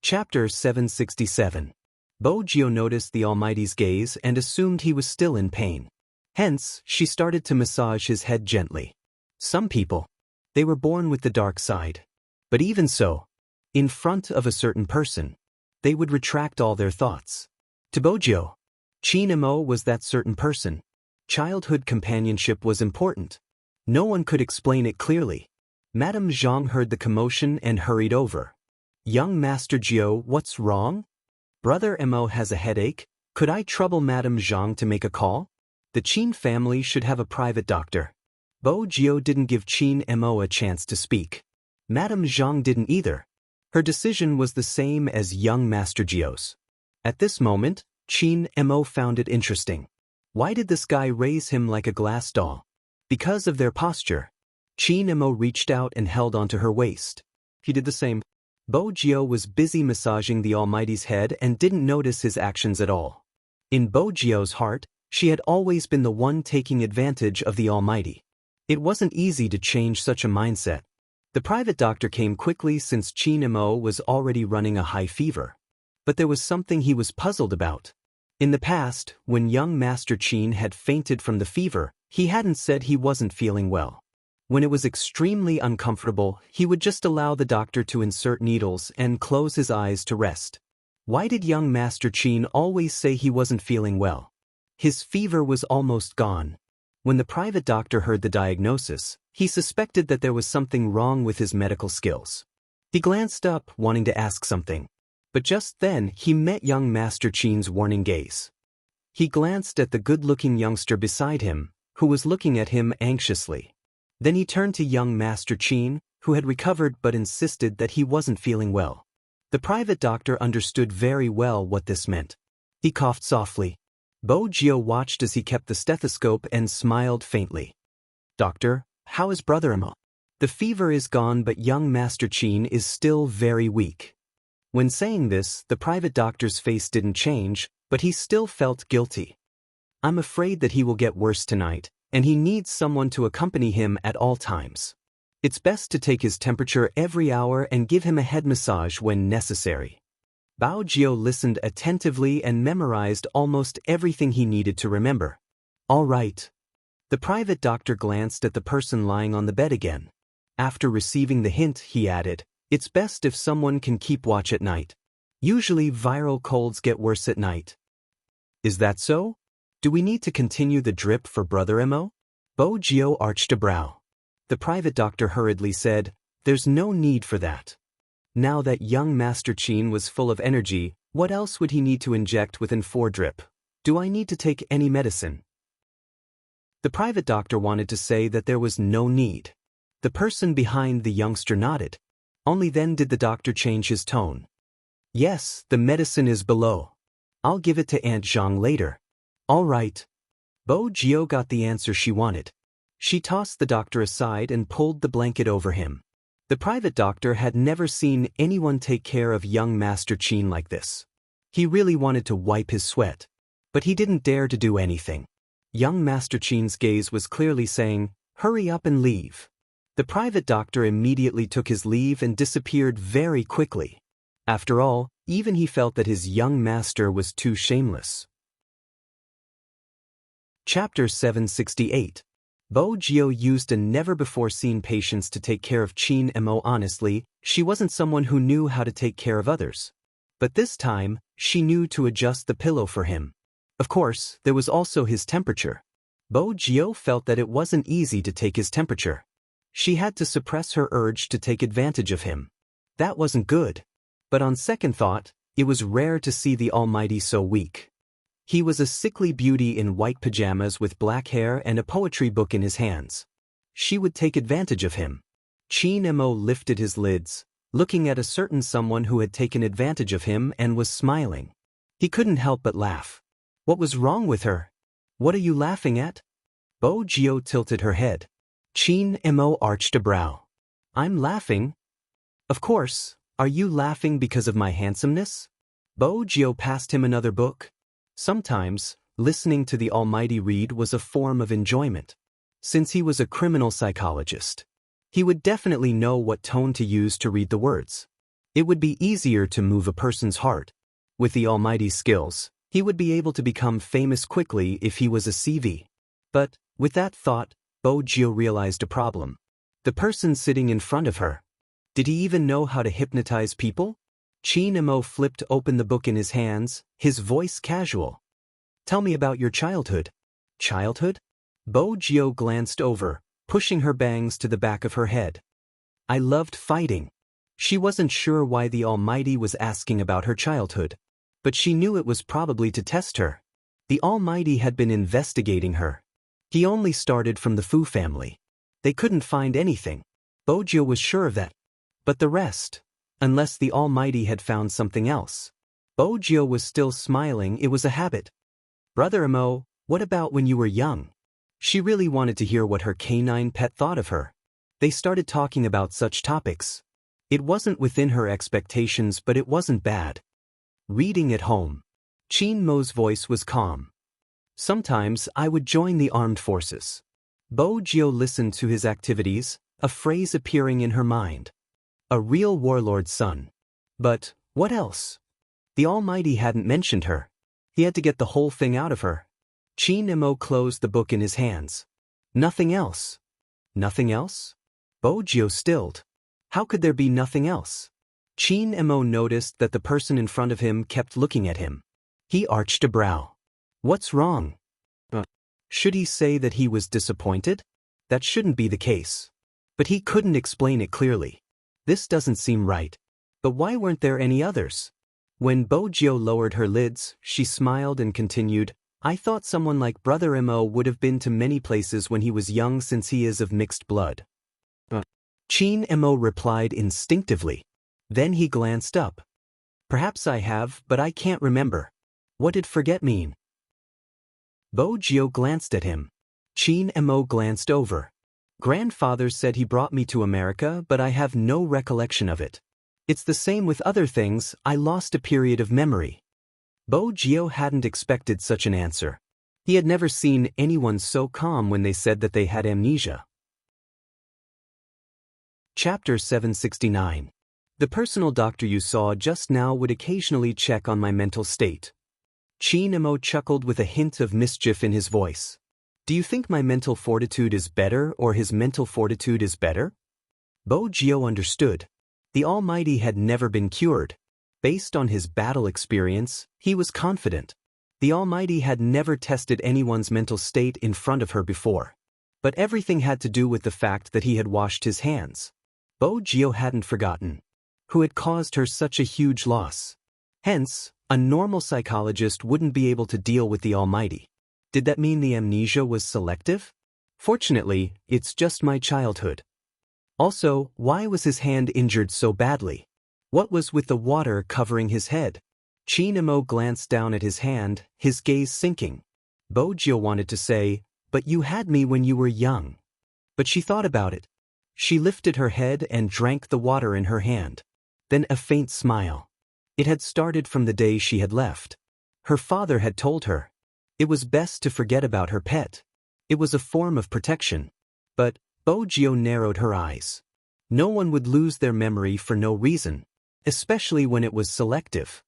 Chapter 767. Bojio noticed the Almighty's gaze and assumed he was still in pain. Hence, she started to massage his head gently. Some people, they were born with the dark side. But even so, in front of a certain person, they would retract all their thoughts. To Bojio, Chin-mo was that certain person. Childhood companionship was important. No one could explain it clearly. Madame Zhang heard the commotion and hurried over. Young Master Jio, what's wrong? Brother Mo has a headache. Could I trouble Madame Zhang to make a call? The Qin family should have a private doctor. Bojio didn't give Chin-mo a chance to speak. Madame Zhang didn't either. Her decision was the same as young Master Jio's. At this moment, Chin-mo found it interesting. Why did this guy raise him like a glass doll? Because of their posture. Chin-mo reached out and held onto her waist. He did the same. Bojio was busy massaging the Almighty's head and didn't notice his actions at all. In Bojio's heart, she had always been the one taking advantage of the Almighty. It wasn't easy to change such a mindset. The private doctor came quickly since Chin-mo was already running a high fever. But there was something he was puzzled about. In the past, when young Master Qin had fainted from the fever, he hadn't said he wasn't feeling well. When it was extremely uncomfortable, he would just allow the doctor to insert needles and close his eyes to rest. Why did young Master Qin always say he wasn't feeling well? His fever was almost gone. When the private doctor heard the diagnosis, he suspected that there was something wrong with his medical skills. He glanced up, wanting to ask something. But just then, he met young Master Qin's warning gaze. He glanced at the good-looking youngster beside him, who was looking at him anxiously. Then he turned to young Master Qin, who had recovered but insisted that he wasn't feeling well. The private doctor understood very well what this meant. He coughed softly. Bojio watched as he kept the stethoscope and smiled faintly. Doctor, how is Brother Mo? The fever is gone, but young Master Qin is still very weak. When saying this, the private doctor's face didn't change, but he still felt guilty. I'm afraid that he will get worse tonight, and he needs someone to accompany him at all times. It's best to take his temperature every hour and give him a head massage when necessary. Bojio listened attentively and memorized almost everything he needed to remember. All right. The private doctor glanced at the person lying on the bed again. After receiving the hint, he added, it's best if someone can keep watch at night. Usually viral colds get worse at night. Is that so? Do we need to continue the drip for Brother Mo? Bojio arched a brow. The private doctor hurriedly said, there's no need for that. Now that young Master Qin was full of energy, what else would he need to inject within 4 drip? Do I need to take any medicine? The private doctor wanted to say that there was no need. The person behind the youngster nodded. Only then did the doctor change his tone. Yes, the medicine is below. I'll give it to Aunt Zhang later. All right. Bojio got the answer she wanted. She tossed the doctor aside and pulled the blanket over him. The private doctor had never seen anyone take care of young Master Qin like this. He really wanted to wipe his sweat. But he didn't dare to do anything. Young Master Qin's gaze was clearly saying, hurry up and leave. The private doctor immediately took his leave and disappeared very quickly. After all, even he felt that his young master was too shameless. Chapter 768. Bojio used a never-before-seen patience to take care of Chin-mo. Honestly, she wasn't someone who knew how to take care of others. But this time, she knew to adjust the pillow for him. Of course, there was also his temperature. Bojio felt that it wasn't easy to take his temperature. She had to suppress her urge to take advantage of him. That wasn't good. But on second thought, it was rare to see the Almighty so weak. He was a sickly beauty in white pajamas with black hair and a poetry book in his hands. She would take advantage of him. Chin-mo lifted his lids, looking at a certain someone who had taken advantage of him and was smiling. He couldn't help but laugh. What was wrong with her? What are you laughing at? Bojio tilted her head. Chin-mo arched a brow. I'm laughing. Of course, are you laughing because of my handsomeness? Bojio passed him another book. Sometimes, listening to the Almighty read was a form of enjoyment. Since he was a criminal psychologist, he would definitely know what tone to use to read the words. It would be easier to move a person's heart. With the Almighty's skills, he would be able to become famous quickly if he was a CV. But, with that thought, Bojio realized a problem. The person sitting in front of her. Did he even know how to hypnotize people? Chin Emo flipped open the book in his hands, his voice casual. Tell me about your childhood. Childhood? Bojio glanced over, pushing her bangs to the back of her head. I loved fighting. She wasn't sure why the Almighty was asking about her childhood, but she knew it was probably to test her. The Almighty had been investigating her. He only started from the Fu family. They couldn't find anything. Bojio was sure of that. But the rest, unless the Almighty had found something else. Bojio was still smiling. It was a habit. Brother Emo, what about when you were young? She really wanted to hear what her canine pet thought of her. They started talking about such topics. It wasn't within her expectations, but it wasn't bad. Reading at home. Chin Mo's voice was calm. Sometimes I would join the armed forces. Bojio listened to his activities, a phrase appearing in her mind. A real warlord's son. But, what else? The Almighty hadn't mentioned her. He had to get the whole thing out of her. Chin Emo closed the book in his hands. Nothing else. Nothing else? Bojio stilled. How could there be nothing else? Chin Emo noticed that the person in front of him kept looking at him. He arched a brow. What's wrong? Should he say that he was disappointed? That shouldn't be the case. But he couldn't explain it clearly. This doesn't seem right. But why weren't there any others? When Bojio lowered her lids, she smiled and continued, I thought someone like Brother Emo would have been to many places when he was young since he is of mixed blood. Chin Emo replied instinctively. Then he glanced up. Perhaps I have, but I can't remember. What did forget mean? Bojio glanced at him. Chin Emo glanced over. Grandfather said he brought me to America, but I have no recollection of it. It's the same with other things. I lost a period of memory. Bojio hadn't expected such an answer. He had never seen anyone so calm when they said that they had amnesia. Chapter 769. The personal doctor you saw just now would occasionally check on my mental state. Chin Emo chuckled with a hint of mischief in his voice. Do you think my mental fortitude is better or his mental fortitude is better? Bojio understood. The Almighty had never been cured. Based on his battle experience, he was confident. The Almighty had never tested anyone's mental state in front of her before. But everything had to do with the fact that he had washed his hands. Bojio hadn't forgotten. Who had caused her such a huge loss. Hence, a normal psychologist wouldn't be able to deal with the Almighty. Did that mean the amnesia was selective? Fortunately, it's just my childhood. Also, why was his hand injured so badly? What was with the water covering his head? Chin Emo glanced down at his hand, his gaze sinking. Bojio wanted to say, but you had me when you were young. But she thought about it. She lifted her head and drank the water in her hand. Then a faint smile. It had started from the day she had left. Her father had told her. It was best to forget about her pet. It was a form of protection. But Bojio narrowed her eyes. No one would lose their memory for no reason, especially when it was selective.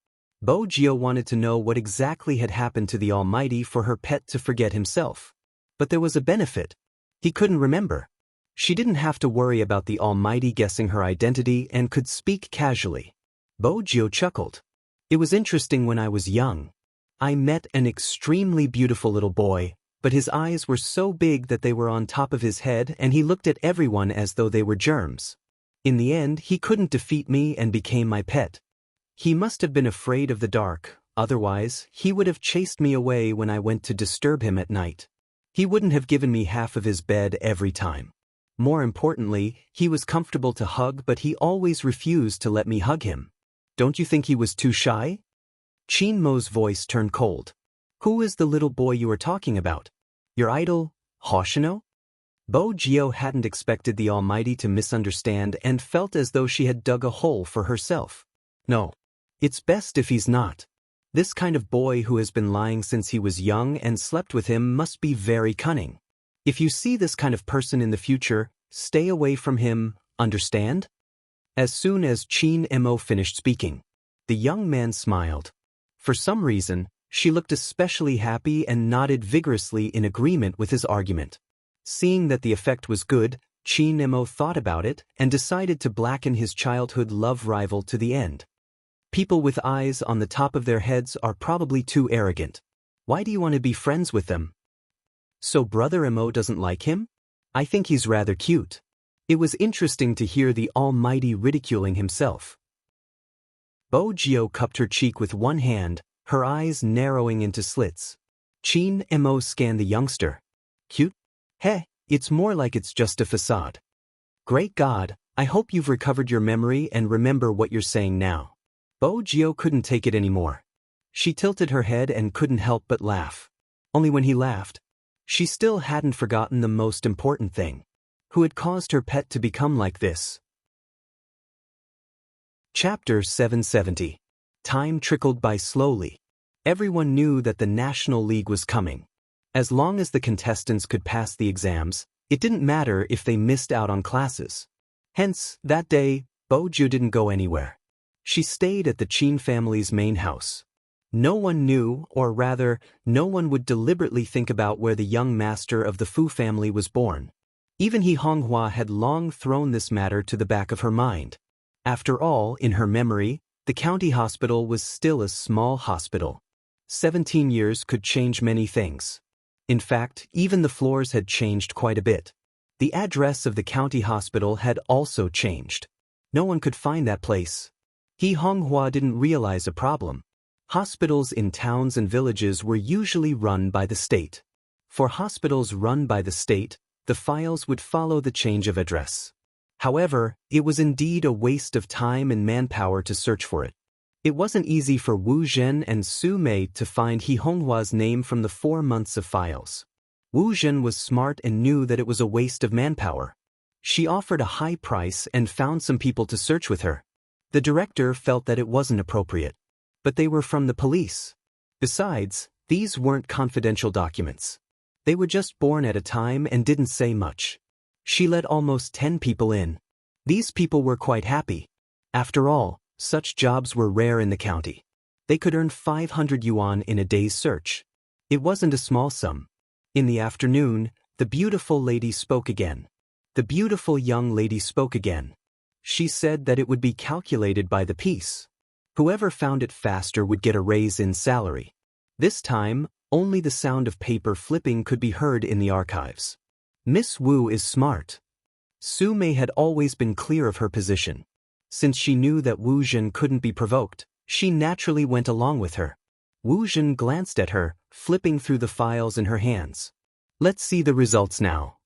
Bojio wanted to know what exactly had happened to the Almighty for her pet to forget himself. But there was a benefit. He couldn't remember. She didn't have to worry about the Almighty guessing her identity and could speak casually. Bojio chuckled. It was interesting when I was young. I met an extremely beautiful little boy, but his eyes were so big that they were on top of his head and he looked at everyone as though they were germs. In the end, he couldn't defeat me and became my pet. He must have been afraid of the dark, otherwise, he would have chased me away when I went to disturb him at night. He wouldn't have given me half of his bed every time. More importantly, he was comfortable to hug, but he always refused to let me hug him. Don't you think he was too shy? Chin Mo's voice turned cold. Who is the little boy you are talking about? Your idol, Hoshino? Bojio hadn't expected the Almighty to misunderstand and felt as though she had dug a hole for herself. No. It's best if he's not. This kind of boy who has been lying since he was young and slept with him must be very cunning. If you see this kind of person in the future, stay away from him, understand? As soon as Chin Mo finished speaking, the young man smiled. For some reason, she looked especially happy and nodded vigorously in agreement with his argument. Seeing that the effect was good, Chin Mo thought about it and decided to blacken his childhood love rival to the end. People with eyes on the top of their heads are probably too arrogant. Why do you want to be friends with them? So Brother Mo doesn't like him? I think he's rather cute. It was interesting to hear the Almighty ridiculing himself. Bo Jio cupped her cheek with one hand, her eyes narrowing into slits. Chin Mo scanned the youngster. Cute? Heh, it's more like it's just a facade. Great God, I hope you've recovered your memory and remember what you're saying now. Bo Jio couldn't take it anymore. She tilted her head and couldn't help but laugh. Only when he laughed, she still hadn't forgotten the most important thing. Who had caused her pet to become like this? Chapter 770. Time trickled by slowly. Everyone knew that the National League was coming. As long as the contestants could pass the exams, it didn't matter if they missed out on classes. Hence, that day, Bo Jio didn't go anywhere. She stayed at the Chin family's main house. No one knew, or rather, no one would deliberately think about where the young master of the Fu family was born. Even He Honghua had long thrown this matter to the back of her mind. After all, in her memory, the county hospital was still a small hospital. 17 years could change many things. In fact, even the floors had changed quite a bit. The address of the county hospital had also changed. No one could find that place. He Honghua didn't realize a problem. Hospitals in towns and villages were usually run by the state. For hospitals run by the state, the files would follow the change of address. However, it was indeed a waste of time and manpower to search for it. It wasn't easy for Wu Zhen and Su Mei to find He Honghua's name from the 4 months of files. Wu Zhen was smart and knew that it was a waste of manpower. She offered a high price and found some people to search with her. The director felt that it wasn't appropriate. But they were from the police. Besides, these weren't confidential documents. They were just born at a time and didn't say much. She let almost 10 people in. These people were quite happy. After all, such jobs were rare in the county. They could earn 500 yuan in a day's search. It wasn't a small sum. In the afternoon, the beautiful lady spoke again. The beautiful young lady spoke again. She said that it would be calculated by the piece. Whoever found it faster would get a raise in salary. This time, only the sound of paper flipping could be heard in the archives. Miss Wu is smart. Su Mei had always been clear of her position. Since she knew that Wu Zhen couldn't be provoked, she naturally went along with her. Wu Zhen glanced at her, flipping through the files in her hands. Let's see the results now.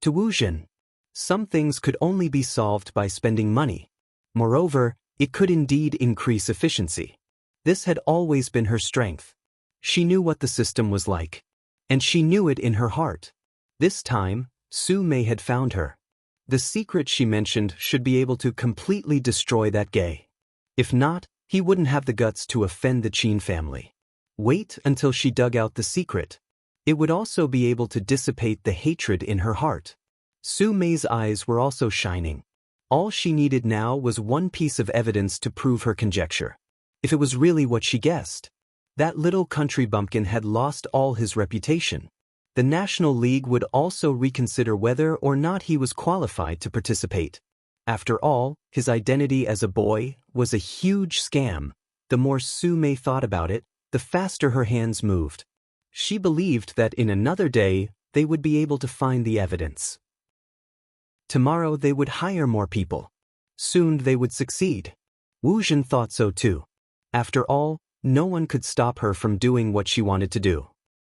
To Wu Zhen, some things could only be solved by spending money. Moreover, it could indeed increase efficiency. This had always been her strength. She knew what the system was like. And she knew it in her heart. This time, Su Mei had found her. The secret she mentioned should be able to completely destroy that gay. If not, he wouldn't have the guts to offend the Chin family. Wait until she dug out the secret. It would also be able to dissipate the hatred in her heart. Su Mei's eyes were also shining. All she needed now was one piece of evidence to prove her conjecture. If it was really what she guessed. That little country bumpkin had lost all his reputation. The National League would also reconsider whether or not he was qualified to participate. After all, his identity as a boy was a huge scam. The more Su Mei thought about it, the faster her hands moved. She believed that in another day, they would be able to find the evidence. Tomorrow they would hire more people. Soon they would succeed. Wu Zhen thought so too. After all, no one could stop her from doing what she wanted to do.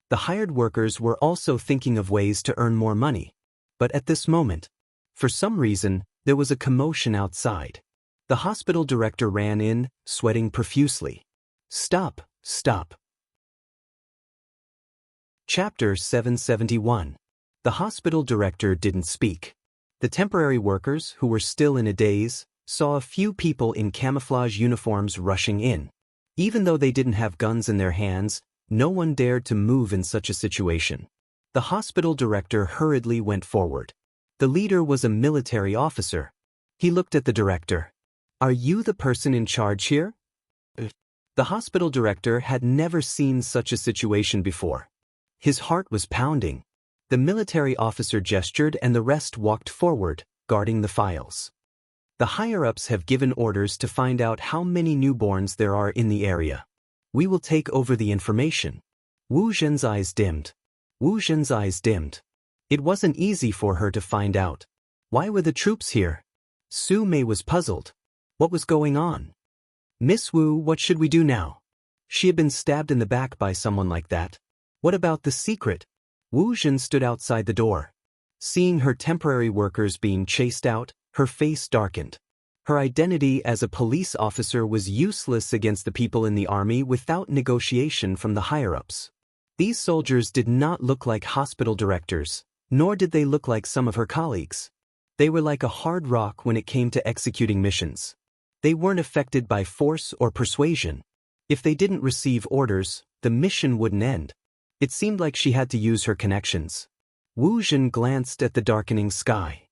The hired workers were also thinking of ways to earn more money. But at this moment, for some reason, there was a commotion outside. The hospital director ran in, sweating profusely. Stop, stop. Chapter 771. The hospital director didn't speak. The temporary workers, who were still in a daze, saw a few people in camouflage uniforms rushing in. Even though they didn't have guns in their hands, no one dared to move in such a situation. The hospital director hurriedly went forward. The leader was a military officer. He looked at the director. Are you the person in charge here? The hospital director had never seen such a situation before. His heart was pounding. The military officer gestured and the rest walked forward, guarding the files. The higher-ups have given orders to find out how many newborns there are in the area. We will take over the information. Wu Zhen's eyes dimmed. Wu Zhen's eyes dimmed. It wasn't easy for her to find out. Why were the troops here? Su Mei was puzzled. What was going on? Miss Wu, what should we do now? She had been stabbed in the back by someone like that. What about the secret? Wu Zhen stood outside the door. Seeing her temporary workers being chased out, her face darkened. Her identity as a police officer was useless against the people in the army without negotiation from the higher-ups. These soldiers did not look like hospital directors, nor did they look like some of her colleagues. They were like a hard rock when it came to executing missions. They weren't affected by force or persuasion. If they didn't receive orders, the mission wouldn't end. It seemed like she had to use her connections. Wu Zhen glanced at the darkening sky.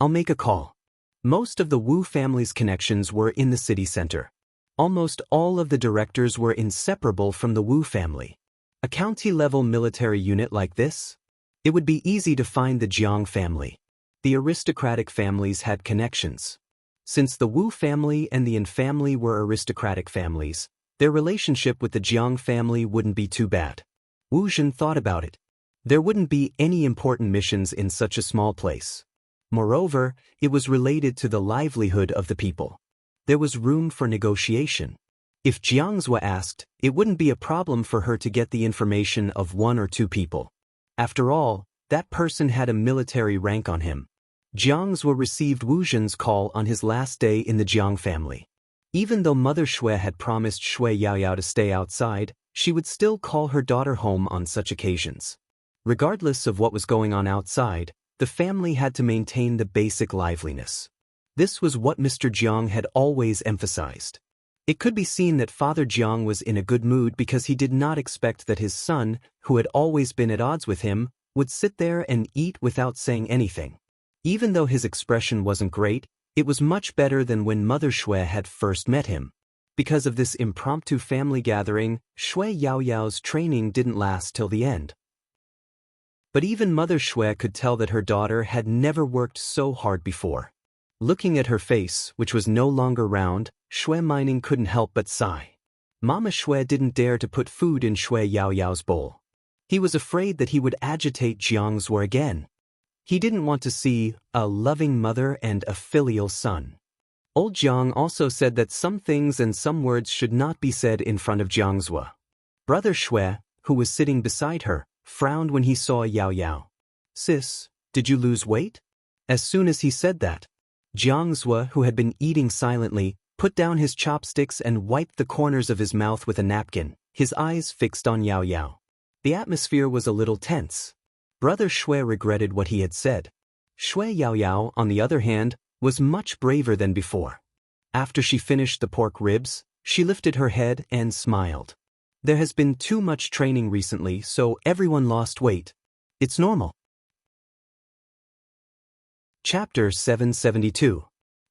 I'll make a call. Most of the Wu family's connections were in the city center. Almost all of the directors were inseparable from the Wu family. A county-level military unit like this? It would be easy to find the Jiang family. The aristocratic families had connections. Since the Wu family and the Yin family were aristocratic families, their relationship with the Jiang family wouldn't be too bad. Wu Zhen thought about it. There wouldn't be any important missions in such a small place. Moreover, it was related to the livelihood of the people. There was room for negotiation. If Jiangzhou asked, it wouldn't be a problem for her to get the information of one or two people. After all, that person had a military rank on him. Jiangzhou received Wu Zhen's call on his last day in the Jiang family. Even though Mother Shui had promised Shui Yaoyao to stay outside, she would still call her daughter home on such occasions. Regardless of what was going on outside, the family had to maintain the basic liveliness. This was what Mr. Jiang had always emphasized. It could be seen that Father Jiang was in a good mood because he did not expect that his son, who had always been at odds with him, would sit there and eat without saying anything. Even though his expression wasn't great, it was much better than when Mother Shui had first met him. Because of this impromptu family gathering, Shui Yaoyao's training didn't last till the end. But even Mother Shui could tell that her daughter had never worked so hard before. Looking at her face, which was no longer round, Shui Mining couldn't help but sigh. Mama Shui didn't dare to put food in Shui Yaoyao's bowl. He was afraid that he would agitate Jiangzhou again. He didn't want to see a loving mother and a filial son. Old Jiang also said that some things and some words should not be said in front of Jiangzhou. Brother Shui, who was sitting beside her, frowned when he saw Yaoyao. Sis, did you lose weight? As soon as he said that, Jiangzhou, who had been eating silently, put down his chopsticks and wiped the corners of his mouth with a napkin, his eyes fixed on Yaoyao. The atmosphere was a little tense. Brother Shui regretted what he had said. Shui Yaoyao, on the other hand, was much braver than before. After she finished the pork ribs, she lifted her head and smiled. There has been too much training recently, so everyone lost weight. It's normal. Chapter 772.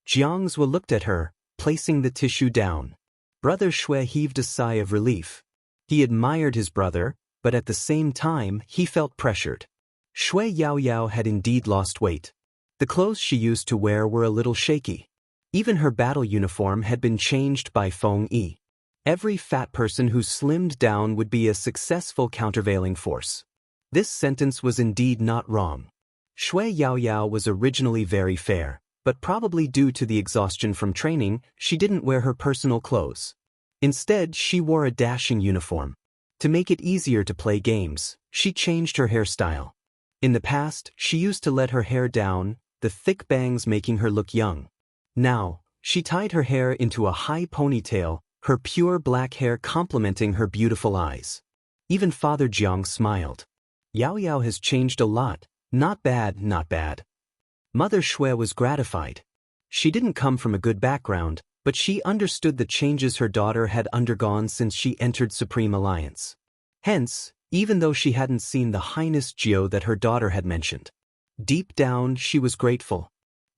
Jiangzhou looked at her, placing the tissue down. Brother Shui heaved a sigh of relief. He admired his brother, but at the same time he felt pressured. Shui Yaoyao had indeed lost weight. The clothes she used to wear were a little shaky. Even her battle uniform had been changed by Feng Yi. Every fat person who slimmed down would be a successful countervailing force. This sentence was indeed not wrong. Shui Yaoyao was originally very fair, but probably due to the exhaustion from training, she didn't wear her personal clothes. Instead, she wore a dashing uniform. To make it easier to play games, she changed her hairstyle. In the past, she used to let her hair down, the thick bangs making her look young. Now, she tied her hair into a high ponytail, her pure black hair complementing her beautiful eyes. Even Father Jiang smiled. Yaoyao has changed a lot. Not bad, not bad. Mother Shui was gratified. She didn't come from a good background, but she understood the changes her daughter had undergone since she entered Supreme Alliance. Hence, even though she hadn't seen the Highness Jiao that her daughter had mentioned, deep down she was grateful.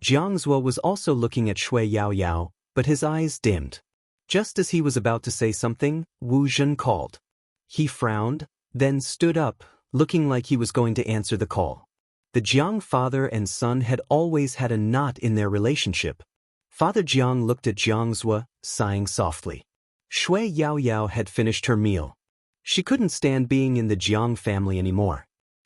Jiangzhou was also looking at Shui Yaoyao, but his eyes dimmed. Just as he was about to say something, Wu Zhen called. He frowned, then stood up, looking like he was going to answer the call. The Jiang father and son had always had a knot in their relationship. Father Jiang looked at Jiang Zhua, sighing softly. Shui Yaoyao had finished her meal. She couldn't stand being in the Jiang family anymore.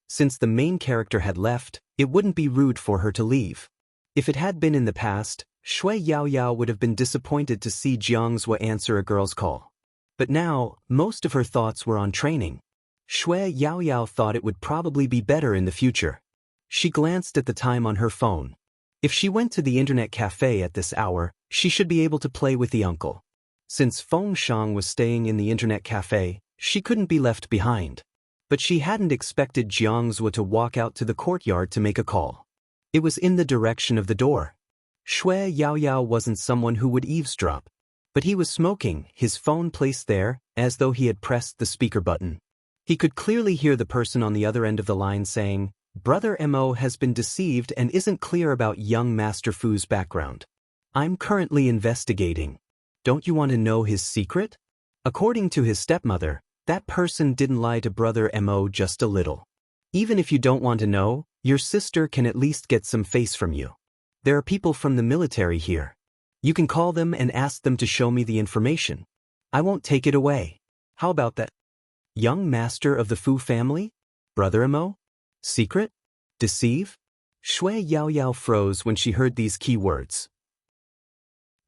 Since the main character had left, it wouldn't be rude for her to leave. If it had been in the past, Shui Yaoyao would have been disappointed to see Jiang Zhua answer a girl's call. But now, most of her thoughts were on training. Shui Yaoyao thought it would probably be better in the future. She glanced at the time on her phone. If she went to the internet cafe at this hour, she should be able to play with the uncle. Since Feng Shang was staying in the internet cafe, she couldn't be left behind. But she hadn't expected Jiang Zhua to walk out to the courtyard to make a call. It was in the direction of the door. Shui Yaoyao wasn't someone who would eavesdrop. But he was smoking, his phone placed there, as though he had pressed the speaker button. He could clearly hear the person on the other end of the line saying, "Brother Mo has been deceived and isn't clear about young Master Fu's background. I'm currently investigating. Don't you want to know his secret?" According to his stepmother, that person didn't lie to Brother Mo just a little. Even if you don't want to know, your sister can at least get some face from you. There are people from the military here. You can call them and ask them to show me the information. I won't take it away. How about that? Young master of the Fu family? Brother Mo? Secret? Deceive? Shui Yaoyao froze when she heard these key words.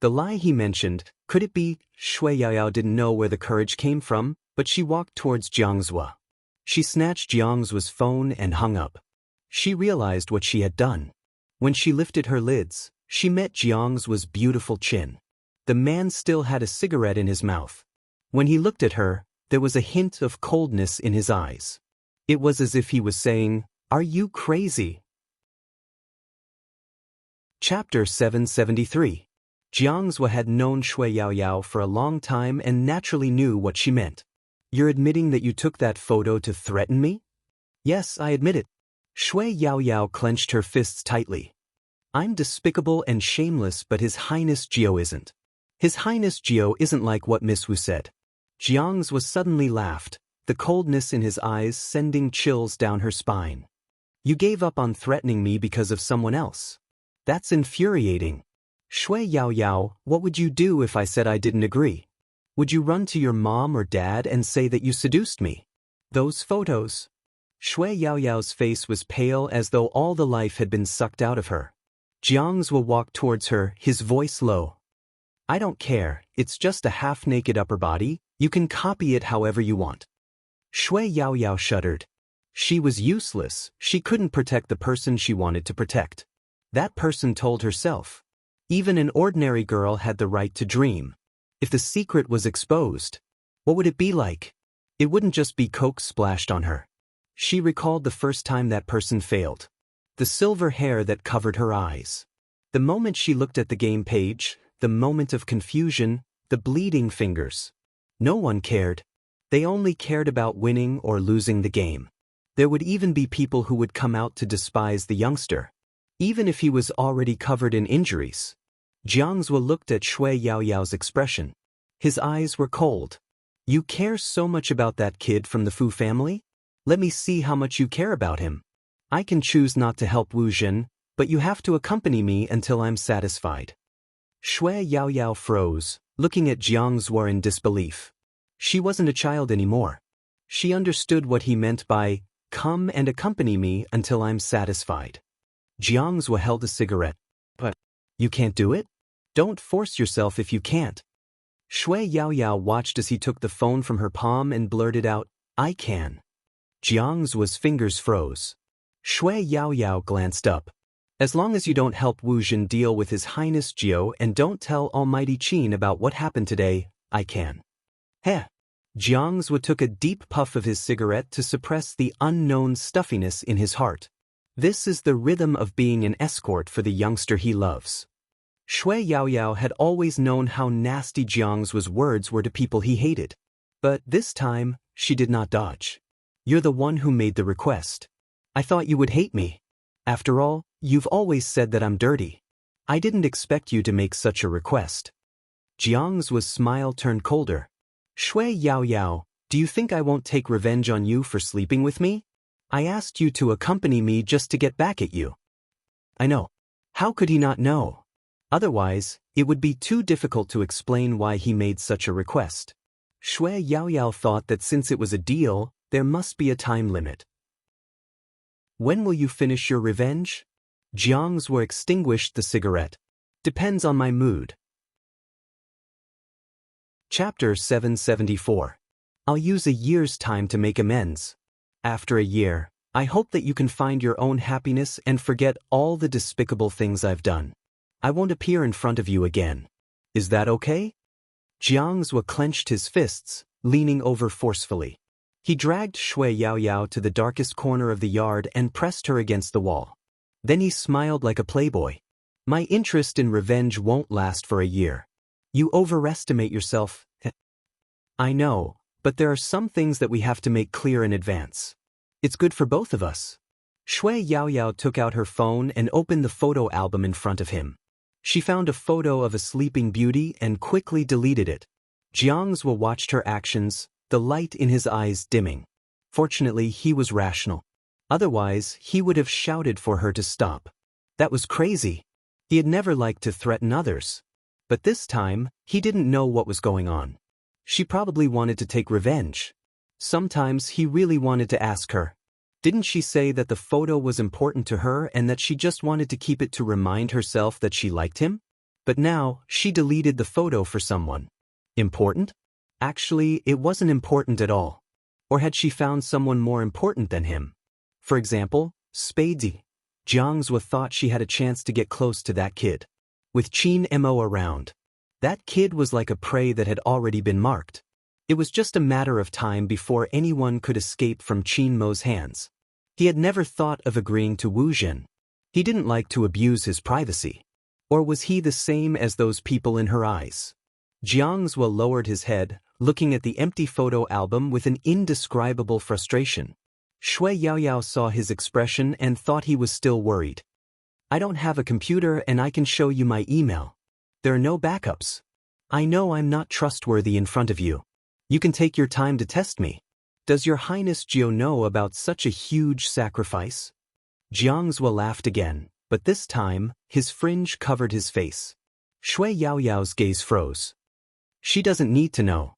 The lie he mentioned, could it be? Shui Yaoyao didn't know where the courage came from, but she walked towards Jiang Zhua. She snatched Jiang Zhua's phone and hung up. She realized what she had done. When she lifted her lids, she met Jiang Zhua's beautiful chin. The man still had a cigarette in his mouth. When he looked at her, there was a hint of coldness in his eyes. It was as if he was saying, "Are you crazy?" Chapter 773. Jiang Zhua had known Shui Yaoyao for a long time and naturally knew what she meant. "You're admitting that you took that photo to threaten me?" "Yes, I admit it." Shui Yaoyao clenched her fists tightly. "I'm despicable and shameless, but His Highness Jiao isn't. His Highness Jiao isn't like what Miss Wu said." Jiang Zhua suddenly laughed, the coldness in his eyes sending chills down her spine. "You gave up on threatening me because of someone else. That's infuriating. Shui Yaoyao, what would you do if I said I didn't agree? Would you run to your mom or dad and say that you seduced me? Those photos." Shui Yaoyao's face was pale as though all the life had been sucked out of her. Jiang Zhua walked towards her, his voice low. "I don't care, it's just a half-naked upper body, you can copy it however you want." Shui Yaoyao shuddered. She was useless, she couldn't protect the person she wanted to protect. That person told herself. Even an ordinary girl had the right to dream. If the secret was exposed, what would it be like? It wouldn't just be coke splashed on her. She recalled the first time that person failed. The silver hair that covered her eyes. The moment she looked at the game page, the moment of confusion, the bleeding fingers. No one cared. They only cared about winning or losing the game. There would even be people who would come out to despise the youngster, even if he was already covered in injuries. Jiang Zhua looked at Shui Yaoyao's expression. His eyes were cold. "You care so much about that kid from the Fu family? Let me see how much you care about him. I can choose not to help Wu Zhen, but you have to accompany me until I'm satisfied." Shui Yaoyao froze, looking at Jiang Zhua in disbelief. She wasn't a child anymore. She understood what he meant by, "Come and accompany me until I'm satisfied." Jiang Zhua held a cigarette. "But you can't do it? Don't force yourself if you can't." Shui Yaoyao watched as he took the phone from her palm and blurted out, "I can." Jiang Zhua's fingers froze. Shui Yaoyao glanced up. "As long as you don't help Wu Zhen deal with His Highness Jiao and don't tell Almighty Qin about what happened today, I can." Heh. Jiang Zhua took a deep puff of his cigarette to suppress the unknown stuffiness in his heart. This is the rhythm of being an escort for the youngster he loves. Shui Yaoyao had always known how nasty Jiang Zhua's words were to people he hated. But this time, she did not dodge. "You're the one who made the request. I thought you would hate me. After all, you've always said that I'm dirty. I didn't expect you to make such a request. Jiang's smile turned colder. Shui Yao Yao, do you think I won't take revenge on you for sleeping with me? I asked you to accompany me just to get back at you. I know. How could he not know? Otherwise, it would be too difficult to explain why he made such a request. Shui Yao Yao thought that since it was a deal, there must be a time limit. When will you finish your revenge? Jiang's extinguished the cigarette. Depends on my mood. Chapter 774. I'll use a year's time to make amends. After a year, I hope that you can find your own happiness and forget all the despicable things I've done. I won't appear in front of you again. Is that okay? Jiang's clenched his fists, leaning over forcefully. He dragged Shui Yao Yao to the darkest corner of the yard and pressed her against the wall. Then he smiled like a playboy. My interest in revenge won't last for a year. You overestimate yourself. I know, but there are some things that we have to make clear in advance. It's good for both of us. Shui Yao Yao took out her phone and opened the photo album in front of him. She found a photo of a sleeping beauty and quickly deleted it. Jiang's watched her actions, the light in his eyes dimming. Fortunately, he was rational. Otherwise, he would have shouted for her to stop. That was crazy. He had never liked to threaten others. But this time, he didn't know what was going on. She probably wanted to take revenge. Sometimes he really wanted to ask her. Didn't she say that the photo was important to her and that she just wanted to keep it to remind herself that she liked him? But now, she deleted the photo for someone. Important? Actually, it wasn't important at all. Or had she found someone more important than him? For example, Spadey. Jiang's thought she had a chance to get close to that kid. With Qin Mo around. That kid was like a prey that had already been marked. It was just a matter of time before anyone could escape from Qin Mo's hands. He had never thought of agreeing to Wu Zhen. He didn't like to abuse his privacy. Or was he the same as those people in her eyes? Jiang's lowered his head, looking at the empty photo album with an indescribable frustration. Shui Yao Yao saw his expression and thought he was still worried. I don't have a computer and I can show you my email. There are no backups. I know I'm not trustworthy in front of you. You can take your time to test me. Does your Highness Jiao know about such a huge sacrifice? Jiang's laughed again, but this time, his fringe covered his face. Shui Yao Yao's gaze froze. She doesn't need to know.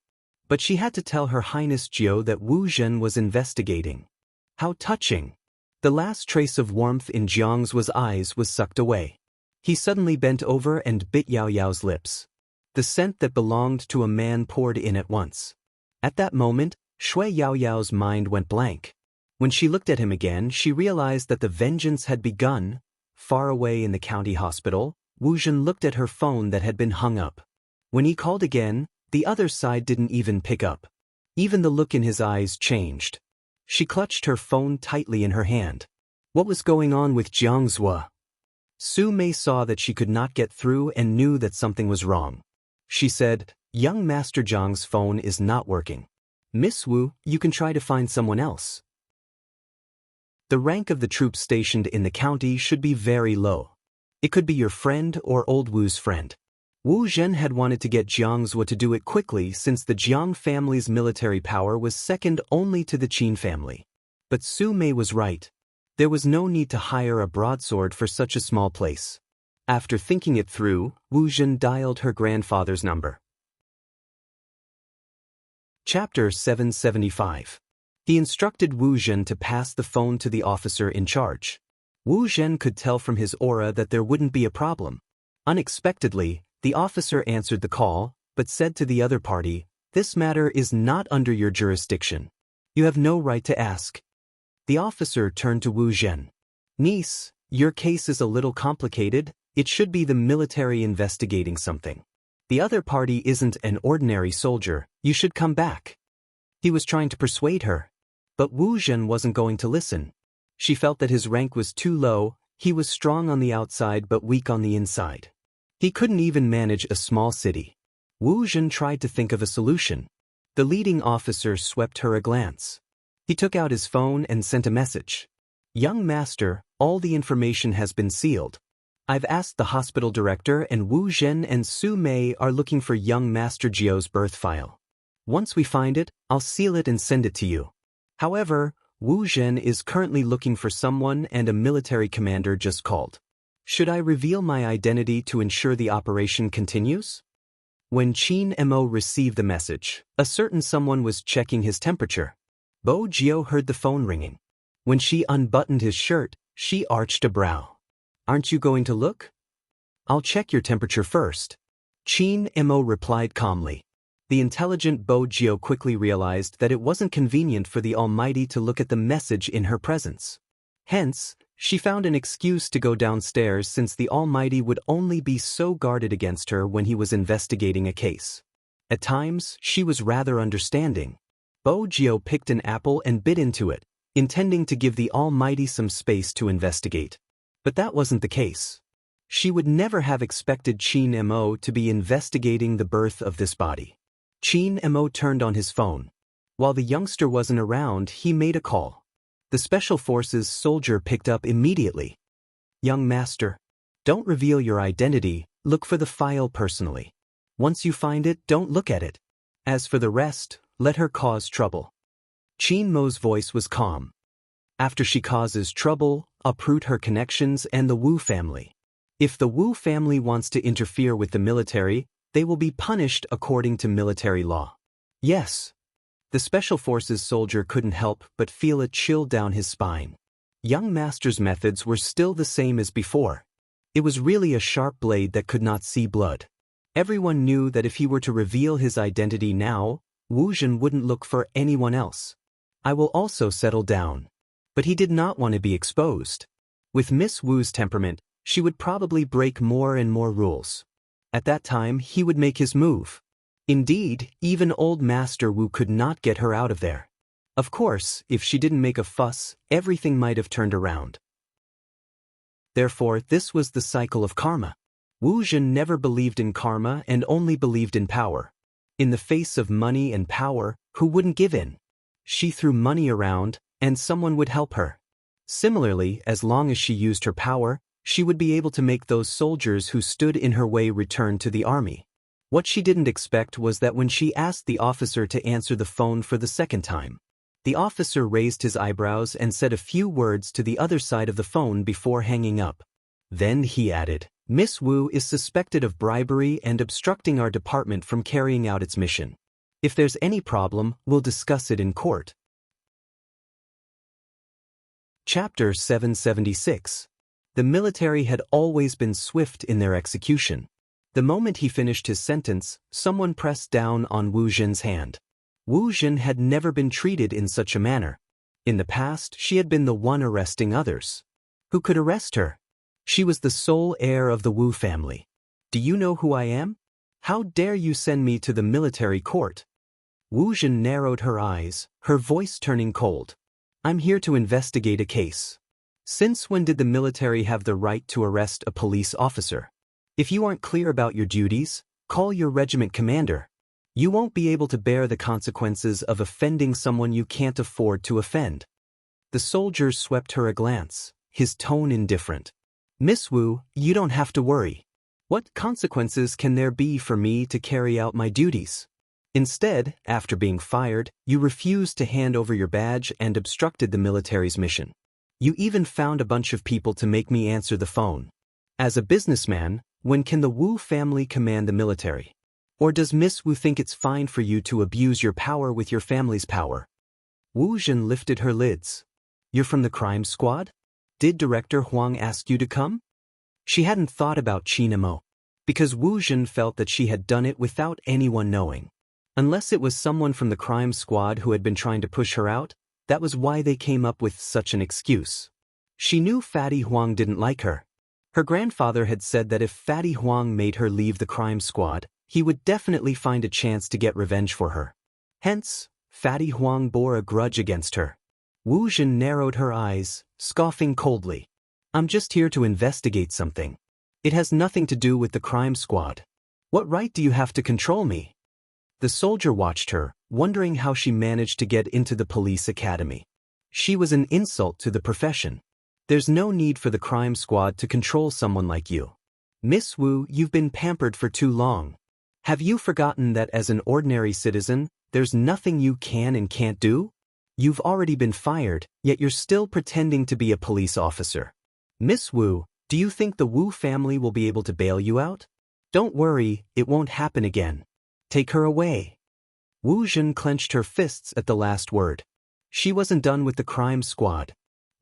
But she had to tell Her Highness Jiao that Wu Zhen was investigating. How touching. The last trace of warmth in Jiang's eyes was sucked away. He suddenly bent over and bit Yao Yao's lips. The scent that belonged to a man poured in at once. At that moment, Shui Yao Yao's mind went blank. When she looked at him again, she realized that the vengeance had begun. Far away in the county hospital, Wu Zhen looked at her phone that had been hung up. When he called again, the other side didn't even pick up. Even the look in his eyes changed. She clutched her phone tightly in her hand. What was going on with Jiang's? Su Mei saw that she could not get through and knew that something was wrong. She said, Young Master Jiang's phone is not working. Miss Wu, you can try to find someone else. The rank of the troops stationed in the county should be very low. It could be your friend or old Wu's friend. Wu Zhen had wanted to get Jiang's to do it quickly since the Jiang family's military power was second only to the Qin family. But Su Mei was right. There was no need to hire a broadsword for such a small place. After thinking it through, Wu Zhen dialed her grandfather's number. Chapter 775. He instructed Wu Zhen to pass the phone to the officer in charge. Wu Zhen could tell from his aura that there wouldn't be a problem. Unexpectedly, the officer answered the call, but said to the other party, This matter is not under your jurisdiction. You have no right to ask. The officer turned to Wu Zhen. Niece, your case is a little complicated. It should be the military investigating something. The other party isn't an ordinary soldier. You should come back. He was trying to persuade her. But Wu Zhen wasn't going to listen. She felt that his rank was too low. He was strong on the outside but weak on the inside. He couldn't even manage a small city. Wu Zhen tried to think of a solution. The leading officer swept her a glance. He took out his phone and sent a message. Young master, all the information has been sealed. I've asked the hospital director, and Wu Zhen and Su Mei are looking for young Master Jiao's birth file. Once we find it, I'll seal it and send it to you. However, Wu Zhen is currently looking for someone and a military commander just called. Should I reveal my identity to ensure the operation continues? When Qin Mo received the message, a certain someone was checking his temperature. Bo Jiao heard the phone ringing. When she unbuttoned his shirt, she arched a brow. Aren't you going to look? I'll check your temperature first. Qin Mo replied calmly. The intelligent Bo Jiao quickly realized that it wasn't convenient for the Almighty to look at the message in her presence. Hence, she found an excuse to go downstairs since the Almighty would only be so guarded against her when he was investigating a case. At times, she was rather understanding. Bo Jiao picked an apple and bit into it, intending to give the Almighty some space to investigate. But that wasn't the case. She would never have expected Qin Mo to be investigating the birth of this body. Qin Mo turned on his phone. While the youngster wasn't around, he made a call. The Special Forces soldier picked up immediately. Young master, don't reveal your identity, look for the file personally. Once you find it, don't look at it. As for the rest, let her cause trouble. Qin Mo's voice was calm. After she causes trouble, uproot her connections and the Wu family. If the Wu family wants to interfere with the military, they will be punished according to military law. Yes. The Special Forces soldier couldn't help but feel a chill down his spine. Young master's methods were still the same as before. It was really a sharp blade that could not see blood. Everyone knew that if he were to reveal his identity now, Wu Zhen wouldn't look for anyone else. I will also settle down. But he did not want to be exposed. With Miss Wu's temperament, she would probably break more and more rules. At that time, he would make his move. Indeed, even old Master Wu could not get her out of there. Of course, if she didn't make a fuss, everything might have turned around. Therefore, this was the cycle of karma. Wu Zhen never believed in karma and only believed in power. In the face of money and power, who wouldn't give in? She threw money around, and someone would help her. Similarly, as long as she used her power, she would be able to make those soldiers who stood in her way return to the army. What she didn't expect was that when she asked the officer to answer the phone for the second time, the officer raised his eyebrows and said a few words to the other side of the phone before hanging up. Then he added, Miss Wu is suspected of bribery and obstructing our department from carrying out its mission. If there's any problem, we'll discuss it in court. Chapter 776. The military had always been swift in their execution. The moment he finished his sentence, someone pressed down on Wu Zhen's hand. Wu Zhen had never been treated in such a manner. In the past, she had been the one arresting others. Who could arrest her? She was the sole heir of the Wu family. Do you know who I am? How dare you send me to the military court? Wu Zhen narrowed her eyes, her voice turning cold. I'm here to investigate a case. Since when did the military have the right to arrest a police officer? If you aren't clear about your duties, call your regiment commander. You won't be able to bear the consequences of offending someone you can't afford to offend. The soldier swept her a glance, his tone indifferent. Miss Wu, you don't have to worry. What consequences can there be for me to carry out my duties? Instead, after being fired, you refused to hand over your badge and obstructed the military's mission. You even found a bunch of people to make me answer the phone. As a businessman, when can the Wu family command the military? Or does Miss Wu think it's fine for you to abuse your power with your family's power? Wu Zhen lifted her lids. You're from the crime squad? Did Director Huang ask you to come? She hadn't thought about Qin Mo, because Wu Zhen felt that she had done it without anyone knowing. Unless it was someone from the crime squad who had been trying to push her out, that was why they came up with such an excuse. She knew Fatty Huang didn't like her. Her grandfather had said that if Fatty Huang made her leave the crime squad, he would definitely find a chance to get revenge for her. Hence, Fatty Huang bore a grudge against her. Wu Zhen narrowed her eyes, scoffing coldly. I'm just here to investigate something. It has nothing to do with the crime squad. What right do you have to control me? The soldier watched her, wondering how she managed to get into the police academy. She was an insult to the profession. There's no need for the crime squad to control someone like you. Miss Wu, you've been pampered for too long. Have you forgotten that as an ordinary citizen, there's nothing you can and can't do? You've already been fired, yet you're still pretending to be a police officer. Miss Wu, do you think the Wu family will be able to bail you out? Don't worry, it won't happen again. Take her away. Wu Zhen clenched her fists at the last word. She wasn't done with the crime squad.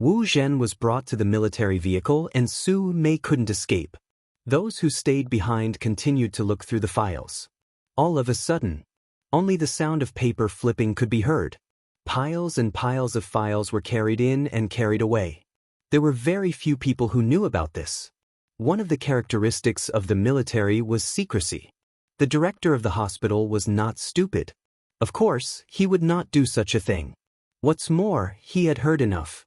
Wu Zhen was brought to the military vehicle and Su Mei couldn't escape. Those who stayed behind continued to look through the files. All of a sudden, only the sound of paper flipping could be heard. Piles and piles of files were carried in and carried away. There were very few people who knew about this. One of the characteristics of the military was secrecy. The director of the hospital was not stupid. Of course, he would not do such a thing. What's more, he had heard enough.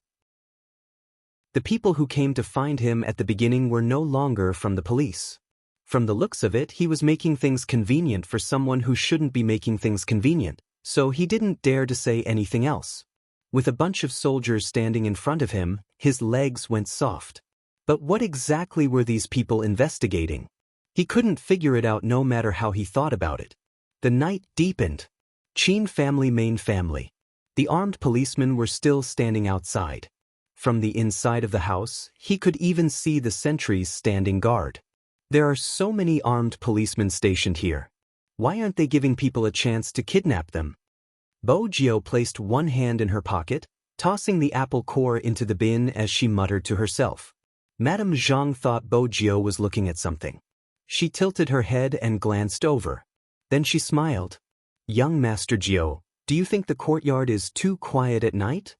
The people who came to find him at the beginning were no longer from the police. From the looks of it, he was making things convenient for someone who shouldn't be making things convenient, so he didn't dare to say anything else. With a bunch of soldiers standing in front of him, his legs went soft. But what exactly were these people investigating? He couldn't figure it out no matter how he thought about it. The night deepened. Qin family main family. The armed policemen were still standing outside. From the inside of the house, he could even see the sentries standing guard. There are so many armed policemen stationed here. Why aren't they giving people a chance to kidnap them? Bo Jiao placed one hand in her pocket, tossing the apple core into the bin as she muttered to herself. Madame Zhang thought Bo Jiao was looking at something. She tilted her head and glanced over. Then she smiled. Young Master Jiao, do you think the courtyard is too quiet at night?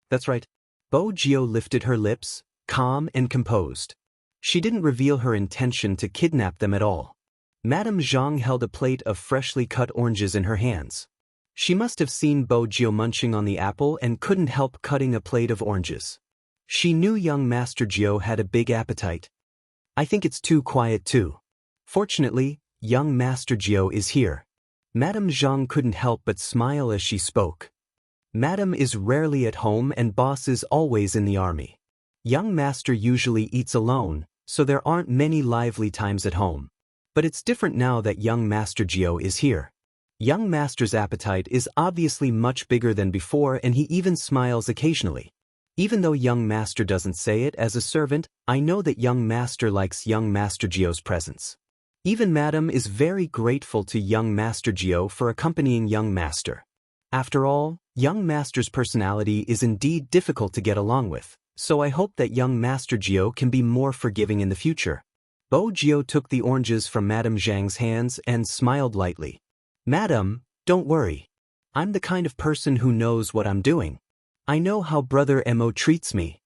That's right. Bo Jiao lifted her lips, calm and composed. She didn't reveal her intention to kidnap them at all. Madame Zhang held a plate of freshly cut oranges in her hands. She must have seen Bo Jiao munching on the apple and couldn't help cutting a plate of oranges. She knew young Master Jiao had a big appetite. I think it's too quiet too. Fortunately, young Master Jiao is here. Madame Zhang couldn't help but smile as she spoke. Madam is rarely at home and boss is always in the army. Young Master usually eats alone, so there aren't many lively times at home. But it's different now that young Master Jiao is here. Young Master's appetite is obviously much bigger than before and he even smiles occasionally. Even though young Master doesn't say it as a servant, I know that young Master likes young Master Jiao's presence. Even Madam is very grateful to young Master Jiao for accompanying young Master. After all, young Master's personality is indeed difficult to get along with, so I hope that young Master Jiao can be more forgiving in the future. Bo Jiao took the oranges from Madame Zhang's hands and smiled lightly. Madam, don't worry. I'm the kind of person who knows what I'm doing. I know how Brother Mo treats me.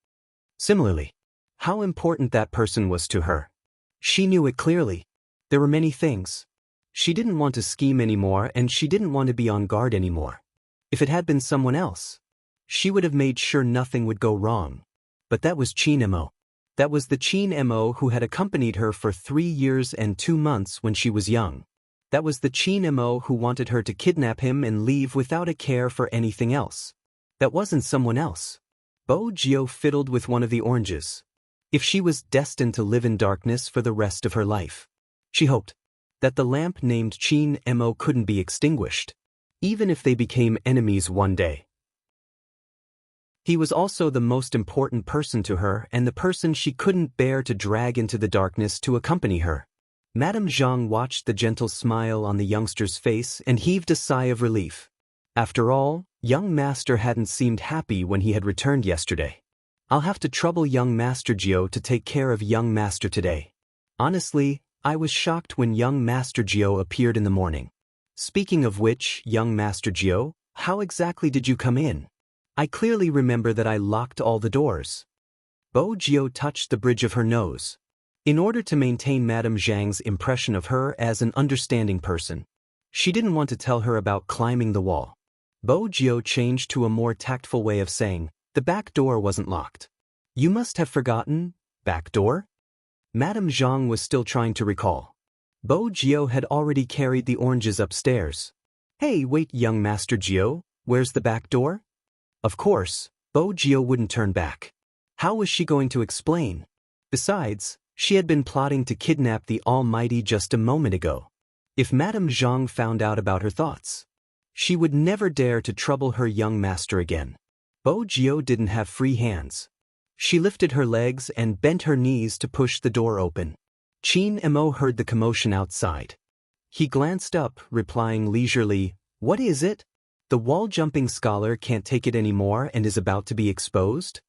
Similarly, how important that person was to her. She knew it clearly. There were many things. She didn't want to scheme anymore and she didn't want to be on guard anymore. If it had been someone else, she would have made sure nothing would go wrong. But that was Qin Mo. That was the Qin Mo who had accompanied her for 3 years and 2 months when she was young. That was the Qin Mo who wanted her to kidnap him and leave without a care for anything else. That wasn't someone else. Bo Jiao fiddled with one of the oranges. If she was destined to live in darkness for the rest of her life, she hoped that the lamp named Qin Mo couldn't be extinguished, even if they became enemies one day. He was also the most important person to her and the person she couldn't bear to drag into the darkness to accompany her. Madame Zhang watched the gentle smile on the youngster's face and heaved a sigh of relief. After all, young Master hadn't seemed happy when he had returned yesterday. I'll have to trouble young Master Jiao to take care of young Master today. Honestly, I was shocked when young Master Jiao appeared in the morning. Speaking of which, young Master Jiao, how exactly did you come in? I clearly remember that I locked all the doors. Bo Jiao touched the bridge of her nose. In order to maintain Madame Zhang's impression of her as an understanding person, she didn't want to tell her about climbing the wall. Bo Jiao changed to a more tactful way of saying, the back door wasn't locked. You must have forgotten, back door? Madame Zhang was still trying to recall. Bo Jiao had already carried the oranges upstairs. Hey, wait, young Master Jiao, where's the back door? Of course, Bo Jiao wouldn't turn back. How was she going to explain? Besides, she had been plotting to kidnap the Almighty just a moment ago. If Madame Zhang found out about her thoughts, she would never dare to trouble her young master again. Bo Jiao didn't have free hands. She lifted her legs and bent her knees to push the door open. Qin Mo heard the commotion outside. He glanced up, replying leisurely, "What is it? The wall-jumping scholar can't take it anymore and is about to be exposed?"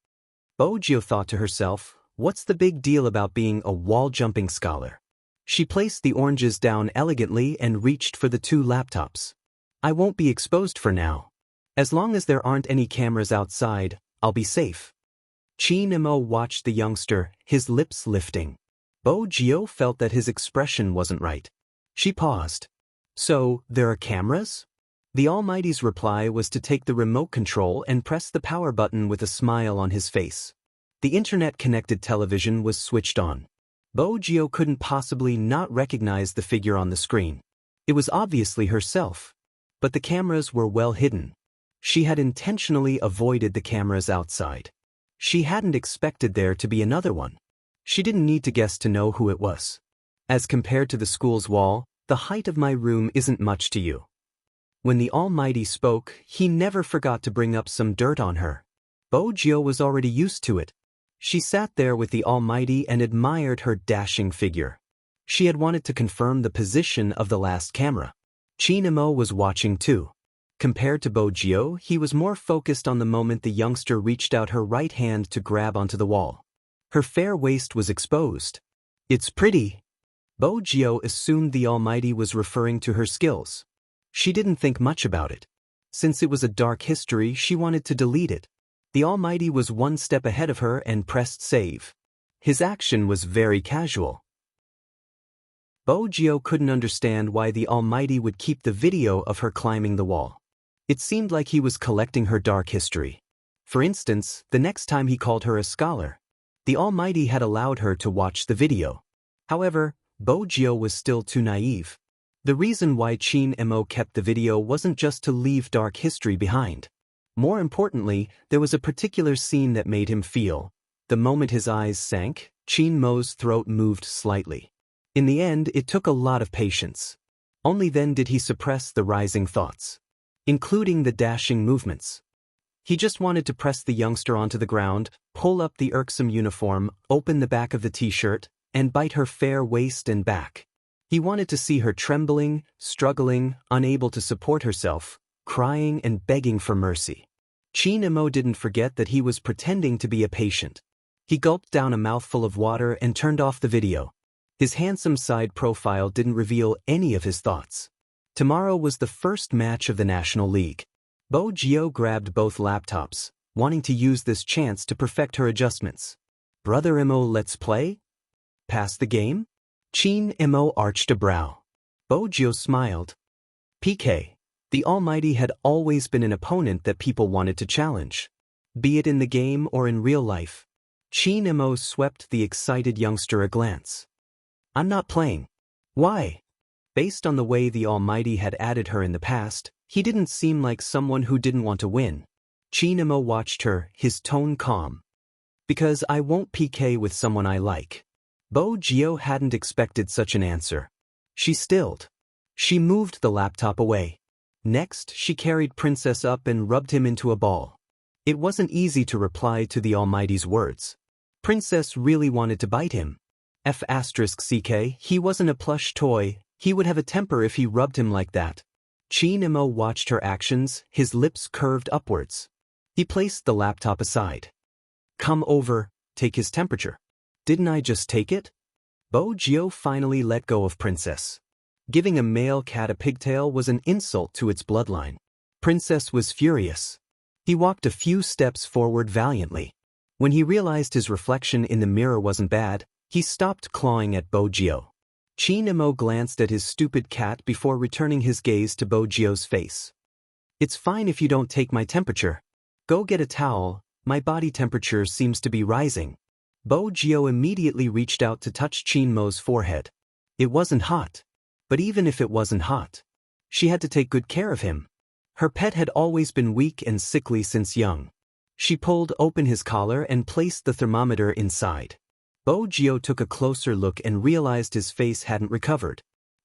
Bo Jiao thought to herself, what's the big deal about being a wall-jumping scholar? She placed the oranges down elegantly and reached for the 2 laptops. I won't be exposed for now. As long as there aren't any cameras outside, I'll be safe. Qin Mo watched the youngster, his lips lifting. Bo Jiao felt that his expression wasn't right. She paused. So, there are cameras? The Almighty's reply was to take the remote control and press the power button with a smile on his face. The internet-connected television was switched on. Bo Jiao couldn't possibly not recognize the figure on the screen. It was obviously herself. But the cameras were well hidden. She had intentionally avoided the cameras outside. She hadn't expected there to be another one. She didn't need to guess to know who it was. As compared to the school's wall, the height of my room isn't much to you. When the Almighty spoke, he never forgot to bring up some dirt on her. Bo Jiao was already used to it. She sat there with the Almighty and admired her dashing figure. She had wanted to confirm the position of the last camera. Qin Mo was watching too. Compared to Bo Jiao, he was more focused on the moment the youngster reached out her right hand to grab onto the wall. Her fair waist was exposed. It's pretty. Bo Jiao assumed the Almighty was referring to her skills. She didn't think much about it. Since it was a dark history, she wanted to delete it. The Almighty was one step ahead of her and pressed save. His action was very casual. Bo Jiao couldn't understand why the Almighty would keep the video of her climbing the wall. It seemed like he was collecting her dark history. For instance, the next time he called her a scholar, the Almighty had allowed her to watch the video. However, Bo Jiao was still too naive. The reason why Qin Mo kept the video wasn't just to leave dark history behind. More importantly, there was a particular scene that made him feel. The moment his eyes sank, Qin Mo's throat moved slightly. In the end, it took a lot of patience. Only then did he suppress the rising thoughts, including the dashing movements. He just wanted to press the youngster onto the ground, pull up the irksome uniform, open the back of the t-shirt, and bite her fair waist and back. He wanted to see her trembling, struggling, unable to support herself, crying and begging for mercy. Qin Mo didn't forget that he was pretending to be a patient. He gulped down a mouthful of water and turned off the video. His handsome side profile didn't reveal any of his thoughts. Tomorrow was the first match of the National League. Bo Jiao grabbed both laptops, wanting to use this chance to perfect her adjustments. Brother Mo, let's play? Pass the game? Qin Mo arched a brow. Bo Jiao smiled. PK. The Almighty had always been an opponent that people wanted to challenge. Be it in the game or in real life. Qin Mo swept the excited youngster a glance. I'm not playing. Why? Based on the way the Almighty had added her in the past, he didn't seem like someone who didn't want to win. Qin Mo watched her, his tone calm. Because I won't PK with someone I like. Bo Jiao hadn't expected such an answer. She stilled. She moved the laptop away. Next, she carried Princess up and rubbed him into a ball. It wasn't easy to reply to the Almighty's words. Princess really wanted to bite him. F***ck, he wasn't a plush toy, he would have a temper if he rubbed him like that. Qin Mo watched her actions, his lips curved upwards. He placed the laptop aside. Come over, take his temperature. Didn't I just take it? Bo Jiao finally let go of Princess. Giving a male cat a pigtail was an insult to its bloodline. Princess was furious. He walked a few steps forward valiantly. When he realized his reflection in the mirror wasn't bad, he stopped clawing at Bo Jiao. Qin Mo glanced at his stupid cat before returning his gaze to Bo Jiao's face. It's fine if you don't take my temperature. Go get a towel, my body temperature seems to be rising. Bo Jiao immediately reached out to touch Qin Mo's forehead. It wasn't hot. But even if it wasn't hot, she had to take good care of him. Her pet had always been weak and sickly since young. She pulled open his collar and placed the thermometer inside. Bo Gio took a closer look and realized his face hadn't recovered.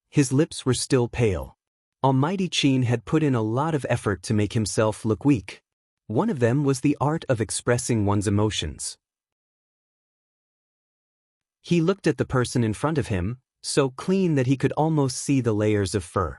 His lips were still pale. Almighty Qin had put in a lot of effort to make himself look weak. One of them was the art of expressing one's emotions. He looked at the person in front of him, so clean that he could almost see the layers of fur.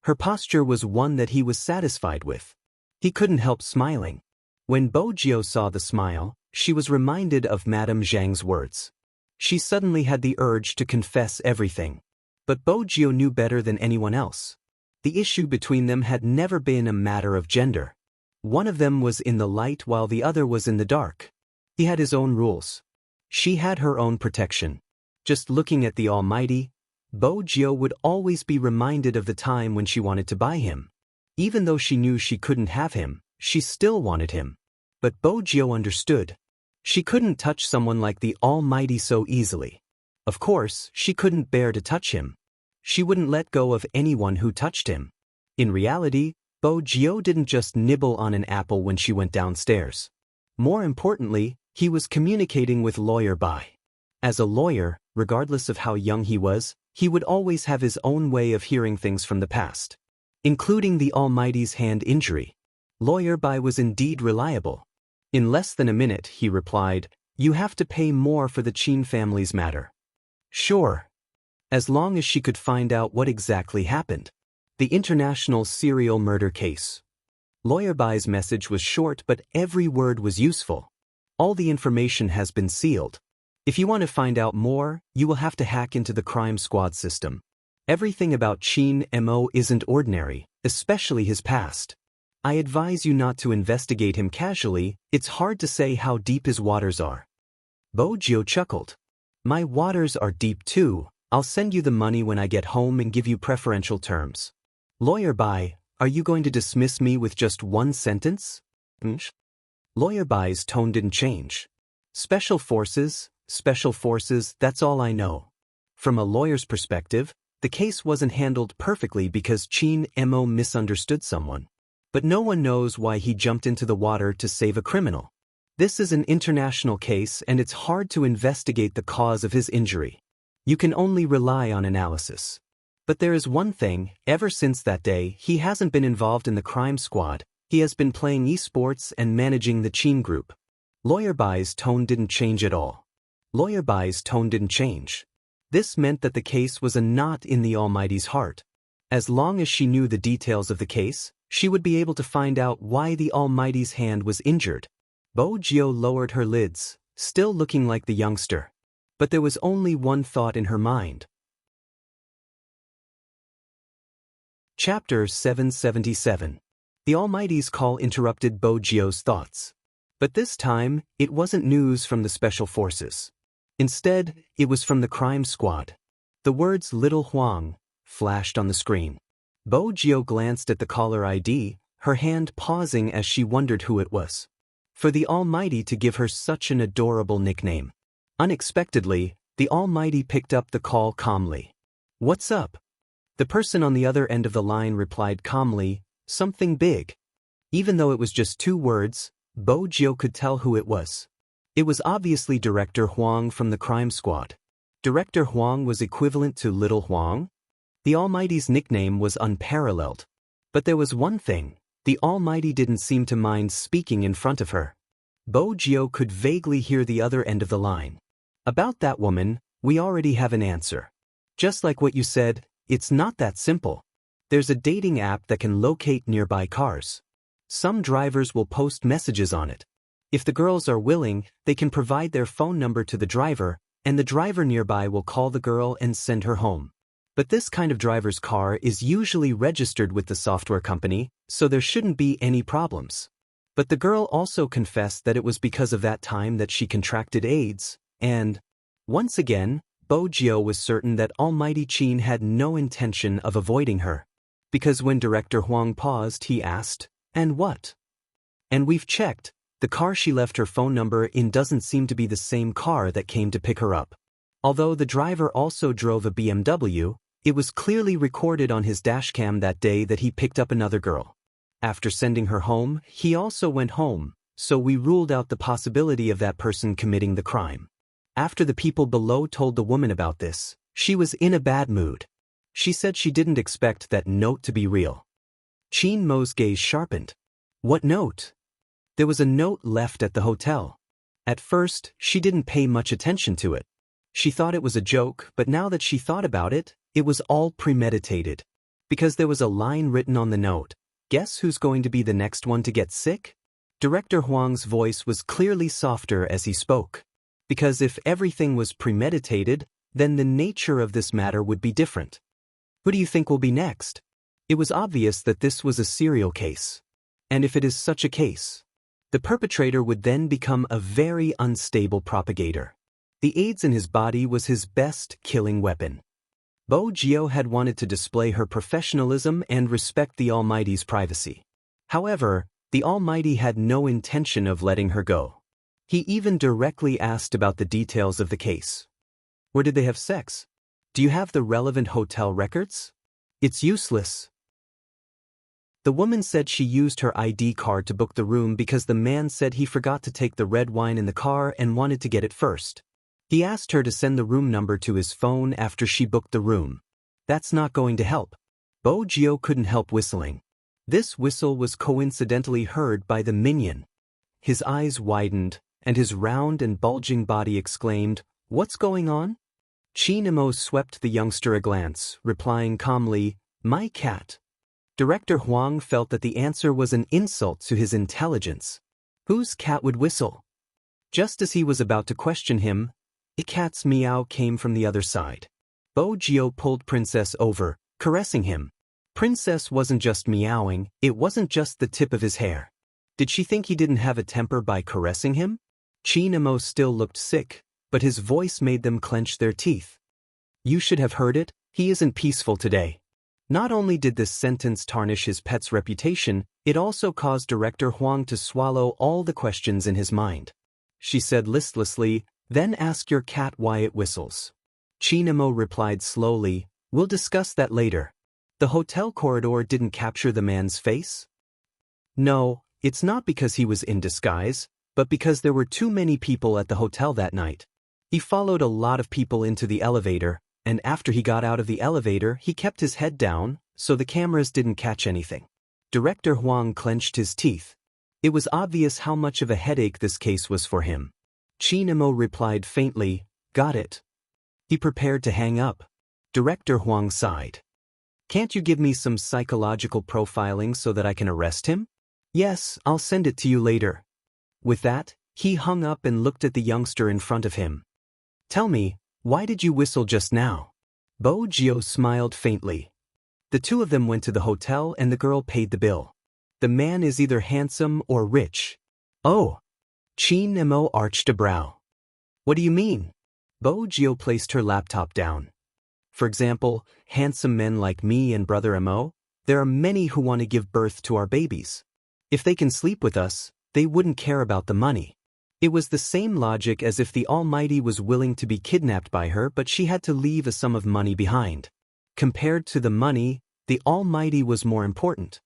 Her posture was one that he was satisfied with. He couldn't help smiling. When Bo Gio saw the smile, she was reminded of Madame Zhang's words. She suddenly had the urge to confess everything. But Bo Gio knew better than anyone else. The issue between them had never been a matter of gender. One of them was in the light while the other was in the dark. He had his own rules. She had her own protection. Just looking at the Almighty, Bo Gio would always be reminded of the time when she wanted to buy him. Even though she knew she couldn't have him, she still wanted him. But Bo Gio understood. She couldn't touch someone like the Almighty so easily. Of course, she couldn't bear to touch him. She wouldn't let go of anyone who touched him. In reality, Bo Gio didn't just nibble on an apple when she went downstairs. More importantly, he was communicating with Lawyer Bai. As a lawyer, regardless of how young he was, he would always have his own way of hearing things from the past, including the Almighty's hand injury. Lawyer Bai was indeed reliable. In less than a minute, he replied, "You have to pay more for the Qin family's matter." Sure. As long as she could find out what exactly happened. The international serial murder case. Lawyer Bai's message was short, but every word was useful. All the information has been sealed. If you want to find out more, you will have to hack into the crime squad system. Everything about Qin Mo isn't ordinary, especially his past. I advise you not to investigate him casually. It's hard to say how deep his waters are. Bo Gio chuckled. My waters are deep too. I'll send you the money when I get home and give you preferential terms. Lawyer Bai, are you going to dismiss me with just one sentence? Lawyer Bai's tone didn't change. Special forces, that's all I know. From a lawyer's perspective, the case wasn't handled perfectly because Qin Mo misunderstood someone. But no one knows why he jumped into the water to save a criminal. This is an international case and it's hard to investigate the cause of his injury. You can only rely on analysis. But there is one thing, ever since that day, he hasn't been involved in the crime squad. He has been playing esports and managing the Qin group. Lawyer Bai's tone didn't change at all. Lawyer Bai's tone didn't change. This meant that the case was a knot in the Almighty's heart. As long as she knew the details of the case, she would be able to find out why the Almighty's hand was injured. Bo Gio lowered her lids, still looking like the youngster. But there was only one thought in her mind. Chapter 777. The Almighty's call interrupted Bo Gio's thoughts. But this time, it wasn't news from the special forces. Instead, it was from the crime squad. The words Little Huang flashed on the screen. Bo Gio glanced at the caller ID, her hand pausing as she wondered who it was. For the Almighty to give her such an adorable nickname. Unexpectedly, the Almighty picked up the call calmly. What's up? The person on the other end of the line replied calmly, something big. Even though it was just 2 words, Bo Gio could tell who it was. It was obviously Director Huang from the crime squad. Director Huang was equivalent to Little Huang? The Almighty's nickname was unparalleled. But there was one thing, the Almighty didn't seem to mind speaking in front of her. Bo Gio could vaguely hear the other end of the line. About that woman, we already have an answer. Just like what you said, it's not that simple. There's a dating app that can locate nearby cars. Some drivers will post messages on it. If the girls are willing, they can provide their phone number to the driver, and the driver nearby will call the girl and send her home. But this kind of driver's car is usually registered with the software company, so there shouldn't be any problems. But the girl also confessed that it was because of that time that she contracted AIDS, and, once again, Bo Gio was certain that Almighty Qin had no intention of avoiding her. Because when Director Huang paused, he asked, and what? And we've checked, the car she left her phone number in doesn't seem to be the same car that came to pick her up. Although the driver also drove a BMW, it was clearly recorded on his dashcam that day that he picked up another girl. After sending her home, he also went home, so we ruled out the possibility of that person committing the crime. After the people below told the woman about this, she was in a bad mood. She said she didn't expect that note to be real. Chin Mo's gaze sharpened. What note? There was a note left at the hotel. At first, she didn't pay much attention to it. She thought it was a joke, but now that she thought about it, it was all premeditated. Because there was a line written on the note, "Guess who's going to be the next one to get sick?" Director Huang's voice was clearly softer as he spoke. Because if everything was premeditated, then the nature of this matter would be different. Who do you think will be next? It was obvious that this was a serial case. And if it is such a case, the perpetrator would then become a very unstable propagator. The AIDS in his body was his best killing weapon. Bo Jio had wanted to display her professionalism and respect the Almighty's privacy. However, the Almighty had no intention of letting her go. He even directly asked about the details of the case. Where did they have sex? Do you have the relevant hotel records? It's useless. The woman said she used her ID card to book the room because the man said he forgot to take the red wine in the car and wanted to get it first. He asked her to send the room number to his phone after she booked the room. That's not going to help. Bo Jio couldn't help whistling. This whistle was coincidentally heard by the minion. His eyes widened, and his round and bulging body exclaimed, "What's going on?" Chin Mo swept the youngster a glance, replying calmly, "My cat." Director Huang felt that the answer was an insult to his intelligence. Whose cat would whistle? Just as he was about to question him, a cat's meow came from the other side. Bo Jio pulled Princess over, caressing him. Princess wasn't just meowing, it wasn't just the tip of his hair. Did she think he didn't have a temper by caressing him? Chin Mo still looked sick, but his voice made them clench their teeth. You should have heard it, he isn't peaceful today. Not only did this sentence tarnish his pet's reputation, it also caused Director Huang to swallow all the questions in his mind. She said listlessly, "Then ask your cat why it whistles." Chin Mo replied slowly, "We'll discuss that later." The hotel corridor didn't capture the man's face? No, it's not because he was in disguise, but because there were too many people at the hotel that night. He followed a lot of people into the elevator, and after he got out of the elevator, he kept his head down, so the cameras didn't catch anything. Director Huang clenched his teeth. It was obvious how much of a headache this case was for him. Chin Mo replied faintly, "Got it." He prepared to hang up. Director Huang sighed. "Can't you give me some psychological profiling so that I can arrest him?" "Yes, I'll send it to you later." With that, he hung up and looked at the youngster in front of him. "Tell me, why did you whistle just now?" Bo Jio smiled faintly. The two of them went to the hotel and the girl paid the bill. The man is either handsome or rich. Oh. Chin Mo arched a brow. What do you mean? Bo Jio placed her laptop down. For example, handsome men like me and Brother Mo, there are many who want to give birth to our babies. If they can sleep with us, they wouldn't care about the money. It was the same logic as if the Almighty was willing to be kidnapped by her but she had to leave a sum of money behind. Compared to the money, the Almighty was more important.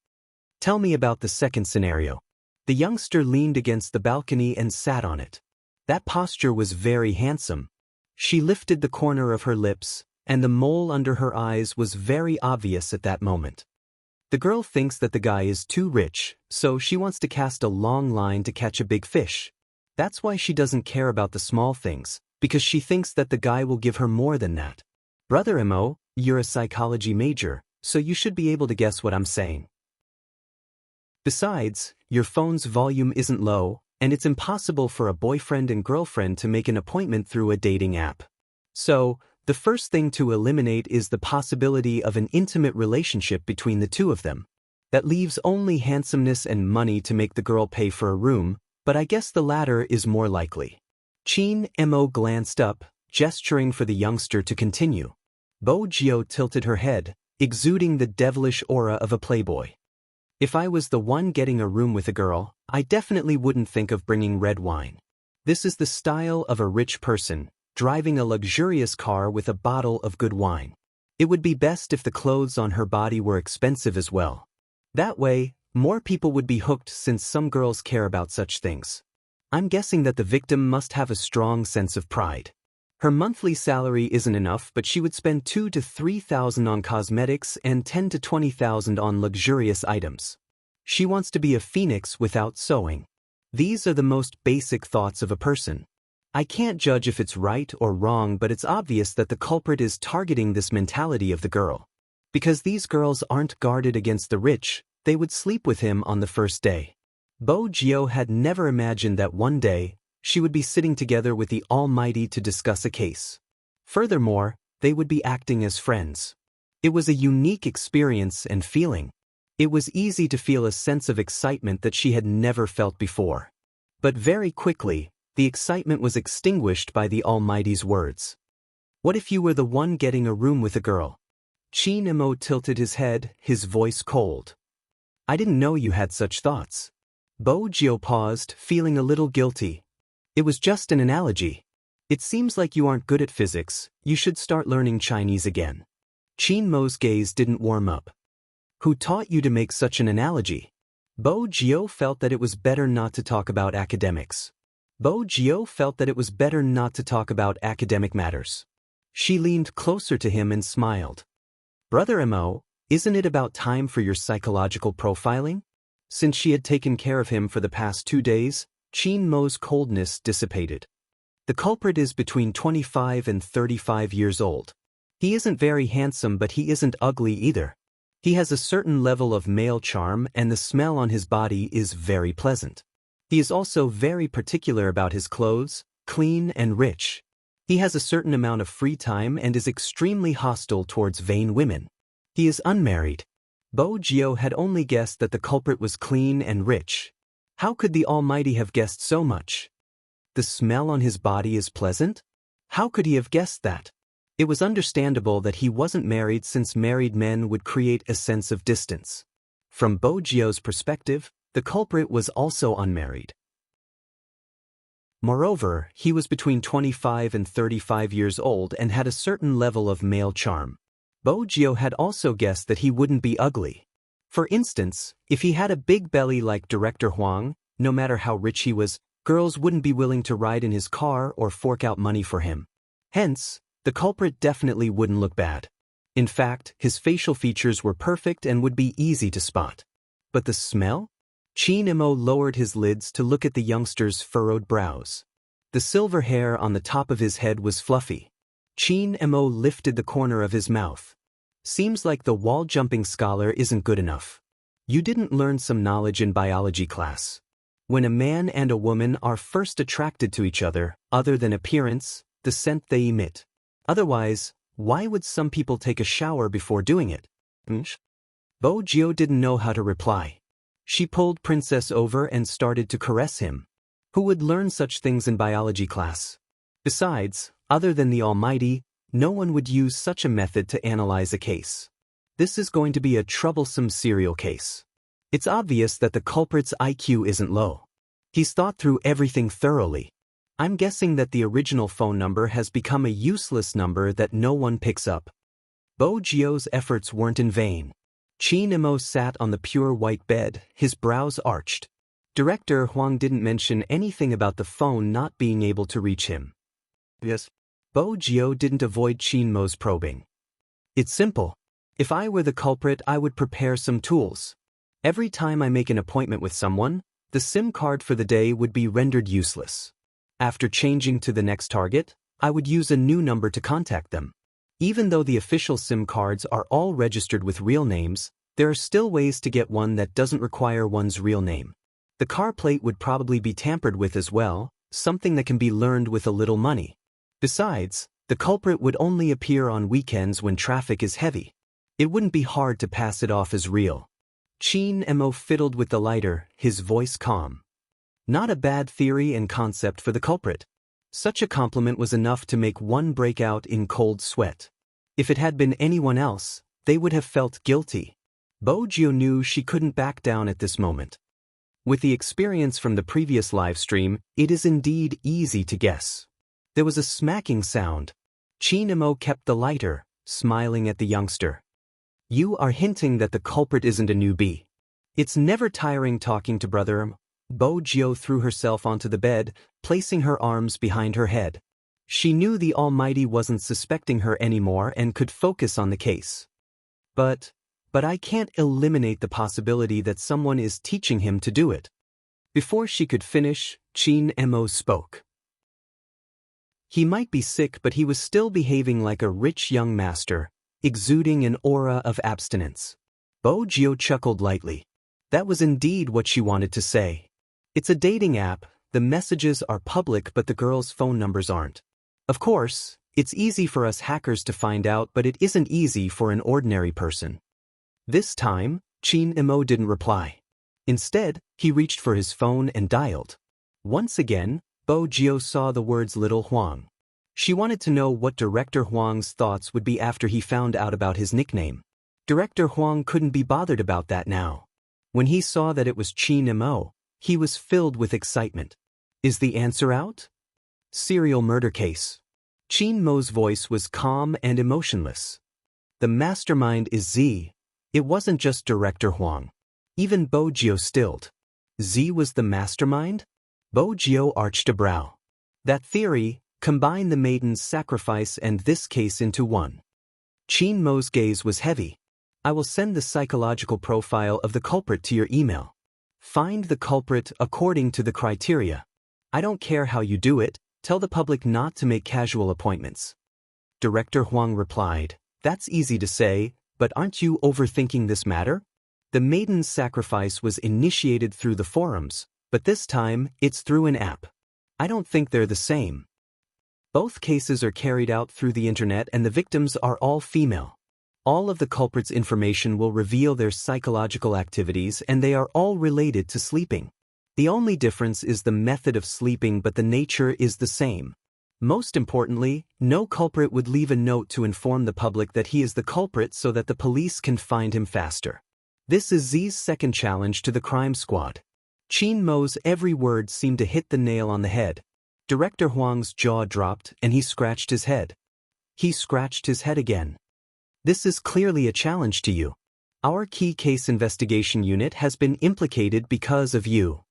Tell me about the second scenario. The youngster leaned against the balcony and sat on it. That posture was very handsome. She lifted the corner of her lips, and the mole under her eyes was very obvious at that moment. The girl thinks that the guy is too rich, so she wants to cast a long line to catch a big fish. That's why she doesn't care about the small things, because she thinks that the guy will give her more than that. Brother Mo, you're a psychology major, so you should be able to guess what I'm saying. Besides, your phone's volume isn't low, and it's impossible for a boyfriend and girlfriend to make an appointment through a dating app. So, the first thing to eliminate is the possibility of an intimate relationship between the two of them. That leaves only handsomeness and money to make the girl pay for a room, but I guess the latter is more likely. Chin Mo glanced up, gesturing for the youngster to continue. Bo Jio tilted her head, exuding the devilish aura of a playboy. If I was the one getting a room with a girl, I definitely wouldn't think of bringing red wine. This is the style of a rich person, driving a luxurious car with a bottle of good wine. It would be best if the clothes on her body were expensive as well. That way, More people would be hooked since some girls care about such things. I'm guessing that the victim must have a strong sense of pride. Her monthly salary isn't enough, but she would spend 2 to 3,000 on cosmetics and 10 to 20,000 on luxurious items. She wants to be a phoenix without sewing. These are the most basic thoughts of a person. I can't judge if it's right or wrong, but it's obvious that the culprit is targeting this mentality of the girl. Because these girls aren't guarded against the rich, they would sleep with him on the first day. Bo Gio had never imagined that one day, she would be sitting together with the Almighty to discuss a case. Furthermore, they would be acting as friends. It was a unique experience and feeling. It was easy to feel a sense of excitement that she had never felt before. But very quickly, the excitement was extinguished by the Almighty's words. What if you were the one getting a room with a girl? Chin Imo tilted his head, his voice cold. I didn't know you had such thoughts. Bo Gio paused, feeling a little guilty. It was just an analogy. It seems like you aren't good at physics, you should start learning Chinese again. Chin Mo's gaze didn't warm up. Who taught you to make such an analogy? Bo Gio felt that it was better not to talk about academics. Bo Gio felt that it was better not to talk about academic matters. She leaned closer to him and smiled. Brother Mo, isn't it about time for your psychological profiling? Since she had taken care of him for the past 2 days, Chin Mo's coldness dissipated. The culprit is between 25 and 35 years old. He isn't very handsome, but he isn't ugly either. He has a certain level of male charm, and the smell on his body is very pleasant. He is also very particular about his clothes, clean and rich. He has a certain amount of free time and is extremely hostile towards vain women. He is unmarried. Bo Gio had only guessed that the culprit was clean and rich. How could the Almighty have guessed so much? The smell on his body is pleasant? How could he have guessed that? It was understandable that he wasn't married, since married men would create a sense of distance. From Bo Gio's perspective, the culprit was also unmarried. Moreover, he was between 25 and 35 years old and had a certain level of male charm. Bo Gio had also guessed that he wouldn't be ugly. For instance, if he had a big belly like Director Huang, no matter how rich he was, girls wouldn't be willing to ride in his car or fork out money for him. Hence, the culprit definitely wouldn't look bad. In fact, his facial features were perfect and would be easy to spot. But the smell? Chin Imo lowered his lids to look at the youngster's furrowed brows. The silver hair on the top of his head was fluffy. Chin Imo lifted the corner of his mouth. Seems like the wall-jumping scholar isn't good enough. You didn't learn some knowledge in biology class. When a man and a woman are first attracted to each other, other than appearance, the scent they emit. Otherwise, why would some people take a shower before doing it? Bo Gio didn't know how to reply. She pulled Princess over and started to caress him. Who would learn such things in biology class? Besides, other than the Almighty, no one would use such a method to analyze a case. This is going to be a troublesome serial case. It's obvious that the culprit's IQ isn't low. He's thought through everything thoroughly. I'm guessing that the original phone number has become a useless number that no one picks up. Bo Gio's efforts weren't in vain. Chin Imo sat on the pure white bed, his brows arched. Director Huang didn't mention anything about the phone not being able to reach him. Yes. Bo Gio didn't avoid Chin Mo's probing. It's simple. If I were the culprit, I would prepare some tools. Every time I make an appointment with someone, the SIM card for the day would be rendered useless. After changing to the next target, I would use a new number to contact them. Even though the official SIM cards are all registered with real names, there are still ways to get one that doesn't require one's real name. The car plate would probably be tampered with as well, something that can be learned with a little money. Besides, the culprit would only appear on weekends when traffic is heavy. It wouldn't be hard to pass it off as real. Chin Imo fiddled with the lighter, his voice calm. Not a bad theory and concept for the culprit. Such a compliment was enough to make one break out in cold sweat. If it had been anyone else, they would have felt guilty. Bo Gio knew she couldn't back down at this moment. With the experience from the previous live stream, it is indeed easy to guess. There was a smacking sound. Chin Imo kept the lighter, smiling at the youngster. You are hinting that the culprit isn't a newbie. It's never tiring talking to Brother. Bo Jio threw herself onto the bed, placing her arms behind her head. She knew the Almighty wasn't suspecting her anymore and could focus on the case. But I can't eliminate the possibility that someone is teaching him to do it. Before she could finish, Chin Mo spoke. He might be sick, but he was still behaving like a rich young master, exuding an aura of abstinence. Bo Jio chuckled lightly. That was indeed what she wanted to say. It's a dating app, the messages are public but the girls' phone numbers aren't. Of course, it's easy for us hackers to find out, but it isn't easy for an ordinary person. This time, Chin Mo didn't reply. Instead, he reached for his phone and dialed. Once again, Bo Jio saw the words Little Huang. She wanted to know what Director Huang's thoughts would be after he found out about his nickname. Director Huang couldn't be bothered about that now. When he saw that it was Chin Mo, he was filled with excitement. Is the answer out? Serial murder case. Chin Mo's voice was calm and emotionless. The mastermind is Z. It wasn't just Director Huang. Even Bo Jio stilled. Z was the mastermind? Bo Jio arched a brow. That theory, combine the maiden's sacrifice and this case into one. Chin Mo's gaze was heavy. I will send the psychological profile of the culprit to your email. Find the culprit according to the criteria. I don't care how you do it, tell the public not to make casual appointments. Director Huang replied, That's easy to say, but aren't you overthinking this matter? The maiden's sacrifice was initiated through the forums, but this time, it's through an app. I don't think they're the same. Both cases are carried out through the internet and the victims are all female. All of the culprits' information will reveal their psychological activities and they are all related to sleeping. The only difference is the method of sleeping, but the nature is the same. Most importantly, no culprit would leave a note to inform the public that he is the culprit so that the police can find him faster. This is Z's second challenge to the crime squad. Chin Mo's every word seemed to hit the nail on the head. Director Huang's jaw dropped and he scratched his head. He scratched his head again. This is clearly a challenge to you. Our key case investigation unit has been implicated because of you.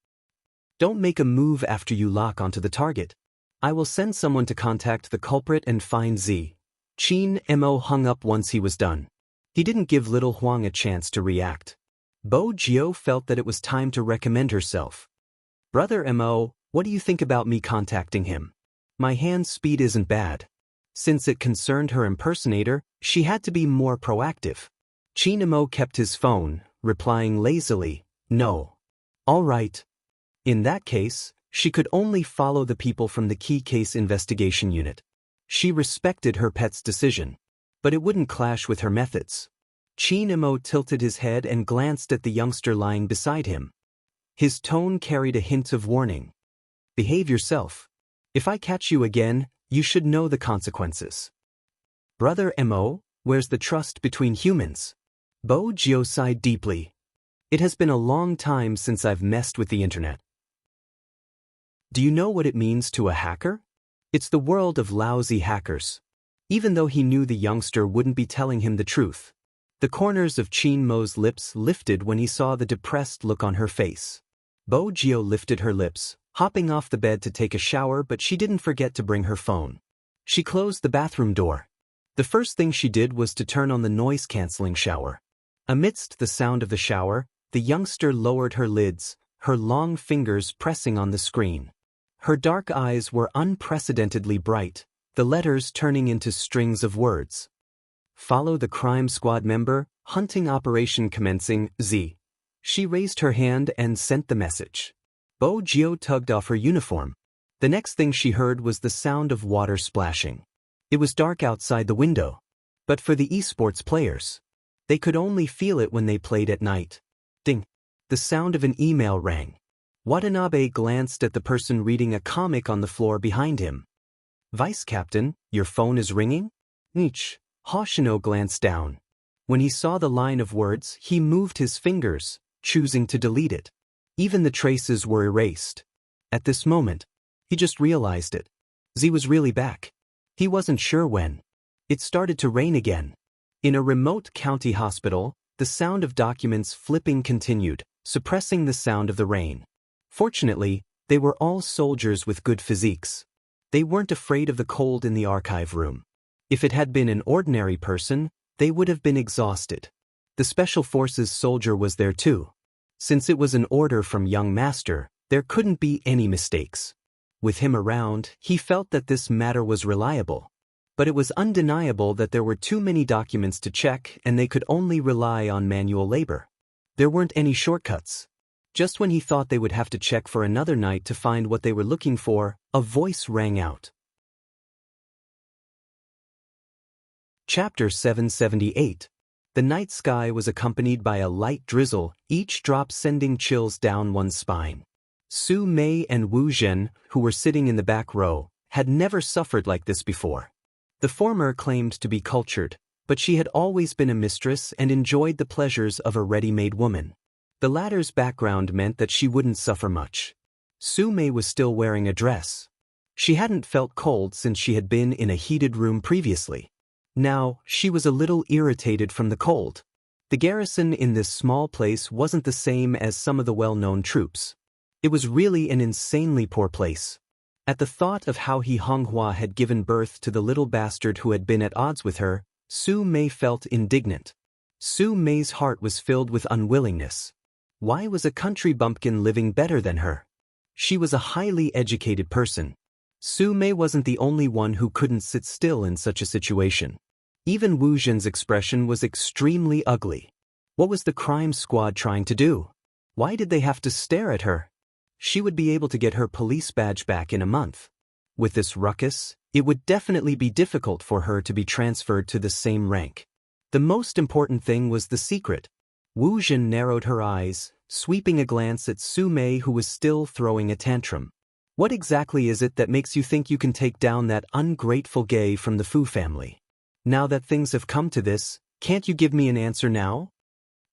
Don't make a move after you lock onto the target. I will send someone to contact the culprit and find Z. Chin Mo hung up once he was done. He didn't give Little Huang a chance to react. Bo Jio felt that it was time to recommend herself. Brother Mo, what do you think about me contacting him? My hand speed isn't bad. Since it concerned her impersonator, she had to be more proactive. Chin Mo kept his phone, replying lazily, No. All right. In that case, she could only follow the people from the key case investigation unit. She respected her pet's decision, but it wouldn't clash with her methods. Chin Mo tilted his head and glanced at the youngster lying beside him. His tone carried a hint of warning. Behave yourself. If I catch you again, you should know the consequences. Brother Mo, where's the trust between humans? Bo Jio sighed deeply. It has been a long time since I've messed with the internet. Do you know what it means to a hacker? It's the world of lousy hackers. Even though he knew the youngster wouldn't be telling him the truth, the corners of Chin Mo's lips lifted when he saw the depressed look on her face. Bo Jio lifted her lips, hopping off the bed to take a shower, but she didn't forget to bring her phone. She closed the bathroom door. The first thing she did was to turn on the noise-canceling shower. Amidst the sound of the shower, the youngster lowered her lids, her long fingers pressing on the screen. Her dark eyes were unprecedentedly bright, the letters turning into strings of words. Follow the crime squad member, hunting operation commencing, Z. She raised her hand and sent the message. Bo Jio tugged off her uniform. The next thing she heard was the sound of water splashing. It was dark outside the window. But for the esports players, they could only feel it when they played at night. Ding! The sound of an email rang. Watanabe glanced at the person reading a comic on the floor behind him. Vice Captain, your phone is ringing? Nietzsche. Hoshino glanced down. When he saw the line of words, he moved his fingers, choosing to delete it. Even the traces were erased. At this moment, he just realized it. Z was really back. He wasn't sure when. It started to rain again. In a remote county hospital, the sound of documents flipping continued. suppressing the sound of the rain. Fortunately, they were all soldiers with good physiques. They weren't afraid of the cold in the archive room. If it had been an ordinary person, they would have been exhausted. The Special Forces soldier was there too. Since it was an order from young master, there couldn't be any mistakes. With him around, he felt that this matter was reliable. But it was undeniable that there were too many documents to check and they could only rely on manual labor. There weren't any shortcuts. Just when he thought they would have to check for another night to find what they were looking for, a voice rang out. Chapter 778. The night sky was accompanied by a light drizzle, each drop sending chills down one's spine. Su Mei and Wu Zhen, who were sitting in the back row, had never suffered like this before. The former claimed to be cultured, but she had always been a mistress and enjoyed the pleasures of a ready-made woman. The latter's background meant that she wouldn't suffer much. Su Mei was still wearing a dress. She hadn't felt cold since she had been in a heated room previously. Now, she was a little irritated from the cold. The garrison in this small place wasn't the same as some of the well-known troops. It was really an insanely poor place. At the thought of how He Honghua had given birth to the little bastard who had been at odds with her, Su Mei felt indignant. Su Mei's heart was filled with unwillingness. Why was a country bumpkin living better than her? She was a highly educated person. Su Mei wasn't the only one who couldn't sit still in such a situation. Even Wu Zhen's expression was extremely ugly. What was the crime squad trying to do? Why did they have to stare at her? She would be able to get her police badge back in a month. With this ruckus, it would definitely be difficult for her to be transferred to the same rank. The most important thing was the secret. Wu Zhen narrowed her eyes, sweeping a glance at Su Mei, who was still throwing a tantrum. What exactly is it that makes you think you can take down that ungrateful gay from the Fu family? Now that things have come to this, can't you give me an answer now?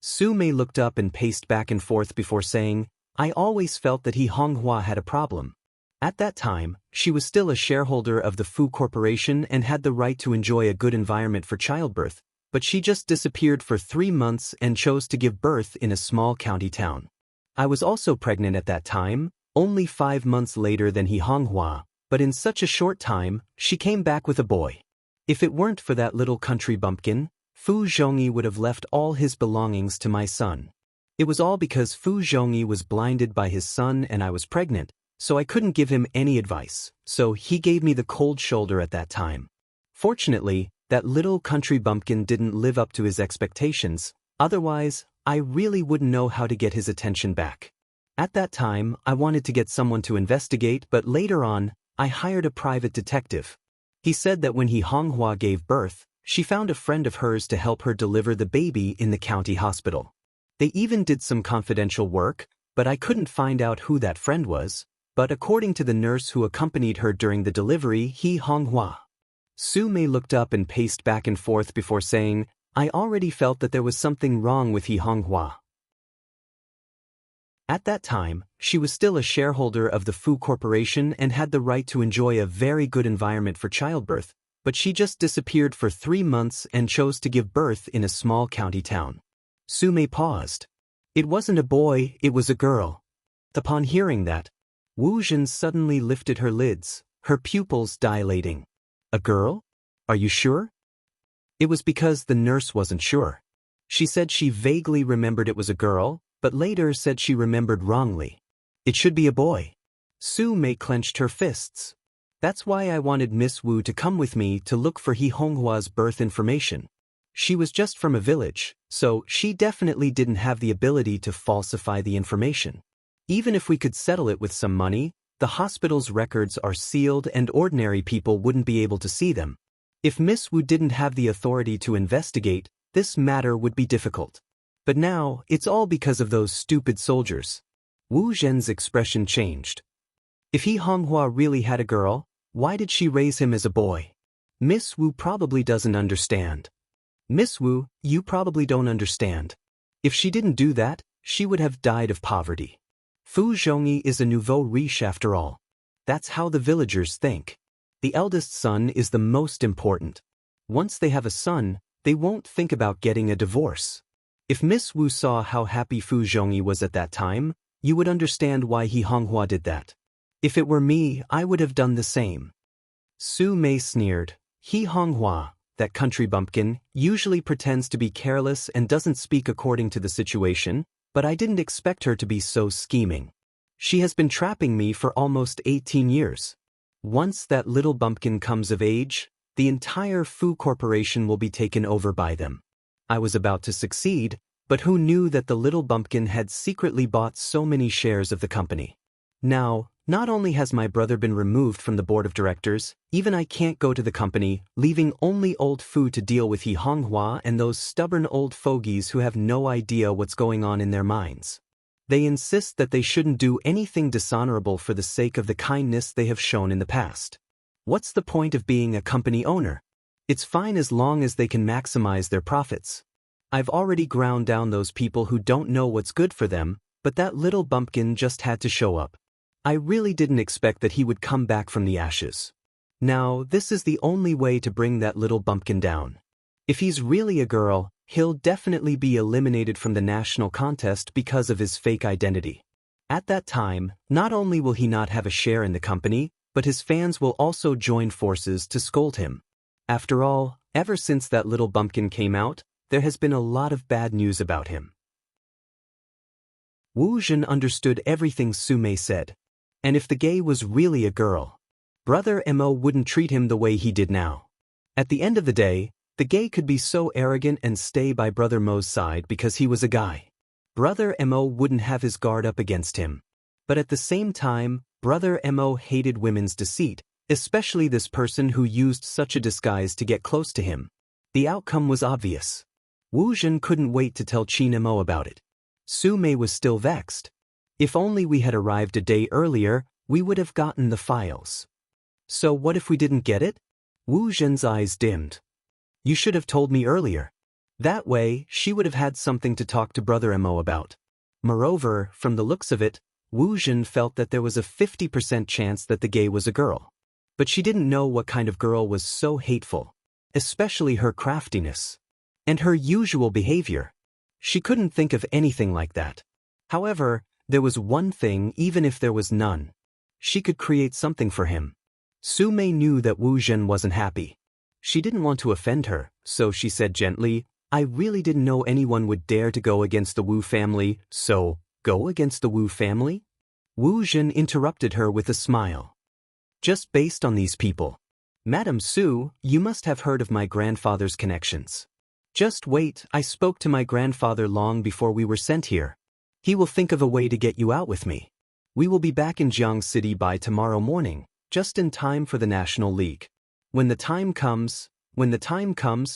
Su Mei looked up and paced back and forth before saying, I always felt that He Honghua had a problem. At that time, she was still a shareholder of the Fu Corporation and had the right to enjoy a good environment for childbirth, but she just disappeared for 3 months and chose to give birth in a small county town. I was also pregnant at that time, only 5 months later than He Honghua, but in such a short time, she came back with a boy. If it weren't for that little country bumpkin, Fu Zhongyi would have left all his belongings to my son. It was all because Fu Zhongyi was blinded by his son and I was pregnant, so I couldn't give him any advice, so he gave me the cold shoulder at that time. Fortunately, that little country bumpkin didn't live up to his expectations, otherwise, I really wouldn't know how to get his attention back. At that time, I wanted to get someone to investigate, but later on, I hired a private detective. He said that when He Honghua gave birth, she found a friend of hers to help her deliver the baby in the county hospital. They even did some confidential work, but I couldn't find out who that friend was, but according to the nurse who accompanied her during the delivery, He Honghua. Su Mei looked up and paced back and forth before saying, I already felt that there was something wrong with He Honghua. At that time, she was still a shareholder of the Fu Corporation and had the right to enjoy a very good environment for childbirth, but she just disappeared for 3 months and chose to give birth in a small county town. Su Mei paused. It wasn't a boy, it was a girl. Upon hearing that, Wu Zhen suddenly lifted her lids, her pupils dilating. A girl? Are you sure? It was because the nurse wasn't sure. She said she vaguely remembered it was a girl, but later said she remembered wrongly. It should be a boy. Su Mei clenched her fists. That's why I wanted Miss Wu to come with me to look for He Honghua's birth information. She was just from a village, so she definitely didn't have the ability to falsify the information. Even if we could settle it with some money, the hospital's records are sealed and ordinary people wouldn't be able to see them. If Miss Wu didn't have the authority to investigate, this matter would be difficult. But now, it's all because of those stupid soldiers. Wu Zhen's expression changed. If He Honghua really had a girl, why did she raise him as a boy? Miss Wu probably doesn't understand. Miss Wu, you probably don't understand. If she didn't do that, she would have died of poverty. Fu Zhongyi is a nouveau riche after all. That's how the villagers think. The eldest son is the most important. Once they have a son, they won't think about getting a divorce. If Miss Wu saw how happy Fu Zhongyi was at that time, you would understand why he Honghua did that. If it were me, I would have done the same. Su Mei sneered. He Honghua, that country bumpkin, usually pretends to be careless and doesn't speak according to the situation, but I didn't expect her to be so scheming. She has been trapping me for almost 18 years. Once that little bumpkin comes of age, the entire Fu Corporation will be taken over by them. I was about to succeed, but who knew that the little bumpkin had secretly bought so many shares of the company? Now, not only has my brother been removed from the board of directors, even I can't go to the company, leaving only old Fu to deal with He Honghua and those stubborn old fogies who have no idea what's going on in their minds. They insist that they shouldn't do anything dishonorable for the sake of the kindness they have shown in the past. What's the point of being a company owner? It's fine as long as they can maximize their profits. I've already ground down those people who don't know what's good for them, but that little bumpkin just had to show up. I really didn't expect that he would come back from the ashes. Now, this is the only way to bring that little bumpkin down. If he's really a girl, he'll definitely be eliminated from the national contest because of his fake identity. At that time, not only will he not have a share in the company, but his fans will also join forces to scold him. After all, ever since that little bumpkin came out, there has been a lot of bad news about him. Wu Zhen understood everything Su Mei said. And if the gay was really a girl, Brother Mo wouldn't treat him the way he did now. At the end of the day, the gay could be so arrogant and stay by Brother Mo's side because he was a guy. Brother Mo wouldn't have his guard up against him. But at the same time, Brother Mo hated women's deceit, especially this person who used such a disguise to get close to him. The outcome was obvious. Wu Zhen couldn't wait to tell Qin Mo about it. Su Mei was still vexed. If only we had arrived a day earlier, we would have gotten the files. So what if we didn't get it? Wu Zhen's eyes dimmed. You should have told me earlier. That way, she would have had something to talk to Brother Mo about. Moreover, from the looks of it, Wu Zhen felt that there was a 50% chance that the gay was a girl. But she didn't know what kind of girl was so hateful, especially her craftiness. And her usual behavior. She couldn't think of anything like that. However, there was one thing even if there was none. She could create something for him. Su Mei knew that Wu Zhen wasn't happy. She didn't want to offend her, so she said gently, I really didn't know anyone would dare to go against the Wu family, so, go against the Wu family? Wu Zhen interrupted her with a smile. Just based on these people. Madam Su, you must have heard of my grandfather's connections. Just wait, I spoke to my grandfather long before we were sent here. He will think of a way to get you out with me. We will be back in Jiang City by tomorrow morning, just in time for the National League. When the time comes,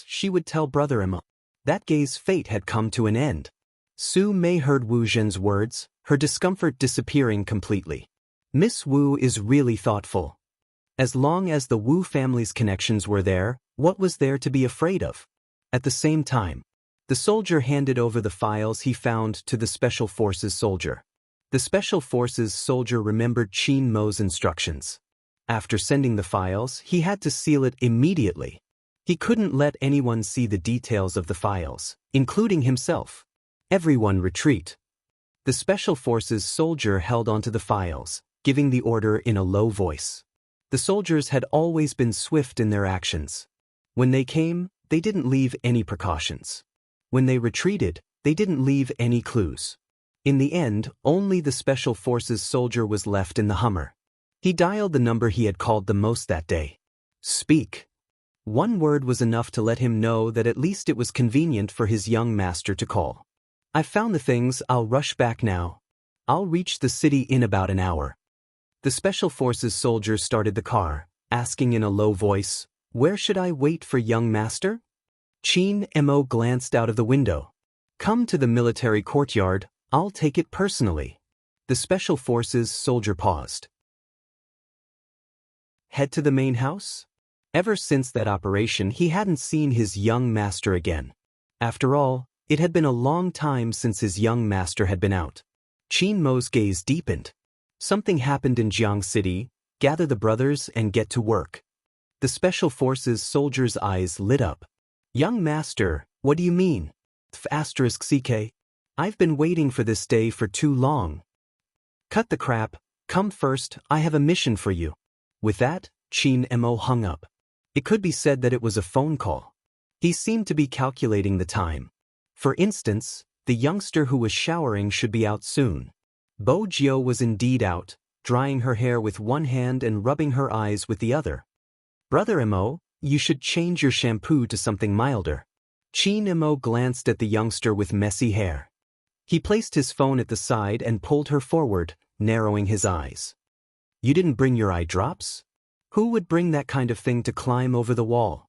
she would tell Brother Mo. That gay's fate had come to an end. Su Mei heard Wu Zhen's words, her discomfort disappearing completely. Miss Wu is really thoughtful. As long as the Wu family's connections were there, what was there to be afraid of? At the same time, the soldier handed over the files he found to the Special Forces soldier. The Special Forces soldier remembered Qin Mo's instructions. After sending the files, he had to seal it immediately. He couldn't let anyone see the details of the files, including himself. Everyone retreat. The Special Forces soldier held onto the files, giving the order in a low voice. The soldiers had always been swift in their actions. When they came, they didn't leave any precautions. When they retreated, they didn't leave any clues. In the end, only the Special Forces soldier was left in the Hummer. He dialed the number he had called the most that day. Speak. One word was enough to let him know that at least it was convenient for his young master to call. I've found the things, I'll rush back now. I'll reach the city in about an hour. The Special Forces soldier started the car, asking in a low voice, Where should I wait for young master? Qin Mo glanced out of the window. Come to the military courtyard, I'll take it personally. The Special Forces soldier paused. Head to the main house? Ever since that operation he hadn't seen his young master again. After all, it had been a long time since his young master had been out. Qin Mo's gaze deepened. Something happened in Jiang City, gather the brothers and get to work. The Special Forces soldier's eyes lit up. Young master, what do you mean? *CK. I've been waiting for this day for too long. Cut the crap, come first, I have a mission for you. With that, Chin Mo hung up. It could be said that it was a phone call. He seemed to be calculating the time. For instance, the youngster who was showering should be out soon. Bo Jio was indeed out, drying her hair with one hand and rubbing her eyes with the other. Brother Mo, you should change your shampoo to something milder. Chin Mo glanced at the youngster with messy hair. He placed his phone at the side and pulled her forward, narrowing his eyes. You didn't bring your eye drops? Who would bring that kind of thing to climb over the wall?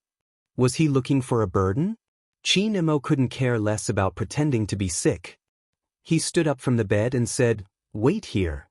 Was he looking for a burden? Chin Mo couldn't care less about pretending to be sick. He stood up from the bed and said, "Wait here."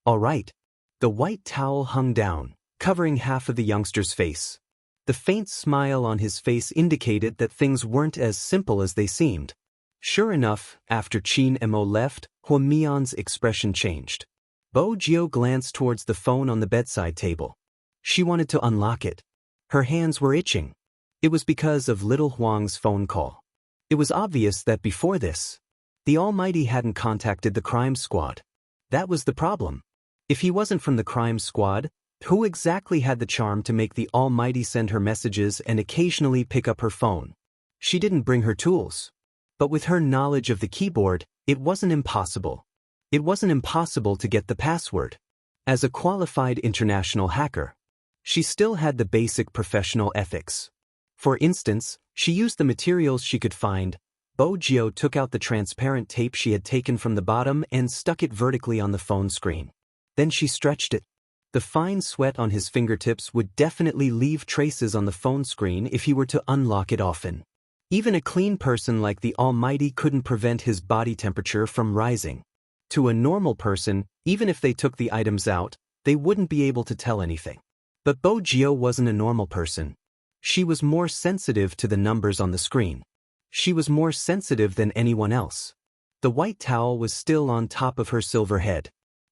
All right. The white towel hung down, covering half of the youngster's face. The faint smile on his face indicated that things weren't as simple as they seemed. Sure enough, after Chin Mo left, Hua Mian's expression changed. Bo Jio glanced towards the phone on the bedside table. She wanted to unlock it. Her hands were itching. It was because of little Huang's phone call. It was obvious that before this, the Almighty hadn't contacted the crime squad. That was the problem. If he wasn't from the crime squad, who exactly had the charm to make the Almighty send her messages and occasionally pick up her phone? She didn't bring her tools. But with her knowledge of the keyboard, it wasn't impossible. It wasn't impossible to get the password. As a qualified international hacker, she still had the basic professional ethics. For instance, she used the materials she could find. Bo Jio took out the transparent tape she had taken from the bottom and stuck it vertically on the phone screen. Then she stretched it. The fine sweat on his fingertips would definitely leave traces on the phone screen if he were to unlock it often. Even a clean person like the Almighty couldn't prevent his body temperature from rising. To a normal person, even if they took the items out, they wouldn't be able to tell anything. But Bo Jio wasn't a normal person. She was more sensitive to the numbers on the screen. She was more sensitive than anyone else. The white towel was still on top of her silver head.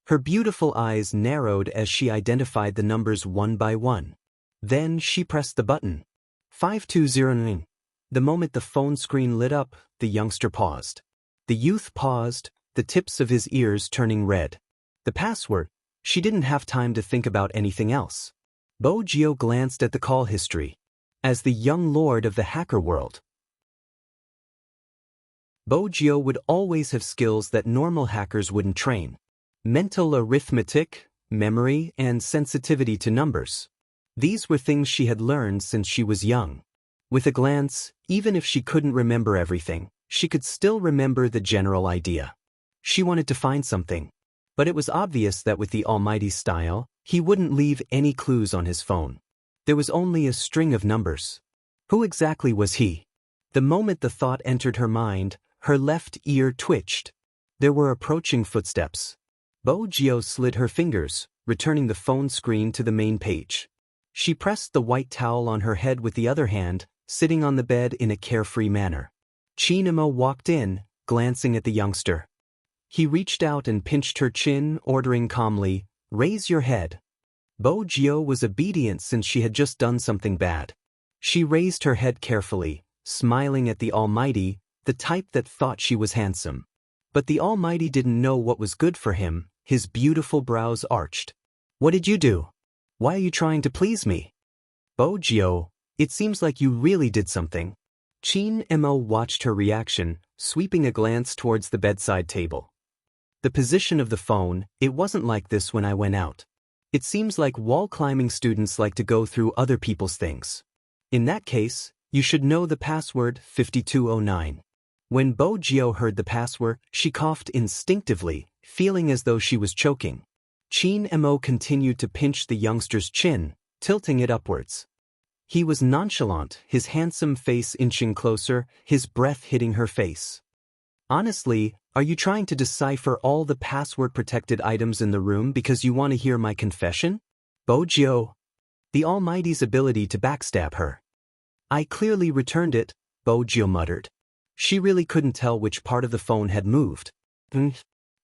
Her beautiful eyes narrowed as she identified the numbers one by one. Then she pressed the button. 5209. The moment the phone screen lit up, the youngster paused. The youth paused, the tips of his ears turning red. The password. She didn't have time to think about anything else. Bo Jio glanced at the call history. As the young lord of the hacker world, Bo Jio would always have skills that normal hackers wouldn't train. Mental arithmetic, memory, and sensitivity to numbers. These were things she had learned since she was young. With a glance, even if she couldn't remember everything, she could still remember the general idea. She wanted to find something. But it was obvious that with the Almighty's style, he wouldn't leave any clues on his phone. There was only a string of numbers. Who exactly was he? The moment the thought entered her mind, her left ear twitched. There were approaching footsteps. Bo Jio slid her fingers, returning the phone screen to the main page. She pressed the white towel on her head with the other hand, sitting on the bed in a carefree manner. Chin Mo walked in, glancing at the youngster. He reached out and pinched her chin, ordering calmly, "Raise your head." Bo Jio was obedient since she had just done something bad. She raised her head carefully, smiling at the Almighty, the type that thought she was handsome. But the Almighty didn't know what was good for him. His beautiful brows arched. "What did you do? Why are you trying to please me?" "Bo Jio, it seems like you really did something." Chin Mo watched her reaction, sweeping a glance towards the bedside table. "The position of the phone, it wasn't like this when I went out. It seems like wall-climbing students like to go through other people's things. In that case, you should know the password 5209. When Bo Jio heard the password, she coughed instinctively, feeling as though she was choking. Chin Mo continued to pinch the youngster's chin, tilting it upwards. He was nonchalant, his handsome face inching closer, his breath hitting her face. "Honestly, are you trying to decipher all the password-protected items in the room because you want to hear my confession?" Bo Jio. The Almighty's ability to backstab her. "I clearly returned it," Bo Jio muttered. She really couldn't tell which part of the phone had moved.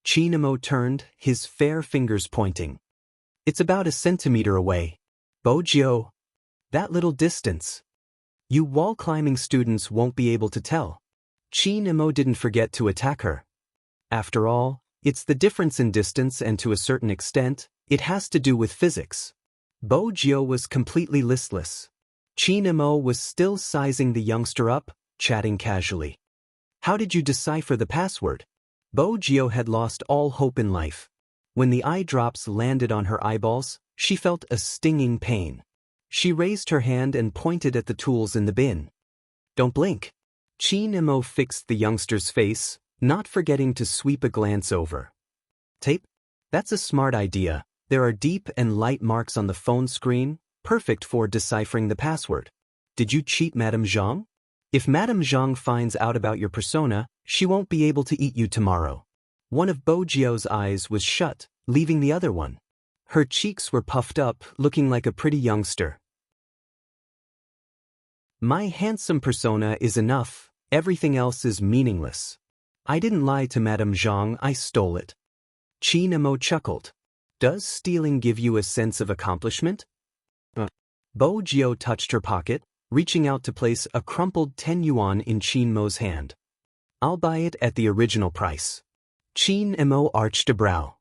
Chin Mo turned, his fair fingers pointing. "It's about a centimeter away." Bo Jio. "That little distance. You wall-climbing students won't be able to tell." Chin Imo didn't forget to attack her. After all, it's the difference in distance, and to a certain extent, it has to do with physics. Bo Jio was completely listless. Chin Imo was still sizing the youngster up, chatting casually. How did you decipher the password? Bo Jio had lost all hope in life. When the eye drops landed on her eyeballs, she felt a stinging pain. She raised her hand and pointed at the tools in the bin. Don't blink. Chin Imo fixed the youngster's face, not forgetting to sweep a glance over. Tape? That's a smart idea. There are deep and light marks on the phone screen, perfect for deciphering the password. Did you cheat Madame Zhang? If Madame Zhang finds out about your persona, she won't be able to eat you tomorrow. One of Bo Jio's eyes was shut, leaving the other one. Her cheeks were puffed up, looking like a pretty youngster. My handsome persona is enough, everything else is meaningless. I didn't lie to Madame Zhang, I stole it. Chin Imo chuckled. Does stealing give you a sense of accomplishment? Bo Jio touched her pocket, reaching out to place a crumpled 10 yuan in Chin Imo's hand. I'll buy it at the original price. Chin Imo arched a brow.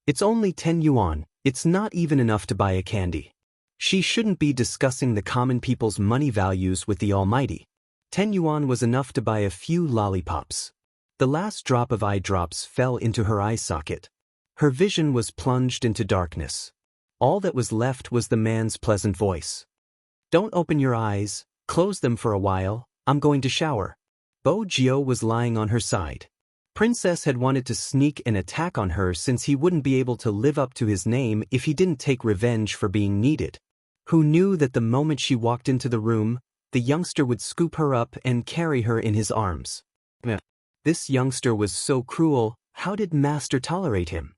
It's only 10 yuan, it's not even enough to buy a candy. She shouldn't be discussing the common people's money values with the Almighty. 10 yuan was enough to buy a few lollipops. The last drop of eye drops fell into her eye socket. Her vision was plunged into darkness. All that was left was the man's pleasant voice. Don't open your eyes, close them for a while, I'm going to shower. Bo Jio was lying on her side. Princess had wanted to sneak an attack on her since he wouldn't be able to live up to his name if he didn't take revenge for being needed. Who knew that the moment she walked into the room, the youngster would scoop her up and carry her in his arms. This youngster was so cruel, how did Master tolerate him?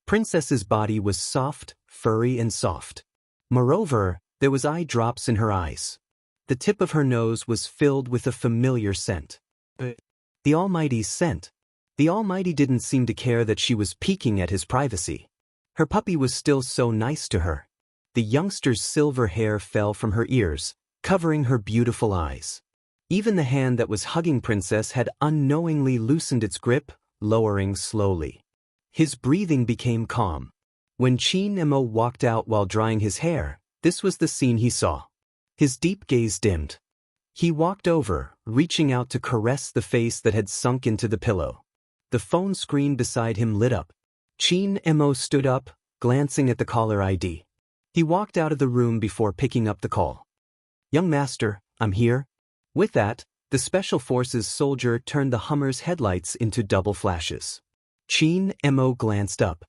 Princess's body was soft, furry and soft. Moreover, there was eye drops in her eyes. The tip of her nose was filled with a familiar scent. The Almighty's scent. The Almighty didn't seem to care that she was peeking at his privacy. Her puppy was still so nice to her. The youngster's silver hair fell from her ears, covering her beautiful eyes. Even the hand that was hugging Princess had unknowingly loosened its grip, lowering slowly. His breathing became calm. When Chin Imo walked out while drying his hair, this was the scene he saw. His deep gaze dimmed. He walked over, reaching out to caress the face that had sunk into the pillow. The phone screen beside him lit up. Chin Imo stood up, glancing at the caller ID. He walked out of the room before picking up the call. Young master, I'm here. With that, the Special Forces soldier turned the Hummer's headlights into double flashes. Chin Imo glanced up.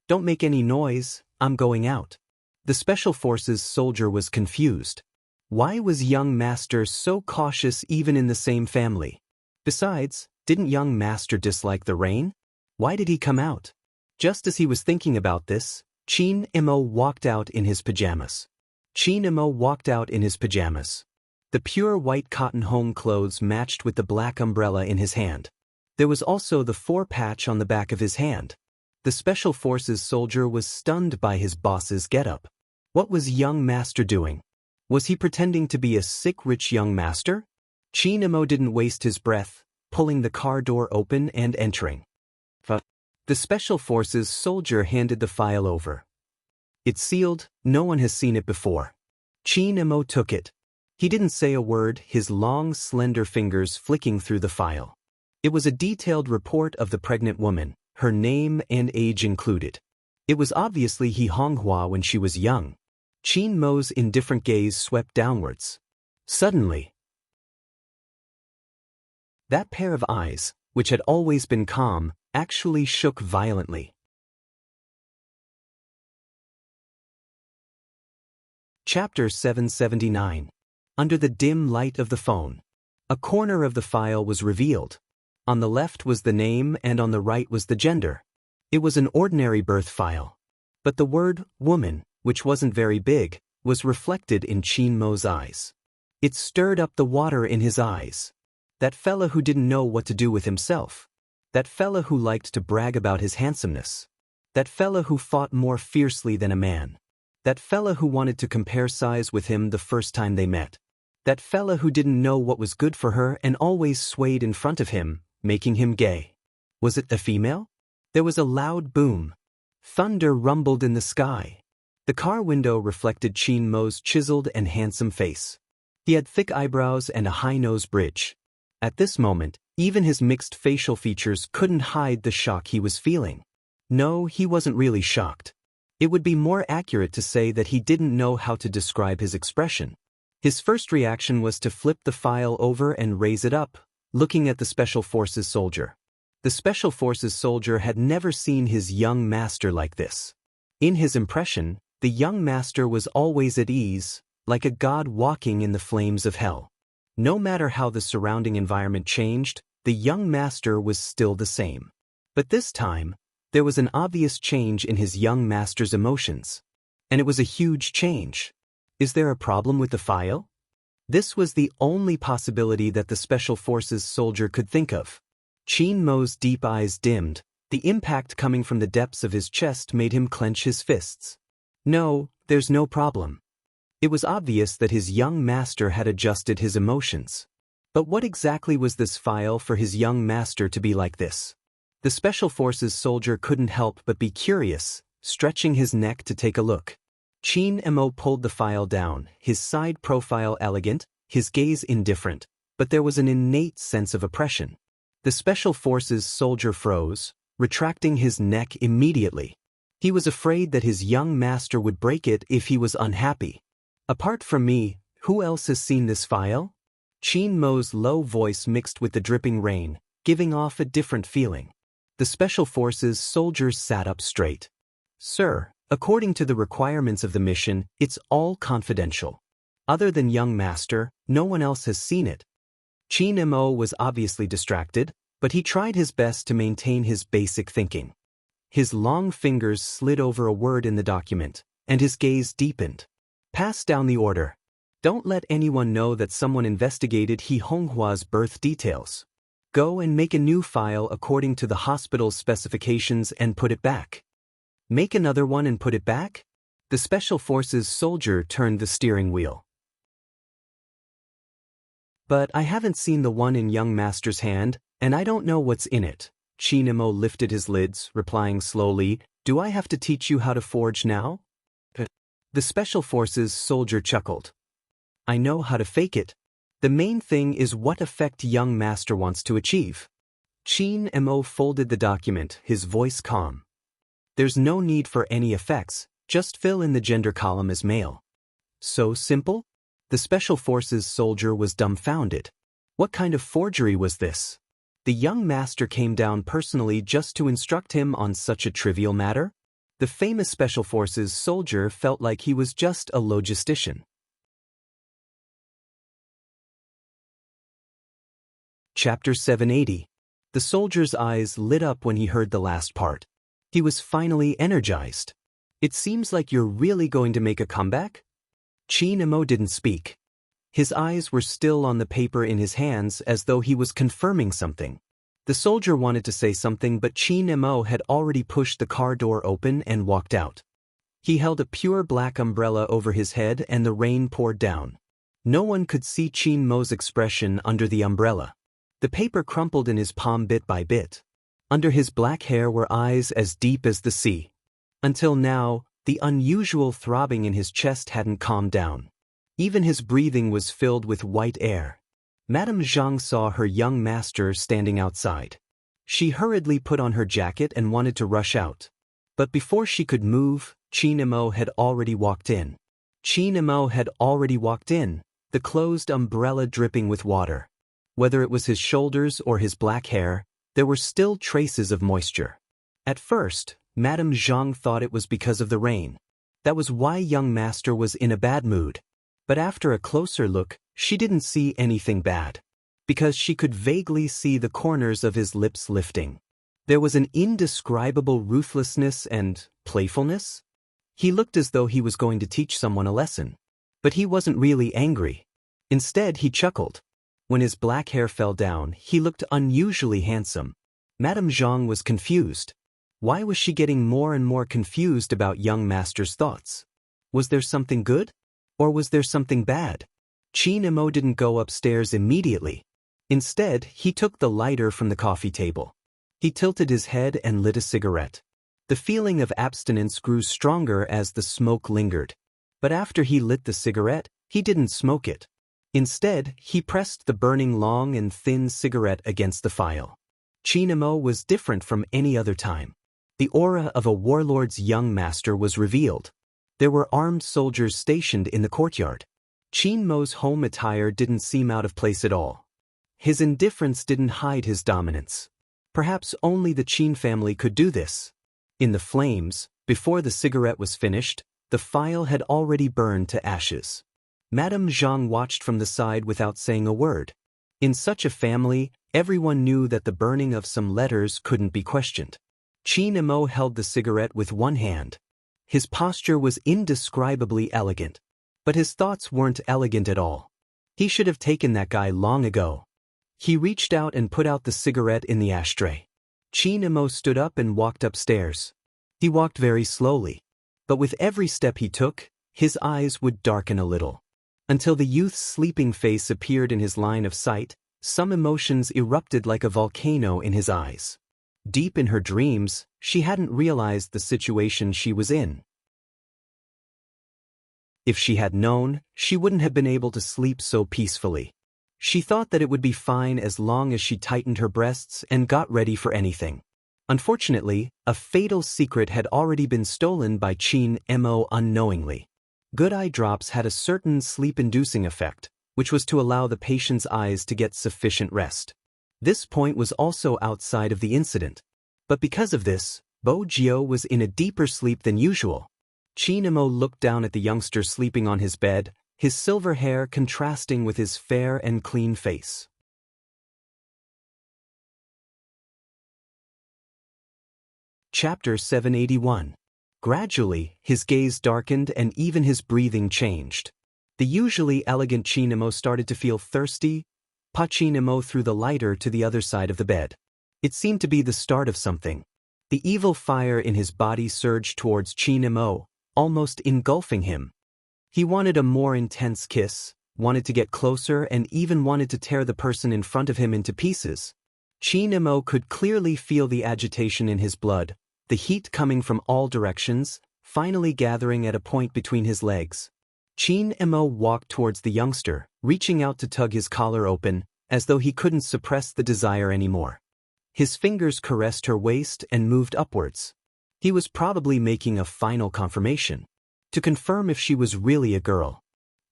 Don't make any noise, I'm going out. The Special Forces soldier was confused. Why was young master so cautious even in the same family? Besides, didn't young master dislike the rain? Why did he come out? Just as he was thinking about this, Chin Imo walked out in his pajamas. Chin Imo walked out in his pajamas. The pure white cotton home clothes matched with the black umbrella in his hand. There was also the 4 patch on the back of his hand. The Special Forces soldier was stunned by his boss's getup. What was young master doing? Was he pretending to be a sick rich young master? Chin Imo didn't waste his breath, pulling the car door open and entering. The Special Forces soldier handed the file over. It's sealed, no one has seen it before. Chin Imo took it. He didn't say a word, his long, slender fingers flicking through the file. It was a detailed report of the pregnant woman, her name and age included. It was obviously He Honghua when she was young. Chin Mo's indifferent gaze swept downwards. Suddenly, that pair of eyes, which had always been calm, actually shook violently. Chapter 779. Under the dim light of the phone. A corner of the file was revealed. On the left was the name and on the right was the gender. It was an ordinary birth file. But the word, woman, which wasn't very big, was reflected in Chin Mo's eyes. It stirred up the water in his eyes. That fella who didn't know what to do with himself. That fella who liked to brag about his handsomeness. That fella who fought more fiercely than a man. That fella who wanted to compare size with him the first time they met. That fella who didn't know what was good for her and always swayed in front of him, making him gay. Was it a female? There was a loud boom. Thunder rumbled in the sky. The car window reflected Chin Mo's chiseled and handsome face. He had thick eyebrows and a high nose bridge. At this moment, even his mixed facial features couldn't hide the shock he was feeling. No, he wasn't really shocked. It would be more accurate to say that he didn't know how to describe his expression. His first reaction was to flip the file over and raise it up, looking at the Special Forces soldier. The Special Forces soldier had never seen his young master like this. In his impression, the young master was always at ease, like a god walking in the flames of hell. No matter how the surrounding environment changed, the young master was still the same. But this time, there was an obvious change in his young master's emotions. And it was a huge change. Is there a problem with the file? This was the only possibility that the Special Forces soldier could think of. Chin Mo's deep eyes dimmed. The impact coming from the depths of his chest made him clench his fists. No, there's no problem. It was obvious that his young master had adjusted his emotions. But what exactly was this file for his young master to be like this? The Special Forces soldier couldn't help but be curious, stretching his neck to take a look. Chin Mo pulled the file down, his side profile elegant, his gaze indifferent, but there was an innate sense of oppression. The Special Forces soldier froze, retracting his neck immediately. He was afraid that his young master would break it if he was unhappy. Apart from me, who else has seen this file? Chin Mo's low voice mixed with the dripping rain, giving off a different feeling. The Special Forces soldier sat up straight. Sir, according to the requirements of the mission, it's all confidential. Other than young master, no one else has seen it. Chin Mo was obviously distracted, but he tried his best to maintain his basic thinking. His long fingers slid over a word in the document, and his gaze deepened. Pass down the order. Don't let anyone know that someone investigated He Honghua's birth details. Go and make a new file according to the hospital's specifications and put it back. Make another one and put it back? The Special Forces soldier turned the steering wheel. But I haven't seen the one in young master's hand, and I don't know what's in it. Chin Mo lifted his lids, replying slowly, Do I have to teach you how to forge now? The Special Forces soldier chuckled. I know how to fake it. The main thing is what effect young master wants to achieve. Chin Mo folded the document, his voice calm. There's no need for any effects, just fill in the gender column as male. So simple? The Special Forces soldier was dumbfounded. What kind of forgery was this? The young master came down personally just to instruct him on such a trivial matter? The famous Special Forces soldier felt like he was just a logistician. Chapter 780. The soldier's eyes lit up when he heard the last part. He was finally energized. It seems like you're really going to make a comeback? Chin Mo didn't speak. His eyes were still on the paper in his hands as though he was confirming something. The soldier wanted to say something, but Chin Mo had already pushed the car door open and walked out. He held a pure black umbrella over his head and the rain poured down. No one could see Chin Mo's expression under the umbrella. The paper crumpled in his palm bit by bit. Under his black hair were eyes as deep as the sea. Until now, the unusual throbbing in his chest hadn't calmed down. Even his breathing was filled with white air. Madame Zhang saw her young master standing outside. She hurriedly put on her jacket and wanted to rush out. But before she could move, Chin Mo had already walked in. Chin Mo had already walked in, the closed umbrella dripping with water. Whether it was his shoulders or his black hair, there were still traces of moisture. At first, Madame Zhang thought it was because of the rain. That was why young master was in a bad mood. But after a closer look, she didn't see anything bad. Because she could vaguely see the corners of his lips lifting. There was an indescribable ruthlessness and playfulness. He looked as though he was going to teach someone a lesson. But he wasn't really angry. Instead, he chuckled. When his black hair fell down, he looked unusually handsome. Madame Zhang was confused. Why was she getting more and more confused about young master's thoughts? Was there something good? Or was there something bad? Chin Mo didn't go upstairs immediately. Instead, he took the lighter from the coffee table. He tilted his head and lit a cigarette. The feeling of abstinence grew stronger as the smoke lingered. But after he lit the cigarette, he didn't smoke it. Instead, he pressed the burning long and thin cigarette against the file. Chin Mo was different from any other time. The aura of a warlord's young master was revealed. There were armed soldiers stationed in the courtyard. Chin Mo's home attire didn't seem out of place at all. His indifference didn't hide his dominance. Perhaps only the Chin family could do this. In the flames, before the cigarette was finished, the file had already burned to ashes. Madame Zhang watched from the side without saying a word. In such a family, everyone knew that the burning of some letters couldn't be questioned. Chin Mo held the cigarette with one hand. His posture was indescribably elegant. But his thoughts weren't elegant at all. He should have taken that guy long ago. He reached out and put out the cigarette in the ashtray. Chin Mo stood up and walked upstairs. He walked very slowly. But with every step he took, his eyes would darken a little. Until the youth's sleeping face appeared in his line of sight, some emotions erupted like a volcano in his eyes. Deep in her dreams, she hadn't realized the situation she was in. If she had known, she wouldn't have been able to sleep so peacefully. She thought that it would be fine as long as she tightened her breasts and got ready for anything. Unfortunately, a fatal secret had already been stolen by Chin Mo unknowingly. Good eye drops had a certain sleep-inducing effect, which was to allow the patient's eyes to get sufficient rest. This point was also outside of the incident. But because of this, Bo Jio was in a deeper sleep than usual. Chin Mo looked down at the youngster sleeping on his bed, his silver hair contrasting with his fair and clean face. Chapter 781. Gradually, his gaze darkened and even his breathing changed. The usually elegant Chin Mo started to feel thirsty. Chin Mo threw the lighter to the other side of the bed. It seemed to be the start of something. The evil fire in his body surged towards Chin Mo, almost engulfing him. He wanted a more intense kiss, wanted to get closer, and even wanted to tear the person in front of him into pieces. Chin Mo could clearly feel the agitation in his blood, the heat coming from all directions, finally gathering at a point between his legs. Chin Mo walked towards the youngster, reaching out to tug his collar open, as though he couldn't suppress the desire anymore. His fingers caressed her waist and moved upwards. He was probably making a final confirmation, to confirm if she was really a girl.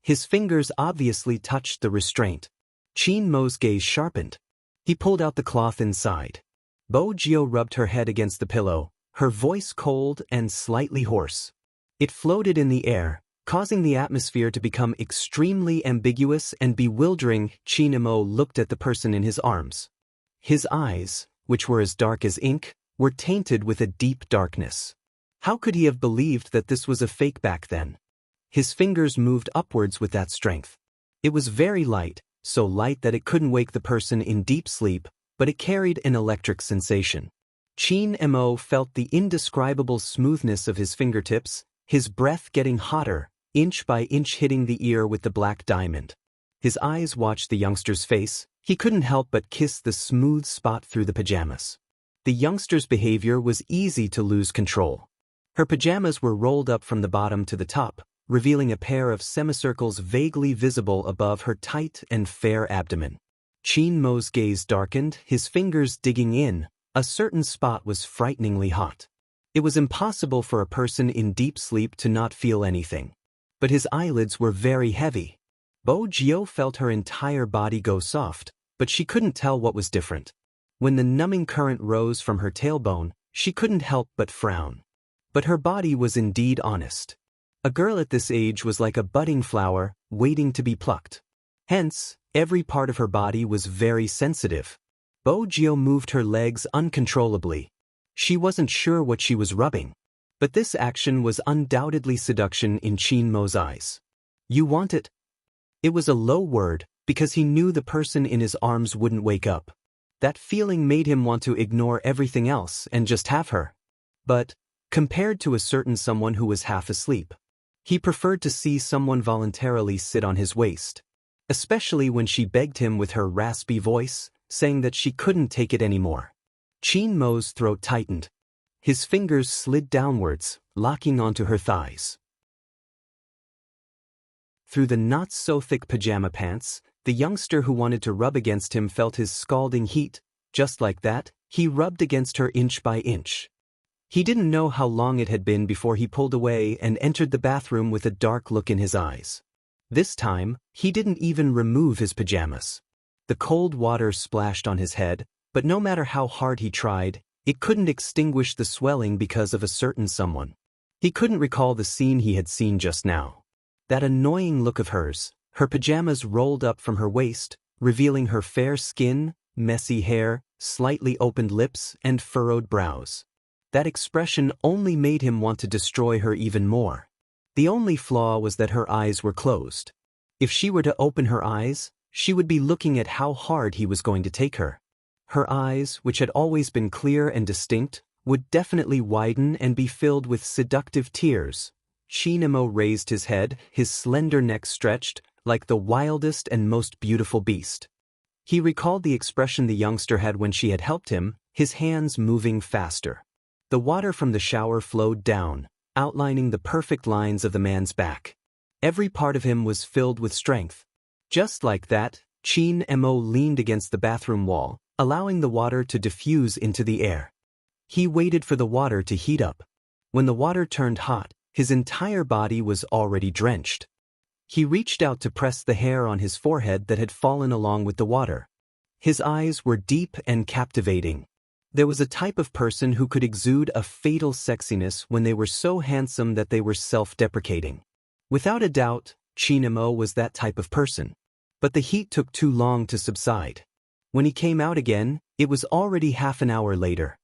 His fingers obviously touched the restraint. Chin Mo's gaze sharpened. He pulled out the cloth inside. Bo Jio rubbed her head against the pillow, her voice cold and slightly hoarse. It floated in the air, causing the atmosphere to become extremely ambiguous and bewildering. Chin Mo looked at the person in his arms. His eyes, which were as dark as ink, were tainted with a deep darkness. How could he have believed that this was a fake back then? His fingers moved upwards with that strength. It was very light, so light that it couldn't wake the person in deep sleep, but it carried an electric sensation. Chin Mo felt the indescribable smoothness of his fingertips, his breath getting hotter, inch by inch hitting the ear with the black diamond. His eyes watched the youngster's face. He couldn't help but kiss the smooth spot through the pajamas. The youngster's behavior was easy to lose control. Her pajamas were rolled up from the bottom to the top, revealing a pair of semicircles vaguely visible above her tight and fair abdomen. Chin Mo's gaze darkened, his fingers digging in. A certain spot was frighteningly hot. It was impossible for a person in deep sleep to not feel anything. But his eyelids were very heavy. Bo Jio felt her entire body go soft, but she couldn't tell what was different. When the numbing current rose from her tailbone, she couldn't help but frown. But her body was indeed honest. A girl at this age was like a budding flower, waiting to be plucked. Hence, every part of her body was very sensitive. Bo Jio moved her legs uncontrollably. She wasn't sure what she was rubbing. But this action was undoubtedly seduction in Chin Mo's eyes. "You want it?" It was a low word, because he knew the person in his arms wouldn't wake up. That feeling made him want to ignore everything else and just have her. But, compared to a certain someone who was half asleep, he preferred to see someone voluntarily sit on his waist. especially when she begged him with her raspy voice, saying that she couldn't take it anymore. Chin Mo's throat tightened. His fingers slid downwards, locking onto her thighs. Through the not-so-thick pajama pants, the youngster who wanted to rub against him felt his scalding heat. Just like that, he rubbed against her inch by inch. He didn't know how long it had been before he pulled away and entered the bathroom with a dark look in his eyes. This time, he didn't even remove his pajamas. The cold water splashed on his head, but no matter how hard he tried, it couldn't extinguish the swelling because of a certain someone. He couldn't recall the scene he had seen just now. That annoying look of hers, her pajamas rolled up from her waist, revealing her fair skin, messy hair, slightly opened lips, and furrowed brows. That expression only made him want to destroy her even more. The only flaw was that her eyes were closed. If she were to open her eyes, she would be looking at how hard he was going to take her. Her eyes, which had always been clear and distinct, would definitely widen and be filled with seductive tears. Chin Mo raised his head, his slender neck stretched, like the wildest and most beautiful beast. He recalled the expression the youngster had when she had helped him, his hands moving faster. The water from the shower flowed down, outlining the perfect lines of the man's back. Every part of him was filled with strength. Just like that, Chin Mo leaned against the bathroom wall, allowing the water to diffuse into the air. He waited for the water to heat up. When the water turned hot, his entire body was already drenched. He reached out to press the hair on his forehead that had fallen along with the water. His eyes were deep and captivating. There was a type of person who could exude a fatal sexiness when they were so handsome that they were self-deprecating. Without a doubt, Chin Mo was that type of person. But the heat took too long to subside. When he came out again, it was already half an hour later.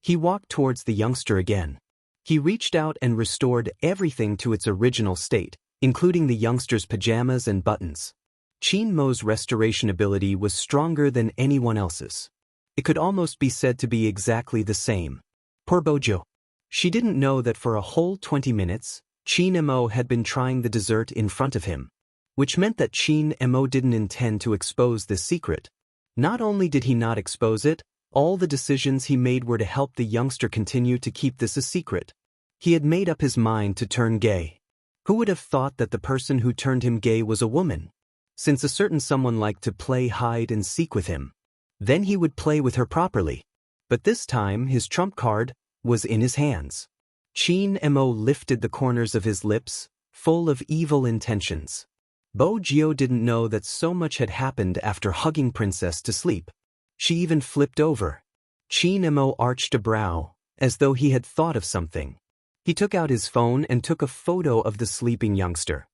He walked towards the youngster again. He reached out and restored everything to its original state, including the youngster's pajamas and buttons. Chin Mo's restoration ability was stronger than anyone else's. It could almost be said to be exactly the same. Poor Bojo. She didn't know that for a whole 20 minutes, Chin Mo had been trying the dessert in front of him. Which meant that Chin Mo didn't intend to expose this secret. Not only did he not expose it, all the decisions he made were to help the youngster continue to keep this a secret. He had made up his mind to turn gay. Who would have thought that the person who turned him gay was a woman? Since a certain someone liked to play hide and seek with him. Then he would play with her properly. But this time his trump card was in his hands. Chin Mo lifted the corners of his lips, full of evil intentions. Bojo didn't know that so much had happened after hugging Princess to sleep. She even flipped over. Chin Mo arched a brow, as though he had thought of something. He took out his phone and took a photo of the sleeping youngster.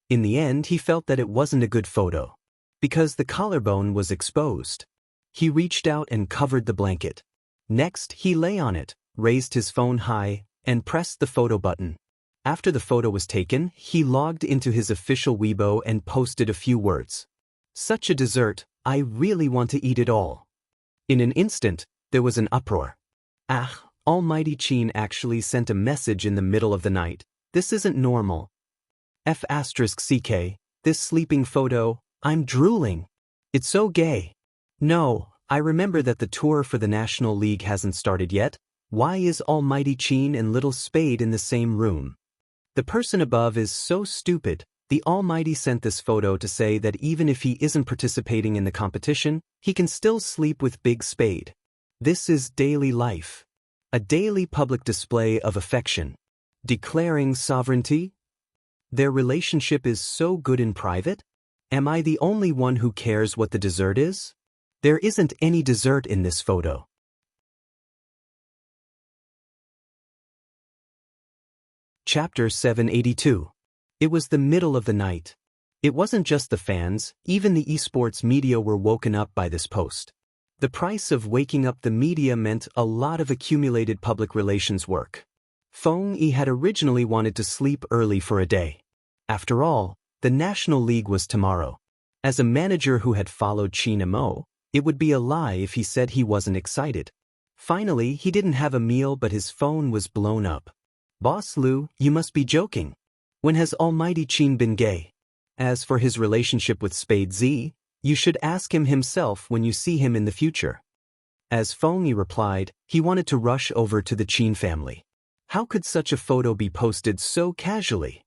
In the end, he felt that it wasn't a good photo. Because the collarbone was exposed. He reached out and covered the blanket. Next, he lay on it, raised his phone high, and pressed the photo button. After the photo was taken, he logged into his official Weibo and posted a few words. Such a dessert, I really want to eat it all. In an instant, there was an uproar. Ah, Almighty Chin actually sent a message in the middle of the night. This isn't normal. F***ck, this sleeping photo, I'm drooling. It's so gay. No, I remember that the tour for the National League hasn't started yet. Why is Almighty Chin and Little Spade in the same room? The person above is so stupid. The Almighty sent this photo to say that even if he isn't participating in the competition, he can still sleep with Big Spade. This is daily life. A daily public display of affection. Declaring sovereignty? Their relationship is so good in private? Am I the only one who cares what the dessert is? There isn't any dessert in this photo. Chapter 782. It was the middle of the night. It wasn't just the fans, even the esports media were woken up by this post. The price of waking up the media meant a lot of accumulated public relations work. Feng Yi had originally wanted to sleep early for a day. After all, the National League was tomorrow. As a manager who had followed Chin Mo, it would be a lie if he said he wasn't excited. Finally, he didn't have a meal but his phone was blown up. Boss Lu, you must be joking. When has Almighty Chin been gay? As for his relationship with Spade Z, you should ask him himself when you see him in the future. As Feng Yi replied, he wanted to rush over to the Qin family. How could such a photo be posted so casually?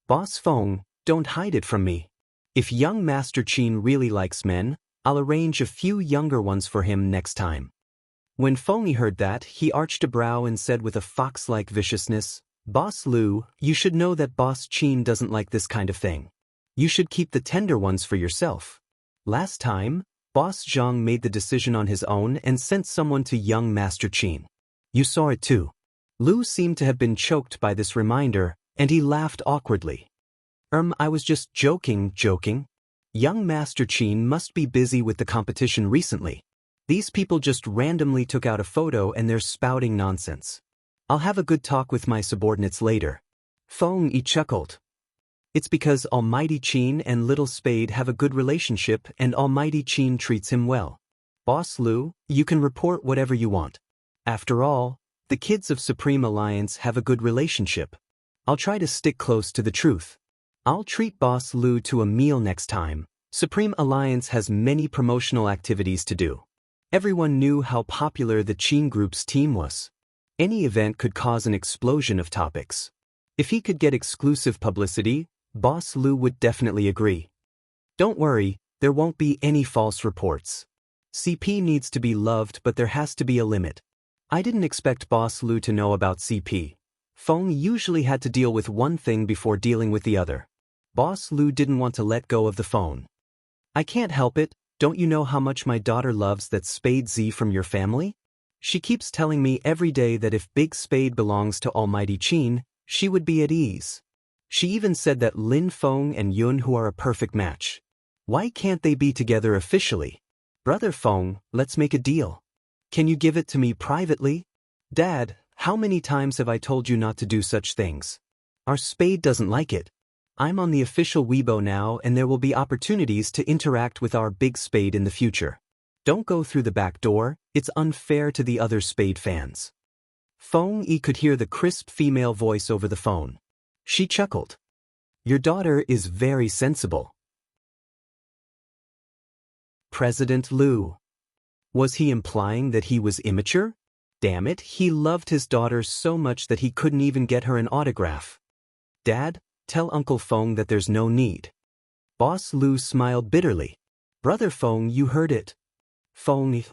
Boss Feng, don't hide it from me. If young Master Qin really likes men, I'll arrange a few younger ones for him next time. When Feng Yi heard that, he arched a brow and said with a fox-like viciousness, Boss Lu, you should know that Boss Qin doesn't like this kind of thing. You should keep the tender ones for yourself. Last time, Boss Zhang made the decision on his own and sent someone to young Master Qin. You saw it too. Lu seemed to have been choked by this reminder, and he laughed awkwardly. I was just joking. Young Master Qin must be busy with the competition recently. These people just randomly took out a photo and they're spouting nonsense. I'll have a good talk with my subordinates later. Feng Yi chuckled. It's because Almighty Qin and Little Spade have a good relationship and Almighty Qin treats him well. Boss Lu, you can report whatever you want. After all, the kids of Supreme Alliance have a good relationship. I'll try to stick close to the truth. I'll treat Boss Lu to a meal next time. Supreme Alliance has many promotional activities to do. Everyone knew how popular the Qin Group's team was. Any event could cause an explosion of topics. If he could get exclusive publicity, Boss Lu would definitely agree. Don't worry, there won't be any false reports. CP needs to be loved, but there has to be a limit. I didn't expect Boss Lu to know about CP. Feng usually had to deal with one thing before dealing with the other. Boss Lu didn't want to let go of the phone. I can't help it, don't you know how much my daughter loves that Spade Z from your family? She keeps telling me every day that if Big Spade belongs to Almighty Qin, she would be at ease. She even said that Lin Feng and Yun Hu are a perfect match. Why can't they be together officially? Brother Feng, let's make a deal. Can you give it to me privately? Dad, how many times have I told you not to do such things? Our Spade doesn't like it. I'm on the official Weibo now and there will be opportunities to interact with our Big Spade in the future. Don't go through the back door, it's unfair to the other Spade fans. Feng Yi could hear the crisp female voice over the phone. She chuckled. Your daughter is very sensible. President Lu. Was he implying that he was immature? Damn it, he loved his daughter so much that he couldn't even get her an autograph. Dad, tell Uncle Feng that there's no need. Boss Lu smiled bitterly. Brother Feng, you heard it. Feng,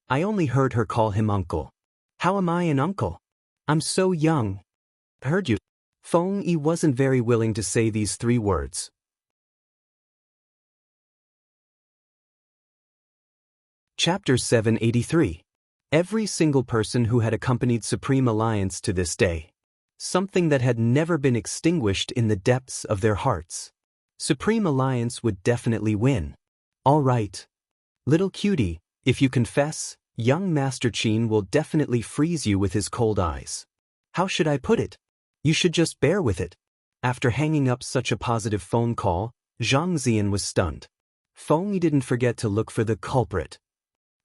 I only heard her call him uncle. How am I an uncle? I'm so young. Heard you. Feng Yi wasn't very willing to say these 3 words. Chapter 783. Every single person who had accompanied Supreme Alliance to this day. Something that had never been extinguished in the depths of their hearts. Supreme Alliance would definitely win. All right. Little cutie, if you confess, young Master Qin will definitely freeze you with his cold eyes. How should I put it? You should just bear with it. After hanging up such a positive phone call, Zhang Zian was stunned. Feng Yi didn't forget to look for the culprit.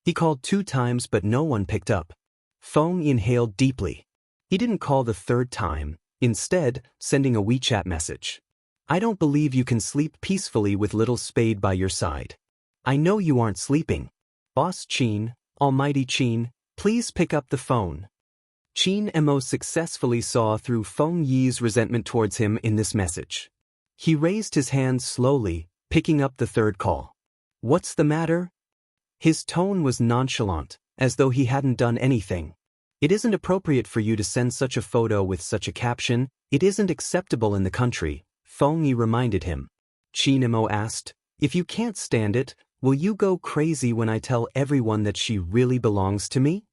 He called 2 times but no one picked up. Feng Yi inhaled deeply. He didn't call the 3rd time, instead, sending a WeChat message. I don't believe you can sleep peacefully with Little Spade by your side. I know you aren't sleeping. Boss Qin, Almighty Qin, please pick up the phone. Qin Mo successfully saw through Feng Yi's resentment towards him in this message. He raised his hand slowly, picking up the 3rd call. What's the matter? His tone was nonchalant, as though he hadn't done anything. It isn't appropriate for you to send such a photo with such a caption. It isn't acceptable in the country, Feng Yi reminded him. Qin Mo asked, if you can't stand it, will you go crazy when I tell everyone that she really belongs to me?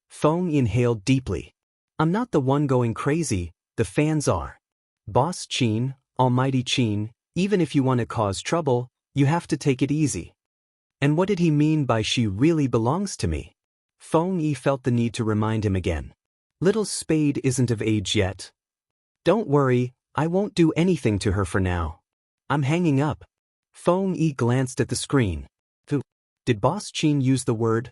Feng Yi inhaled deeply. I'm not the one going crazy, the fans are. Boss Qin, Almighty Qin, even if you want to cause trouble, you have to take it easy. And what did he mean by she really belongs to me? Feng Yi felt the need to remind him again. Little Spade isn't of age yet. Don't worry, I won't do anything to her for now. I'm hanging up. Feng Yi glanced at the screen. Did Boss Qin use the word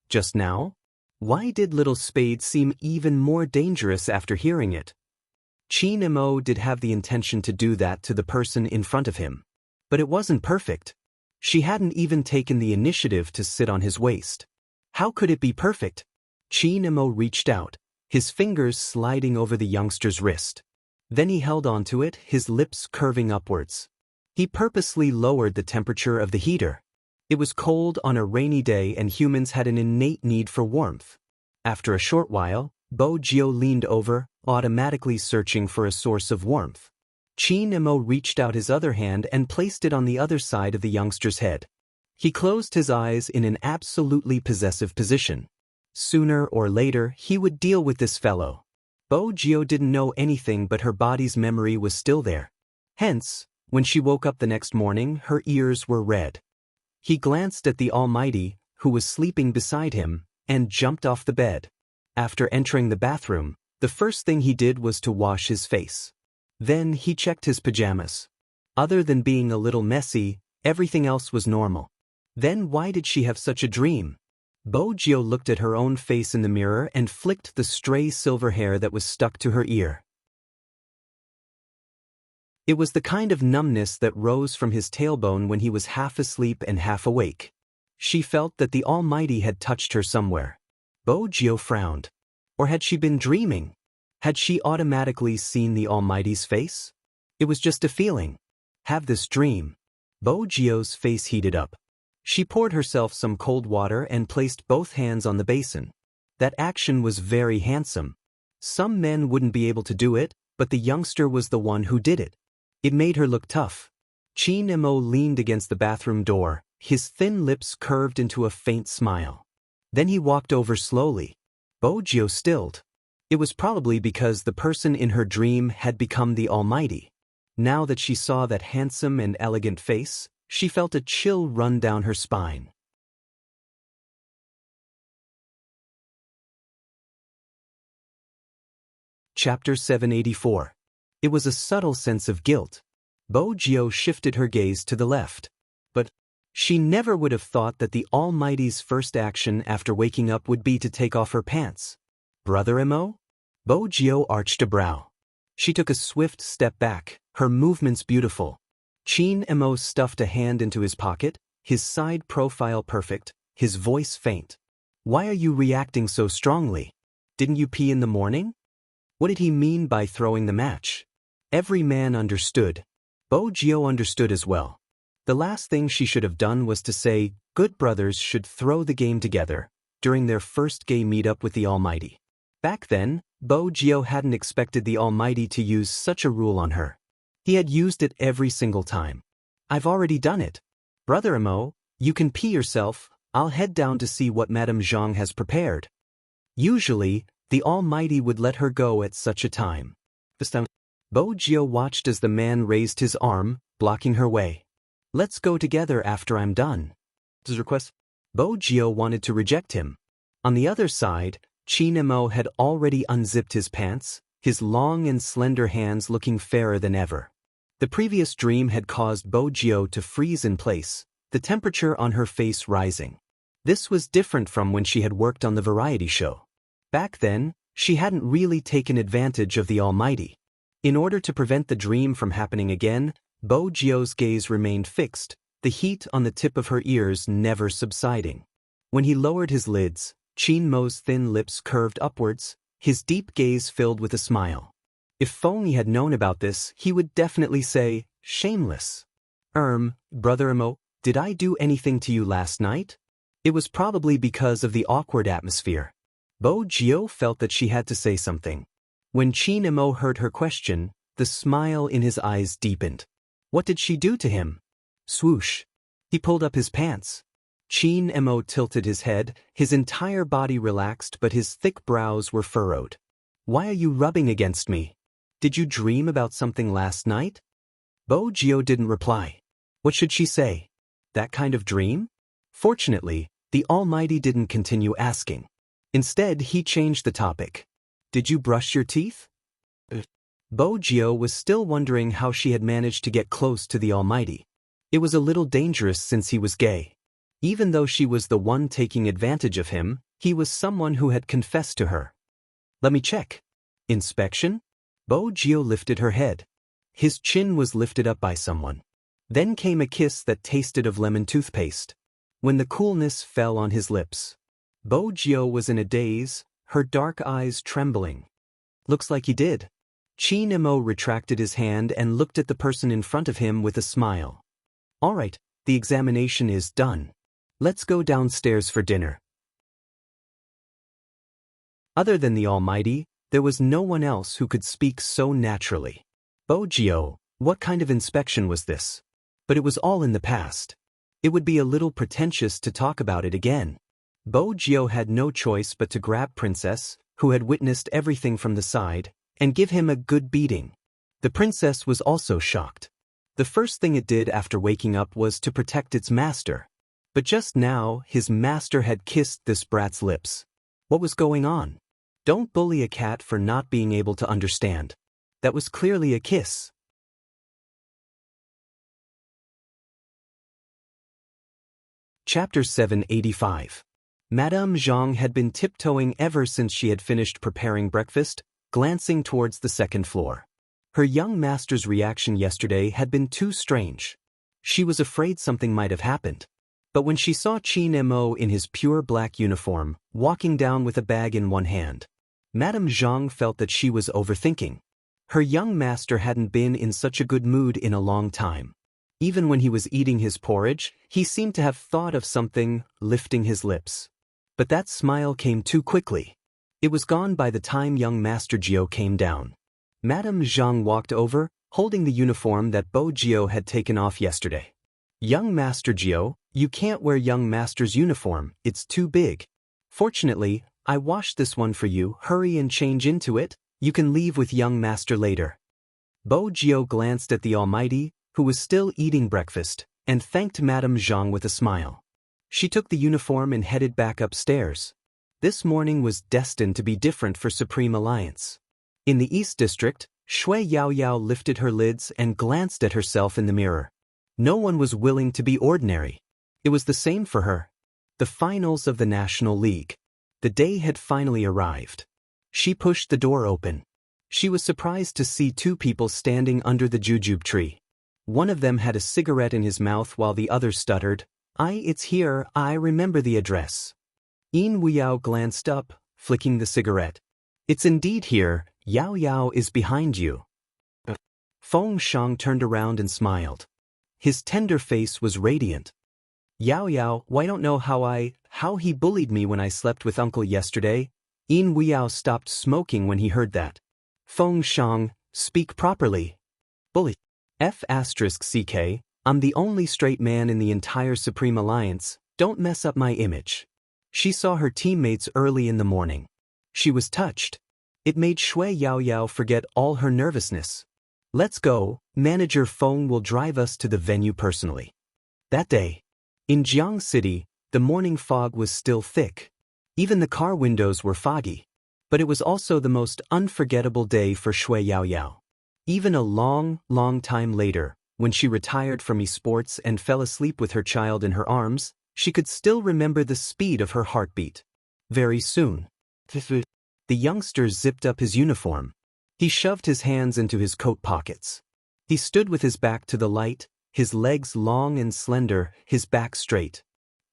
just now? Why did Little Spade seem even more dangerous after hearing it? Chin Mo did have the intention to do that to the person in front of him. But it wasn't perfect. She hadn't even taken the initiative to sit on his waist. How could it be perfect? Chin Mo reached out, his fingers sliding over the youngster's wrist. Then he held onto it, his lips curving upwards. He purposely lowered the temperature of the heater. It was cold on a rainy day and humans had an innate need for warmth. After a short while, Bo Jio leaned over, automatically searching for a source of warmth. Chin Mo reached out his other hand and placed it on the other side of the youngster's head. He closed his eyes in an absolutely possessive position. Sooner or later, he would deal with this fellow. Bo Jio didn't know anything, but her body's memory was still there. Hence, when she woke up the next morning, her ears were red. He glanced at the Almighty, who was sleeping beside him, and jumped off the bed. After entering the bathroom, the first thing he did was to wash his face. Then he checked his pajamas. Other than being a little messy, everything else was normal. Then why did she have such a dream? Bo Jio looked at her own face in the mirror and flicked the stray silver hair that was stuck to her ear. It was the kind of numbness that rose from his tailbone when he was half asleep and half awake. She felt that the Almighty had touched her somewhere. Bo Jio frowned. Or had she been dreaming? Had she automatically seen the Almighty's face? It was just a feeling. Have this dream. Bo Jio's face heated up. She poured herself some cold water and placed both hands on the basin. That action was very handsome. Some men wouldn't be able to do it, but the youngster was the one who did it. It made her look tough. Chin Mo leaned against the bathroom door, his thin lips curved into a faint smile. Then he walked over slowly. Bo Jio stilled. It was probably because the person in her dream had become the Almighty. Now that she saw that handsome and elegant face, she felt a chill run down her spine. Chapter 784. It was a subtle sense of guilt. Bo Jio shifted her gaze to the left. But she never would have thought that the Almighty's first action after waking up would be to take off her pants. Brother Mo? Bo Jio arched a brow. She took a swift step back, her movements beautiful. Chin Mo stuffed a hand into his pocket, his side profile perfect, his voice faint. Why are you reacting so strongly? Didn't you pee in the morning? What did he mean by throwing the match? Every man understood. Bo Jio understood as well. The last thing she should have done was to say, good brothers should throw the game together, during their first gay meetup with the Almighty. Back then, Bo Jio hadn't expected the Almighty to use such a rule on her. He had used it every single time. I've already done it. Brother Mo, you can pee yourself, I'll head down to see what Madame Zhang has prepared. Usually, the Almighty would let her go at such a time. Bo Jio watched as the man raised his arm, blocking her way. Let's go together after I'm done. His request. Bo Jio wanted to reject him. On the other side, Chin Mo had already unzipped his pants, his long and slender hands looking fairer than ever. The previous dream had caused Bo Jio to freeze in place, the temperature on her face rising. This was different from when she had worked on the variety show. Back then, she hadn't really taken advantage of the Almighty. In order to prevent the dream from happening again, Bo Jio's gaze remained fixed, the heat on the tip of her ears never subsiding. When he lowered his lids, Chin Mo's thin lips curved upwards, his deep gaze filled with a smile. If Feng Yi had known about this, he would definitely say, shameless. Brother Mo, did I do anything to you last night? It was probably because of the awkward atmosphere. Bo Jio felt that she had to say something. When Chin Mo heard her question, the smile in his eyes deepened. What did she do to him? Swoosh. He pulled up his pants. Chin Mo tilted his head, his entire body relaxed but his thick brows were furrowed. Why are you rubbing against me? Did you dream about something last night? Bo Jio didn't reply. What should she say? That kind of dream? Fortunately, the Almighty didn't continue asking. Instead, he changed the topic. Did you brush your teeth? Bo Jio was still wondering how she had managed to get close to the Almighty. It was a little dangerous since he was gay. Even though she was the one taking advantage of him, he was someone who had confessed to her. Let me check. Inspection? Bo Gio lifted her head. His chin was lifted up by someone. Then came a kiss that tasted of lemon toothpaste. When the coolness fell on his lips, Bo Gio was in a daze, her dark eyes trembling. Looks like he did. Chi Nemo retracted his hand and looked at the person in front of him with a smile. All right, the examination is done. Let's go downstairs for dinner. Other than the Almighty, there was no one else who could speak so naturally. Bo Gio, what kind of inspection was this? But it was all in the past. It would be a little pretentious to talk about it again. Bo Gio had no choice but to grab Princess, who had witnessed everything from the side, and give him a good beating. The princess was also shocked. The first thing it did after waking up was to protect its master. But just now, his master had kissed this brat's lips. What was going on? Don't bully a cat for not being able to understand. That was clearly a kiss. Chapter 785. Madame Zhang had been tiptoeing ever since she had finished preparing breakfast, glancing towards the second floor. Her young master's reaction yesterday had been too strange. She was afraid something might have happened. But when she saw Qin Mo in his pure black uniform, walking down with a bag in one hand, Madame Zhang felt that she was overthinking. Her young master hadn't been in such a good mood in a long time. Even when he was eating his porridge, he seemed to have thought of something, lifting his lips. But that smile came too quickly. It was gone by the time young Master Gio came down. Madame Zhang walked over, holding the uniform that Bo Gio had taken off yesterday. Young Master Gio, you can't wear young master's uniform, it's too big. Fortunately, I washed this one for you, hurry and change into it, you can leave with young master later. Bo Gio glanced at the Almighty, who was still eating breakfast, and thanked Madame Zhang with a smile. She took the uniform and headed back upstairs. This morning was destined to be different for Supreme Alliance. In the East District, Shui Yaoyao lifted her lids and glanced at herself in the mirror. No one was willing to be ordinary. It was the same for her. The finals of the National League. The day had finally arrived. She pushed the door open. She was surprised to see two people standing under the jujube tree. One of them had a cigarette in his mouth while the other stuttered, It's here, I remember the address. Yin Wuyao glanced up, flicking the cigarette. It's indeed here, Yao Yao is behind you. Feng Shang turned around and smiled. His tender face was radiant. Yao Yao, I don't know how he bullied me when I slept with uncle yesterday. Yin Wuyao stopped smoking when he heard that. Feng Shang, speak properly. Bully. F***ck, I'm the only straight man in the entire Supreme Alliance, don't mess up my image. She saw her teammates early in the morning. She was touched. It made Shui Yaoyao forget all her nervousness. Let's go, Manager Feng will drive us to the venue personally. That day, in Jiang City, the morning fog was still thick. Even the car windows were foggy. But it was also the most unforgettable day for Shui Yaoyao. Even a long, long time later, when she retired from esports and fell asleep with her child in her arms, she could still remember the speed of her heartbeat. Very soon, the youngster zipped up his uniform. He shoved his hands into his coat pockets. He stood with his back to the light, his legs long and slender, his back straight.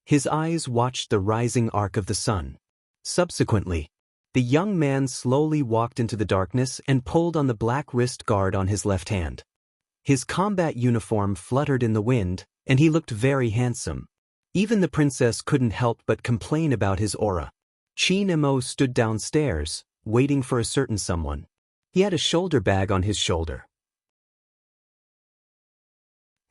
His eyes watched the rising arc of the sun. Subsequently, the young man slowly walked into the darkness and pulled on the black wrist guard on his left hand. His combat uniform fluttered in the wind, and he looked very handsome. Even the princess couldn't help but complain about his aura. Qin Mo stood downstairs, waiting for a certain someone. He had a shoulder bag on his shoulder.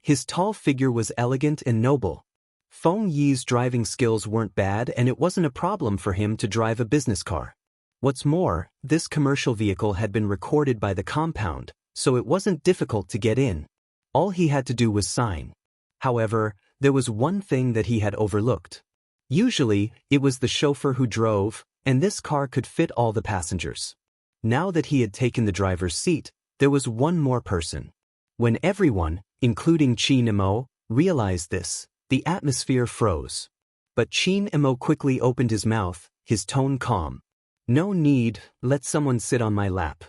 His tall figure was elegant and noble. Feng Yi's driving skills weren't bad, and it wasn't a problem for him to drive a business car. What's more, this commercial vehicle had been recorded by the compound, so it wasn't difficult to get in. All he had to do was sign. However, there was one thing that he had overlooked. Usually, it was the chauffeur who drove, and this car could fit all the passengers. Now that he had taken the driver's seat, there was one more person. When everyone, including Qin Mo, realized this, the atmosphere froze. But Qin Mo quickly opened his mouth, his tone calm. No need, let someone sit on my lap.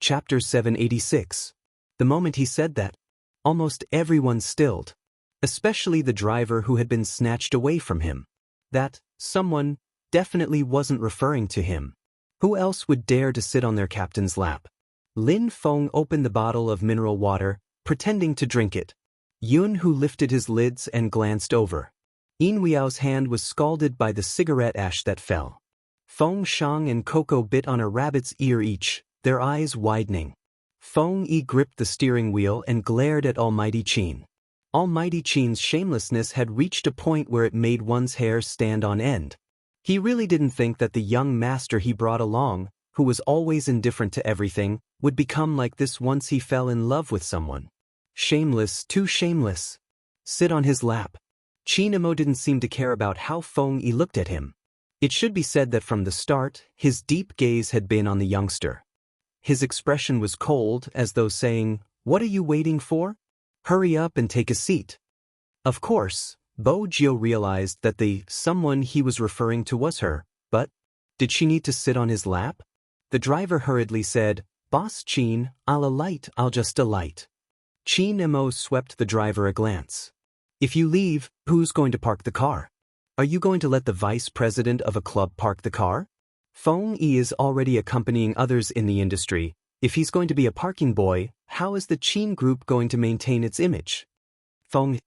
Chapter 786. The moment he said that, almost everyone stilled, especially the driver who had been snatched away from him. That someone definitely wasn't referring to him. Who else would dare to sit on their captain's lap? Lin Feng opened the bottle of mineral water, pretending to drink it. Yun Hu lifted his lids and glanced over. Yin Weao's hand was scalded by the cigarette ash that fell. Feng Shang and Coco bit on a rabbit's ear each, their eyes widening. Feng Yi gripped the steering wheel and glared at Almighty Qin. Almighty Qin's shamelessness had reached a point where it made one's hair stand on end. He really didn't think that the young master he brought along, who was always indifferent to everything, would become like this once he fell in love with someone. Shameless, too shameless. Sit on his lap. Qin Emo didn't seem to care about how Feng Yi looked at him. It should be said that from the start, his deep gaze had been on the youngster. His expression was cold, as though saying, "What are you waiting for? Hurry up and take a seat." Of course, Bo Jio realized that the someone he was referring to was her, but did she need to sit on his lap? The driver hurriedly said, "Boss Qin, I'll alight, I'll just alight." Qin Emo swept the driver a glance. "If you leave, who's going to park the car? Are you going to let the vice president of a club park the car? Feng Yi is already accompanying others in the industry. If he's going to be a parking boy, how is the Qin group going to maintain its image?" Feng,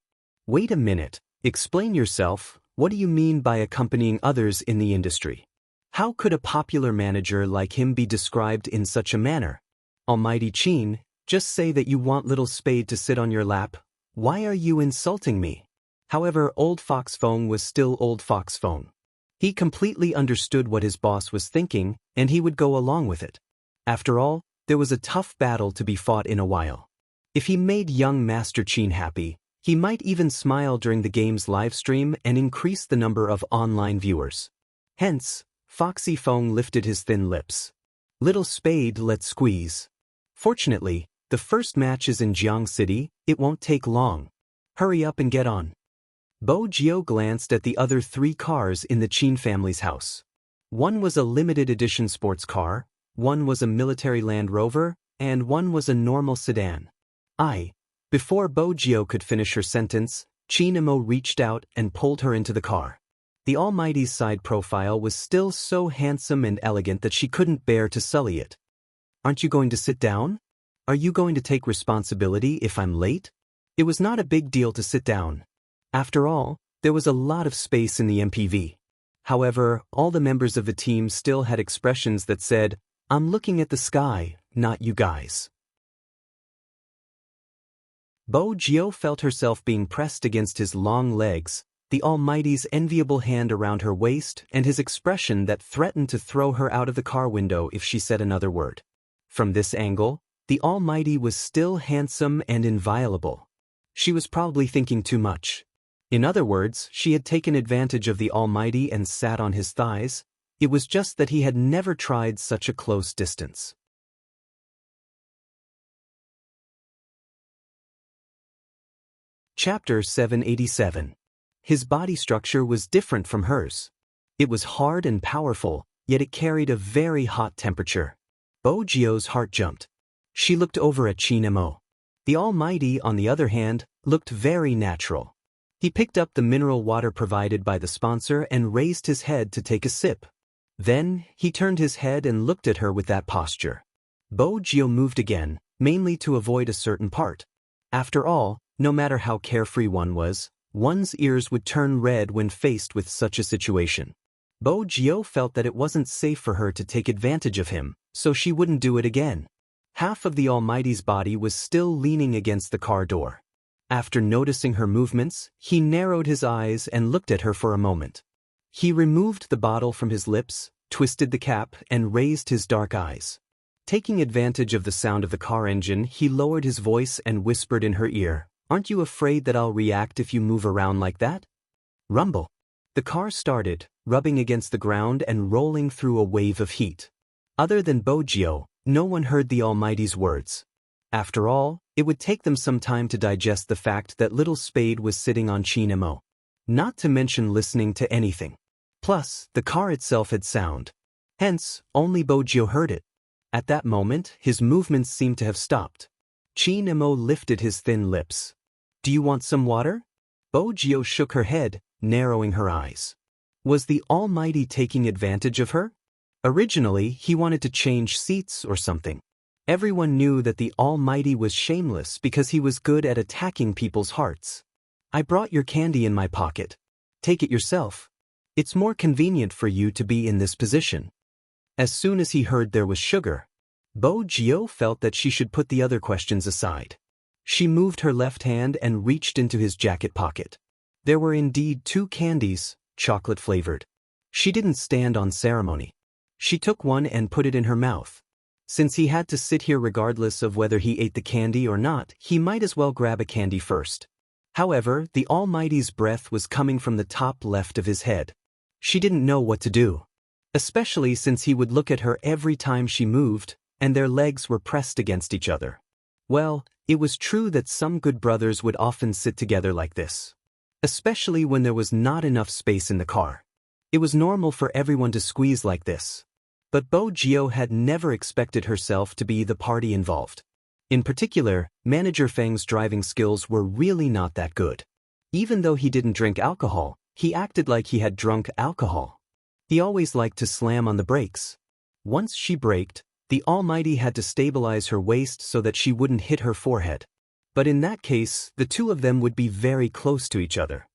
wait a minute, explain yourself, what do you mean by accompanying others in the industry? How could a popular manager like him be described in such a manner? Almighty Qin, just say that you want little Spade to sit on your lap. Why are you insulting me? However, Old Fox Feng was still Old Fox Feng. He completely understood what his boss was thinking, and he would go along with it. After all, there was a tough battle to be fought in a while. If he made young Master Qin happy, he might even smile during the game's livestream and increase the number of online viewers. Hence, Foxy Feng lifted his thin lips. Little Spade, let's squeeze. Fortunately, the first match is in Jiang City, it won't take long. Hurry up and get on. Bo Jio glanced at the other 3 cars in the Qin family's house. One was a limited edition sports car, one was a military Land Rover, and one was a normal sedan. Before Bo Jio could finish her sentence, Qin Emo reached out and pulled her into the car. The Almighty's side profile was still so handsome and elegant that she couldn't bear to sully it. Aren't you going to sit down? Are you going to take responsibility if I'm late? It was not a big deal to sit down. After all, there was a lot of space in the MPV. However, all the members of the team still had expressions that said, "I'm looking at the sky, not you guys." Bo Jio felt herself being pressed against his long legs, the Almighty's enviable hand around her waist, and his expression that threatened to throw her out of the car window if she said another word. From this angle, the Almighty was still handsome and inviolable. She was probably thinking too much. In other words, she had taken advantage of the Almighty and sat on his thighs. It was just that he had never tried such a close distance. Chapter 787. His body structure was different from hers. It was hard and powerful, yet it carried a very hot temperature. Bo Jio's heart jumped. She looked over at Qin Emo. The Almighty, on the other hand, looked very natural. He picked up the mineral water provided by the sponsor and raised his head to take a sip. Then, he turned his head and looked at her with that posture. Bo Jio moved again, mainly to avoid a certain part. After all, no matter how carefree one was, one's ears would turn red when faced with such a situation. Bo Jio felt that it wasn't safe for her to take advantage of him, so she wouldn't do it again. Half of the Almighty's body was still leaning against the car door. After noticing her movements, he narrowed his eyes and looked at her for a moment. He removed the bottle from his lips, twisted the cap, and raised his dark eyes. Taking advantage of the sound of the car engine, he lowered his voice and whispered in her ear, "Aren't you afraid that I'll react if you move around like that?" Rumble. The car started, rubbing against the ground and rolling through a wave of heat. Other than Bo Jio, no one heard the Almighty's words. After all, it would take them some time to digest the fact that little Spade was sitting on Qin Emo. Not to mention listening to anything. Plus, the car itself had sound. Hence, only Bo Jio heard it. At that moment, his movements seemed to have stopped. Chin Mo lifted his thin lips. Do you want some water? Bojio shook her head, narrowing her eyes. Was the Almighty taking advantage of her? Originally, he wanted to change seats or something. Everyone knew that the Almighty was shameless because he was good at attacking people's hearts. I brought your candy in my pocket. Take it yourself. It's more convenient for you to be in this position. As soon as he heard there was sugar, Bojio felt that she should put the other questions aside. She moved her left hand and reached into his jacket pocket. There were indeed 2 candies, chocolate-flavored. She didn't stand on ceremony. She took one and put it in her mouth. Since he had to sit here regardless of whether he ate the candy or not, he might as well grab a candy first. However, the Almighty's breath was coming from the top left of his head. She didn't know what to do, especially since he would look at her every time she moved, and their legs were pressed against each other. Well, it was true that some good brothers would often sit together like this, especially when there was not enough space in the car. It was normal for everyone to squeeze like this. But Bojio had never expected herself to be the party involved. In particular, Manager Feng's driving skills were really not that good. Even though he didn't drink alcohol, he acted like he had drunk alcohol. He always liked to slam on the brakes. Once she braked, the Almighty had to stabilize her waist so that she wouldn't hit her forehead. But in that case, the 2 of them would be very close to each other.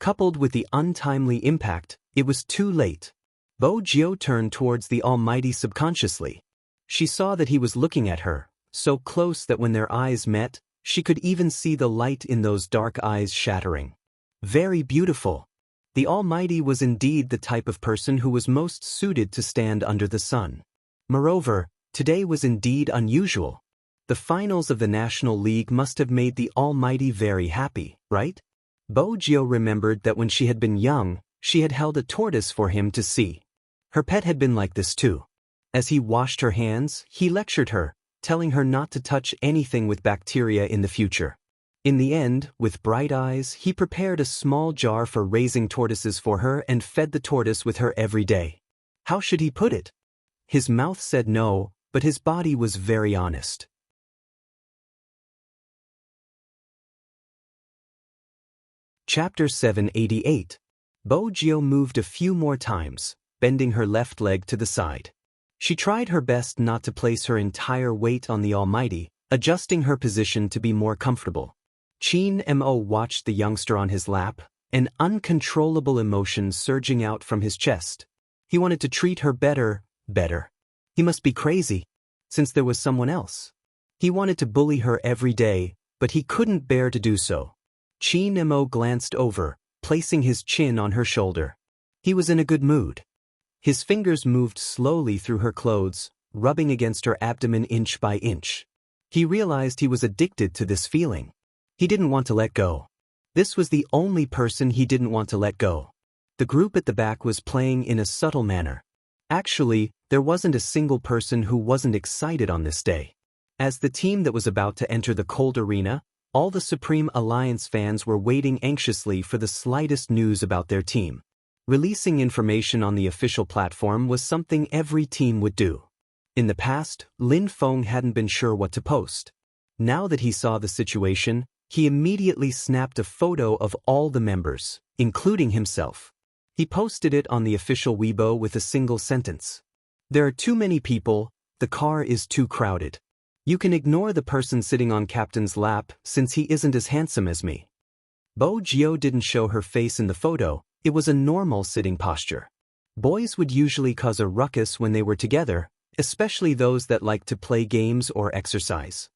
Coupled with the untimely impact, it was too late. Bojio turned towards the Almighty subconsciously. She saw that he was looking at her, so close that when their eyes met, she could even see the light in those dark eyes shattering. Very beautiful. The Almighty was indeed the type of person who was most suited to stand under the sun. Moreover, today was indeed unusual. The finals of the National League must have made the Almighty very happy, right? Bojio remembered that when she had been young, she had held a tortoise for him to see. Her pet had been like this too. As he washed her hands, he lectured her, telling her not to touch anything with bacteria in the future. In the end, with bright eyes, he prepared a small jar for raising tortoises for her and fed the tortoise with her every day. How should he put it? His mouth said no, but his body was very honest. Chapter 788. Bojio moved a few more times, bending her left leg to the side. She tried her best not to place her entire weight on the Almighty, adjusting her position to be more comfortable. Chin Mo watched the youngster on his lap, an uncontrollable emotion surging out from his chest. He wanted to treat her better. He must be crazy, since there was someone else. He wanted to bully her every day, but he couldn't bear to do so. Chin Mo glanced over, placing his chin on her shoulder. He was in a good mood. His fingers moved slowly through her clothes, rubbing against her abdomen inch by inch. He realized he was addicted to this feeling. He didn't want to let go. This was the only person he didn't want to let go. The group at the back was playing in a subtle manner. Actually, there wasn't a single person who wasn't excited on this day. As the team that was about to enter the cold arena, all the Supreme Alliance fans were waiting anxiously for the slightest news about their team. Releasing information on the official platform was something every team would do. In the past, Lin Feng hadn't been sure what to post. Now that he saw the situation, he immediately snapped a photo of all the members, including himself. He posted it on the official Weibo with a single sentence. There are too many people, the car is too crowded. You can ignore the person sitting on Captain's lap since he isn't as handsome as me. Bojio didn't show her face in the photo, it was a normal sitting posture. Boys would usually cause a ruckus when they were together, especially those that liked to play games or exercise.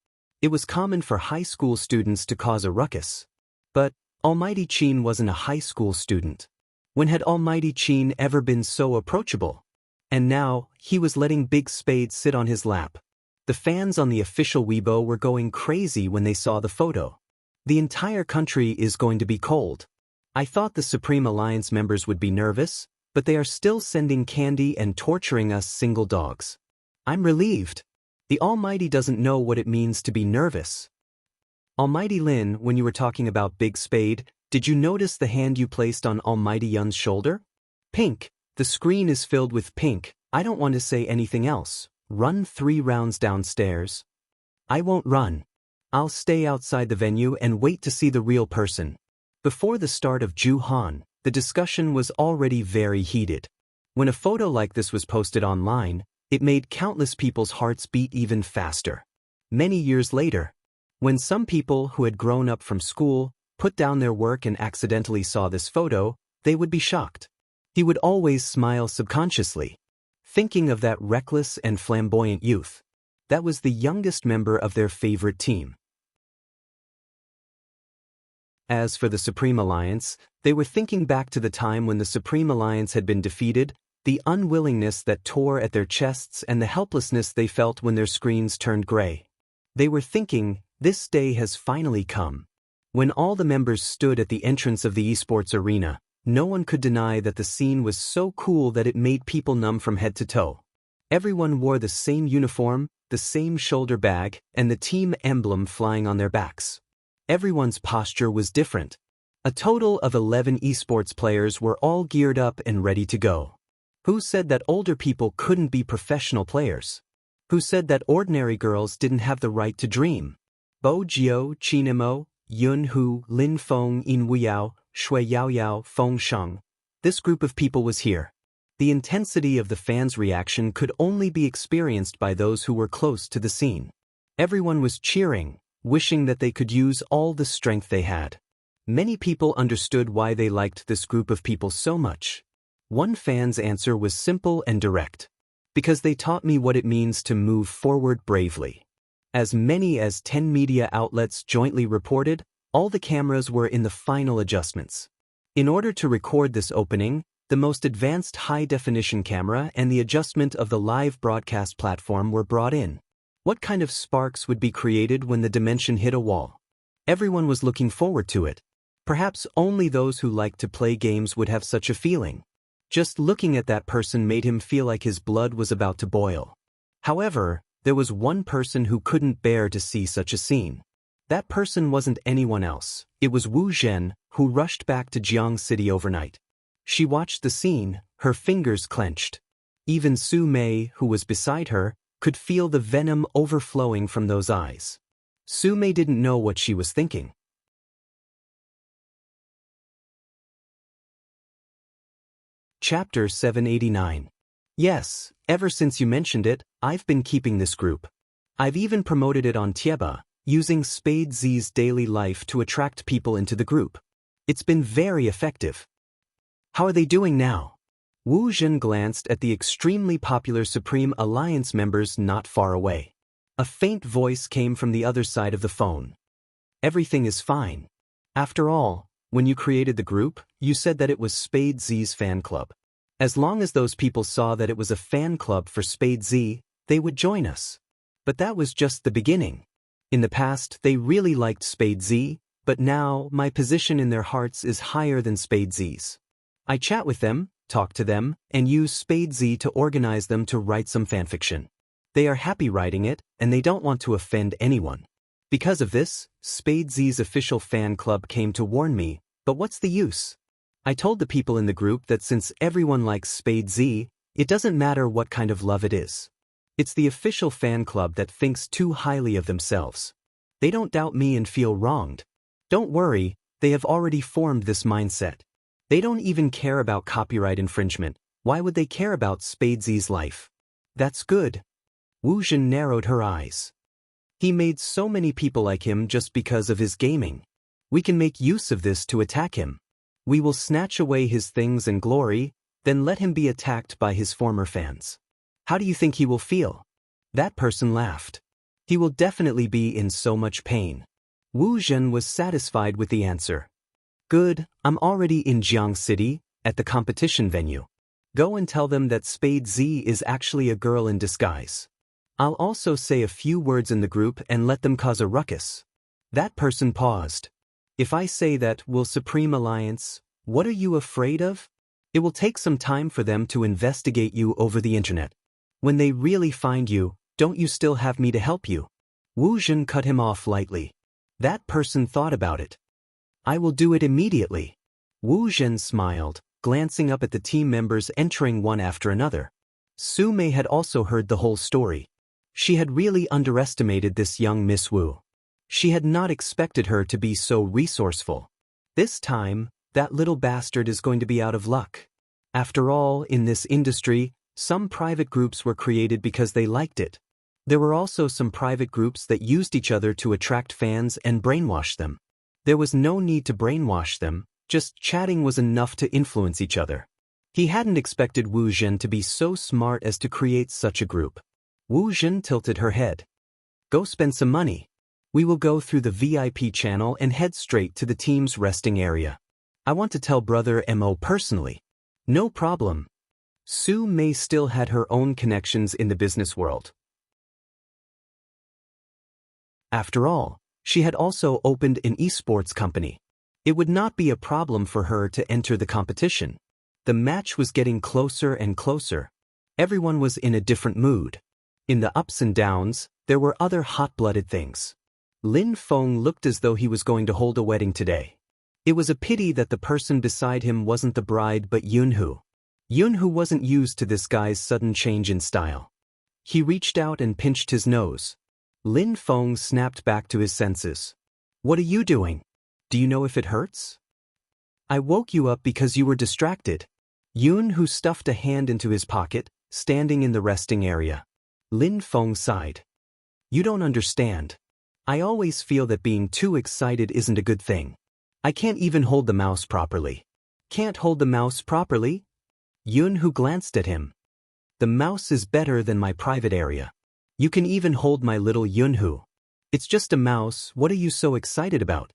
It was common for high school students to cause a ruckus. But Almighty Chin wasn't a high school student. When had Almighty Chin ever been so approachable? And now, he was letting Big Spade sit on his lap. The fans on the official Weibo were going crazy when they saw the photo. The entire country is going to be cold. I thought the Supreme Alliance members would be nervous, but they are still sending candy and torturing us single dogs. I'm relieved. The Almighty doesn't know what it means to be nervous. Almighty Lin, when you were talking about Big Spade, did you notice the hand you placed on Almighty Yun's shoulder? Pink. The screen is filled with pink. I don't want to say anything else. Run 3 rounds downstairs. I won't run. I'll stay outside the venue and wait to see the real person. Before the start of Ju Han, the discussion was already very heated. When a photo like this was posted online, it made countless people's hearts beat even faster. Many years later, when some people who had grown up from school put down their work and accidentally saw this photo, they would be shocked. He would always smile subconsciously, thinking of that reckless and flamboyant youth. That was the youngest member of their favorite team. As for the Supreme Alliance, they were thinking back to the time when the Supreme Alliance had been defeated, the unwillingness that tore at their chests and the helplessness they felt when their screens turned gray. They were thinking, this day has finally come. When all the members stood at the entrance of the esports arena, no one could deny that the scene was so cool that it made people numb from head to toe. Everyone wore the same uniform, the same shoulder bag, and the team emblem flying on their backs. Everyone's posture was different. A total of 11 esports players were all geared up and ready to go. Who said that older people couldn't be professional players? Who said that ordinary girls didn't have the right to dream? Bo Jiao, Chinemo, Yun Hu, Lin Feng, In Wuyao, Shui Yaoyao, Feng Sheng. This group of people was here. The intensity of the fans' reaction could only be experienced by those who were close to the scene. Everyone was cheering, wishing that they could use all the strength they had. Many people understood why they liked this group of people so much. One fan's answer was simple and direct. Because they taught me what it means to move forward bravely. As many as 10 media outlets jointly reported, all the cameras were in the final adjustments. In order to record this opening, the most advanced high-definition camera and the adjustment of the live broadcast platform were brought in. What kind of sparks would be created when the dimension hit a wall? Everyone was looking forward to it. Perhaps only those who liked to play games would have such a feeling. Just looking at that person made him feel like his blood was about to boil. However, there was one person who couldn't bear to see such a scene. That person wasn't anyone else. It was Wu Zhen, who rushed back to Jiang City overnight. She watched the scene, her fingers clenched. Even Su Mei, who was beside her, could feel the venom overflowing from those eyes. Su Mei didn't know what she was thinking. Chapter 789. Yes, ever since you mentioned it, I've been keeping this group. I've even promoted it on Tieba, using Spade Z's daily life to attract people into the group. It's been very effective. How are they doing now? Wu Zhen glanced at the extremely popular Supreme Alliance members not far away. A faint voice came from the other side of the phone. Everything is fine. After all, when you created the group, you said that it was Spade Z's fan club. As long as those people saw that it was a fan club for Spade Z, they would join us. But that was just the beginning. In the past, they really liked Spade Z, but now my position in their hearts is higher than Spade Z's. I chat with them, talk to them, and use Spade Z to organize them to write some fanfiction. They are happy writing it, and they don't want to offend anyone. Because of this, Spade Z's official fan club came to warn me, but what's the use? I told the people in the group that since everyone likes Spade Z, it doesn't matter what kind of love it is. It's the official fan club that thinks too highly of themselves. They don't doubt me and feel wronged. Don't worry, they have already formed this mindset. They don't even care about copyright infringement. Why would they care about Spade Z's life? That's good. Wu Zhen narrowed her eyes. He made so many people like him just because of his gaming. We can make use of this to attack him. We will snatch away his things and glory, then let him be attacked by his former fans. How do you think he will feel? That person laughed. He will definitely be in so much pain. Wu Zhen was satisfied with the answer. Good, I'm already in Jiang City, at the competition venue. Go and tell them that Spade Z is actually a girl in disguise. I'll also say a few words in the group and let them cause a ruckus. That person paused. If I say that, will Supreme Alliance, what are you afraid of? It will take some time for them to investigate you over the internet. When they really find you, don't you still have me to help you? Wu Zhen cut him off lightly. That person thought about it. I will do it immediately. Wu Zhen smiled, glancing up at the team members entering one after another. Su Mei had also heard the whole story. She had really underestimated this young Miss Wu. She had not expected her to be so resourceful. This time, that little bastard is going to be out of luck. After all, in this industry, some private groups were created because they liked it. There were also some private groups that used each other to attract fans and brainwash them. There was no need to brainwash them, just chatting was enough to influence each other. He hadn't expected Wu Zhen to be so smart as to create such a group. Wu Zhen tilted her head. Go spend some money. We will go through the VIP channel and head straight to the team's resting area. I want to tell Brother Mo personally. No problem. Su Mei still had her own connections in the business world. After all, she had also opened an esports company. It would not be a problem for her to enter the competition. The match was getting closer and closer. Everyone was in a different mood. In the ups and downs, there were other hot-blooded things. Lin Feng looked as though he was going to hold a wedding today. It was a pity that the person beside him wasn't the bride but Yunhu. Yunhu wasn't used to this guy's sudden change in style. He reached out and pinched his nose. Lin Feng snapped back to his senses. What are you doing? Do you know if it hurts? I woke you up because you were distracted. Yunhu stuffed a hand into his pocket, standing in the resting area. Lin Feng sighed. You don't understand. I always feel that being too excited isn't a good thing. I can't even hold the mouse properly. Can't hold the mouse properly? Yunhu glanced at him. The mouse is better than my private area. You can even hold my little Yunhu. It's just a mouse, what are you so excited about?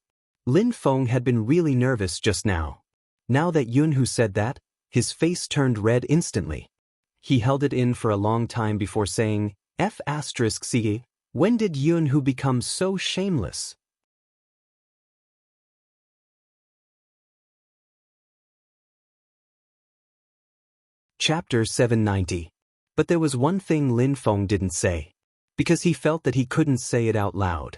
Lin Feng had been really nervous just now. Now that Yunhu said that, his face turned red instantly. He held it in for a long time before saying, F***, when did Yunhu become so shameless? Chapter 790. But there was one thing Lin Feng didn't say. Because he felt that he couldn't say it out loud.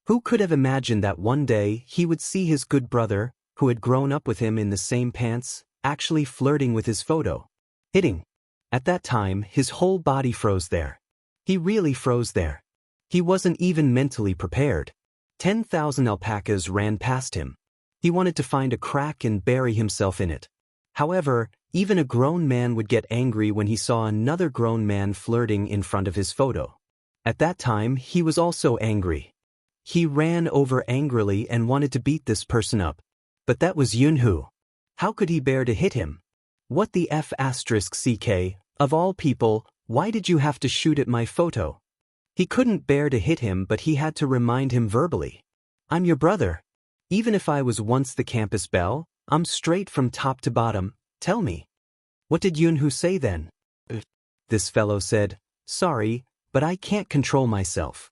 Who could have imagined that one day he would see his good brother, who had grown up with him in the same pants, actually flirting with his photo? Hitting. At that time, his whole body froze there. He really froze there. He wasn't even mentally prepared. 10,000 alpacas ran past him. He wanted to find a crack and bury himself in it. However, even a grown man would get angry when he saw another grown man flirting in front of his photo. At that time, he was also angry. He ran over angrily and wanted to beat this person up. But that was Yunhu. How could he bear to hit him? What the F***, of all people, why did you have to shoot at my photo? He couldn't bear to hit him, but he had to remind him verbally. I'm your brother. Even if I was once the campus belle, I'm straight from top to bottom, tell me. What did Yunhu say then? This fellow said, sorry, but I can't control myself.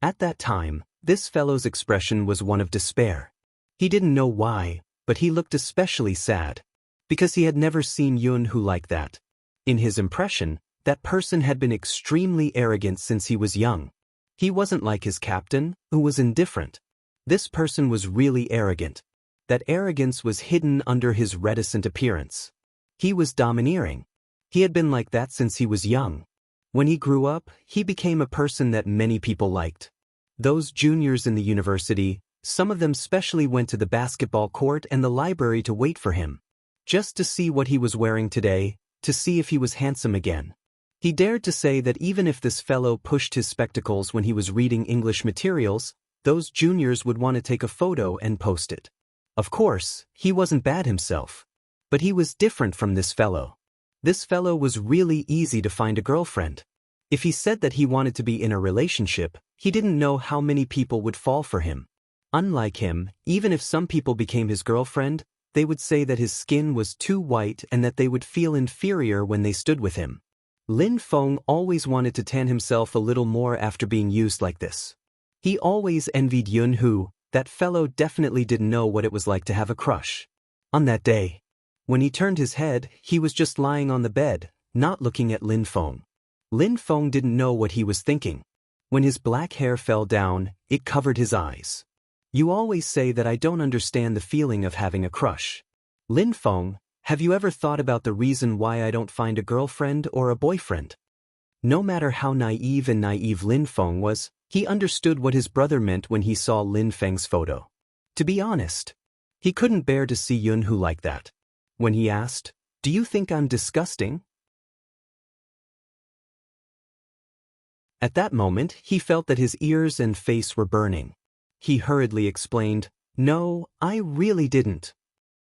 At that time, this fellow's expression was one of despair. He didn't know why, but he looked especially sad. Because he had never seen Yunhu like that. In his impression, that person had been extremely arrogant since he was young. He wasn't like his captain, who was indifferent. This person was really arrogant. That arrogance was hidden under his reticent appearance. He was domineering. He had been like that since he was young. When he grew up, he became a person that many people liked. Those juniors in the university, some of them specially went to the basketball court and the library to wait for him. Just to see what he was wearing today, to see if he was handsome again. He dared to say that even if this fellow pushed his spectacles when he was reading English materials, those juniors would want to take a photo and post it. Of course, he wasn't bad himself. But he was different from this fellow. This fellow was really easy to find a girlfriend. If he said that he wanted to be in a relationship, he didn't know how many people would fall for him. Unlike him, even if some people became his girlfriend, they would say that his skin was too white and that they would feel inferior when they stood with him. Lin Feng always wanted to tan himself a little more after being used like this. He always envied Yunhu. That fellow definitely didn't know what it was like to have a crush. On that day, when he turned his head, he was just lying on the bed, not looking at Lin Feng. Lin Feng didn't know what he was thinking. When his black hair fell down, it covered his eyes. You always say that I don't understand the feeling of having a crush. Lin Feng, Have you ever thought about the reason why I don't find a girlfriend or a boyfriend? No matter how naive Lin Feng was, he understood what his brother meant when he saw Lin Feng's photo. To be honest, he couldn't bear to see Yunhu like that. When he asked, "Do you think I'm disgusting?" At that moment, he felt that his ears and face were burning. He hurriedly explained, "No, I really didn't."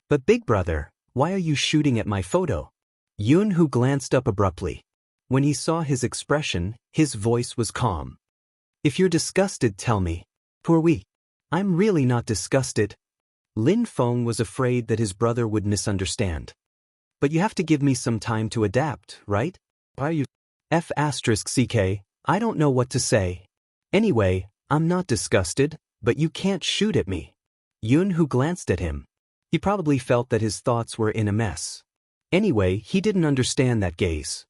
"But big brother, why are you shooting at my photo?" Yunhu glanced up abruptly. When he saw his expression, his voice was calm. "If you're disgusted, tell me. Who are we?" "I'm really not disgusted." Lin Feng was afraid that his brother would misunderstand. "But you have to give me some time to adapt, right? Why are you f*ck, I don't know what to say. Anyway, I'm not disgusted, but you can't shoot at me." Yunhu glanced at him. He probably felt that his thoughts were in a mess. Anyway, he didn't understand that gaze.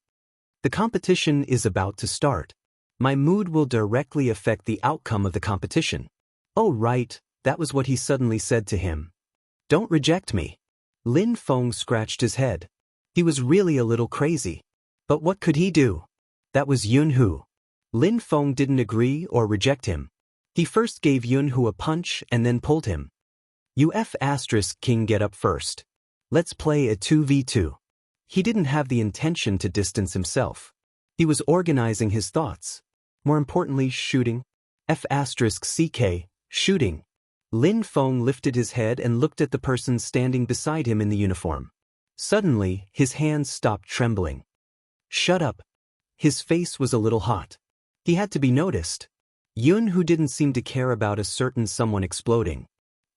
"The competition is about to start. My mood will directly affect the outcome of the competition." "Oh right," that was what he suddenly said to him. "Don't reject me." Lin Feng scratched his head. He was really a little crazy. But what could he do? That was Yunhu. Lin Feng didn't agree or reject him. He first gave Yunhu a punch and then pulled him. "You King, get up first. Let's play a 2v2. He didn't have the intention to distance himself. He was organizing his thoughts. More importantly, shooting. F*ck, shooting. Lin Feng lifted his head and looked at the person standing beside him in the uniform. Suddenly, his hands stopped trembling. "Shut up." His face was a little hot. He had to be noticed. Yunhu didn't seem to care about a certain someone exploding.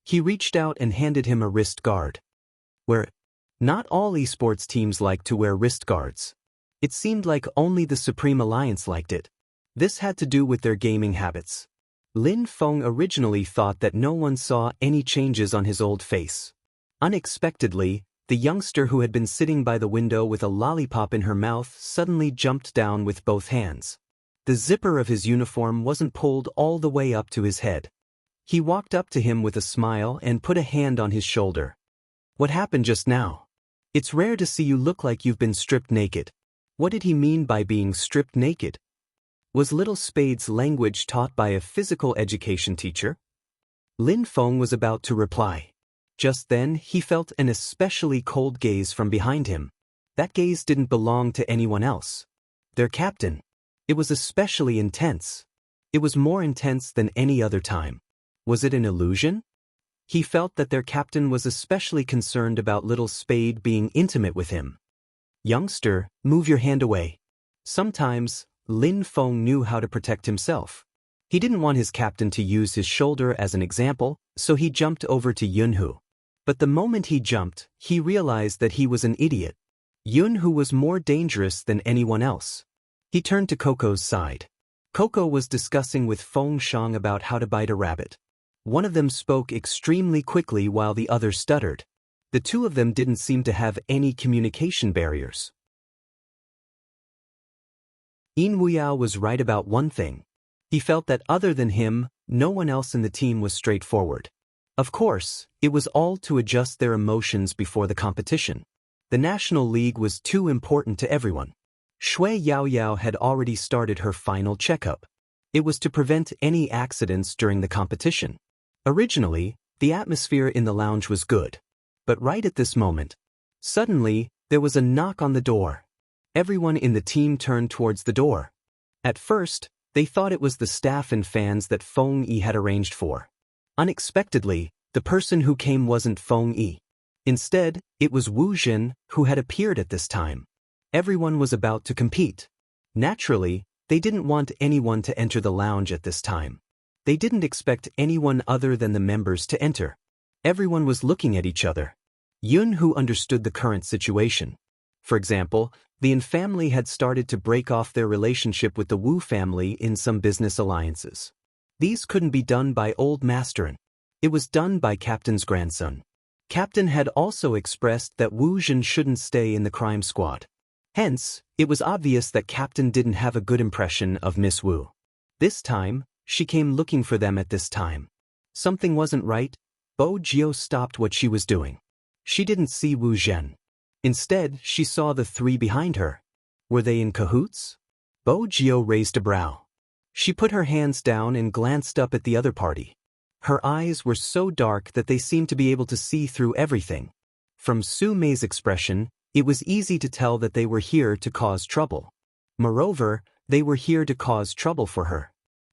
He reached out and handed him a wrist guard. Not all esports teams like to wear wrist guards. It seemed like only the Supreme Alliance liked it. This had to do with their gaming habits. Lin Feng originally thought that no one saw any changes on his old face. Unexpectedly, the youngster who had been sitting by the window with a lollipop in her mouth suddenly jumped down with both hands. The zipper of his uniform wasn't pulled all the way up to his head. He walked up to him with a smile and put a hand on his shoulder. "What happened just now? It's rare to see you look like you've been stripped naked." What did he mean by being stripped naked? Was Little Spade's language taught by a physical education teacher? Lin Feng was about to reply. Just then, he felt an especially cold gaze from behind him. That gaze didn't belong to anyone else. Their captain. It was especially intense. It was more intense than any other time. Was it an illusion? He felt that their captain was especially concerned about Little Spade being intimate with him. "Youngster, move your hand away." Sometimes, Lin Feng knew how to protect himself. He didn't want his captain to use his shoulder as an example, so he jumped over to Yunhu. But the moment he jumped, he realized that he was an idiot. Yunhu was more dangerous than anyone else. He turned to Coco's side. Coco was discussing with Feng Shang about how to bite a rabbit. One of them spoke extremely quickly while the other stuttered. The two of them didn't seem to have any communication barriers. Yin Wuyao was right about one thing. He felt that other than him, no one else in the team was straightforward. Of course, it was all to adjust their emotions before the competition. The National League was too important to everyone. Shui Yaoyao had already started her final checkup. It was to prevent any accidents during the competition. Originally, the atmosphere in the lounge was good. But right at this moment, suddenly, there was a knock on the door. Everyone in the team turned towards the door. At first, they thought it was the staff and fans that Feng Yi had arranged for. Unexpectedly, the person who came wasn't Feng Yi. Instead, it was Wu Jin, who had appeared at this time. Everyone was about to compete. Naturally, they didn't want anyone to enter the lounge at this time. They didn't expect anyone other than the members to enter. Everyone was looking at each other. Yunhu understood the current situation. For example, the Yin family had started to break off their relationship with the Wu family in some business alliances. These couldn't be done by old Masterin. It was done by Captain's grandson. Captain had also expressed that Wu Jin shouldn't stay in the crime squad. Hence, it was obvious that Captain didn't have a good impression of Miss Wu. This time, she came looking for them at this time. Something wasn't right. Bo Jio stopped what she was doing. She didn't see Wu Zhen. Instead, she saw the three behind her. Were they in cahoots? Bo Gio raised a brow. She put her hands down and glanced up at the other party. Her eyes were so dark that they seemed to be able to see through everything. From Su Mei's expression, it was easy to tell that they were here to cause trouble. Moreover, they were here to cause trouble for her.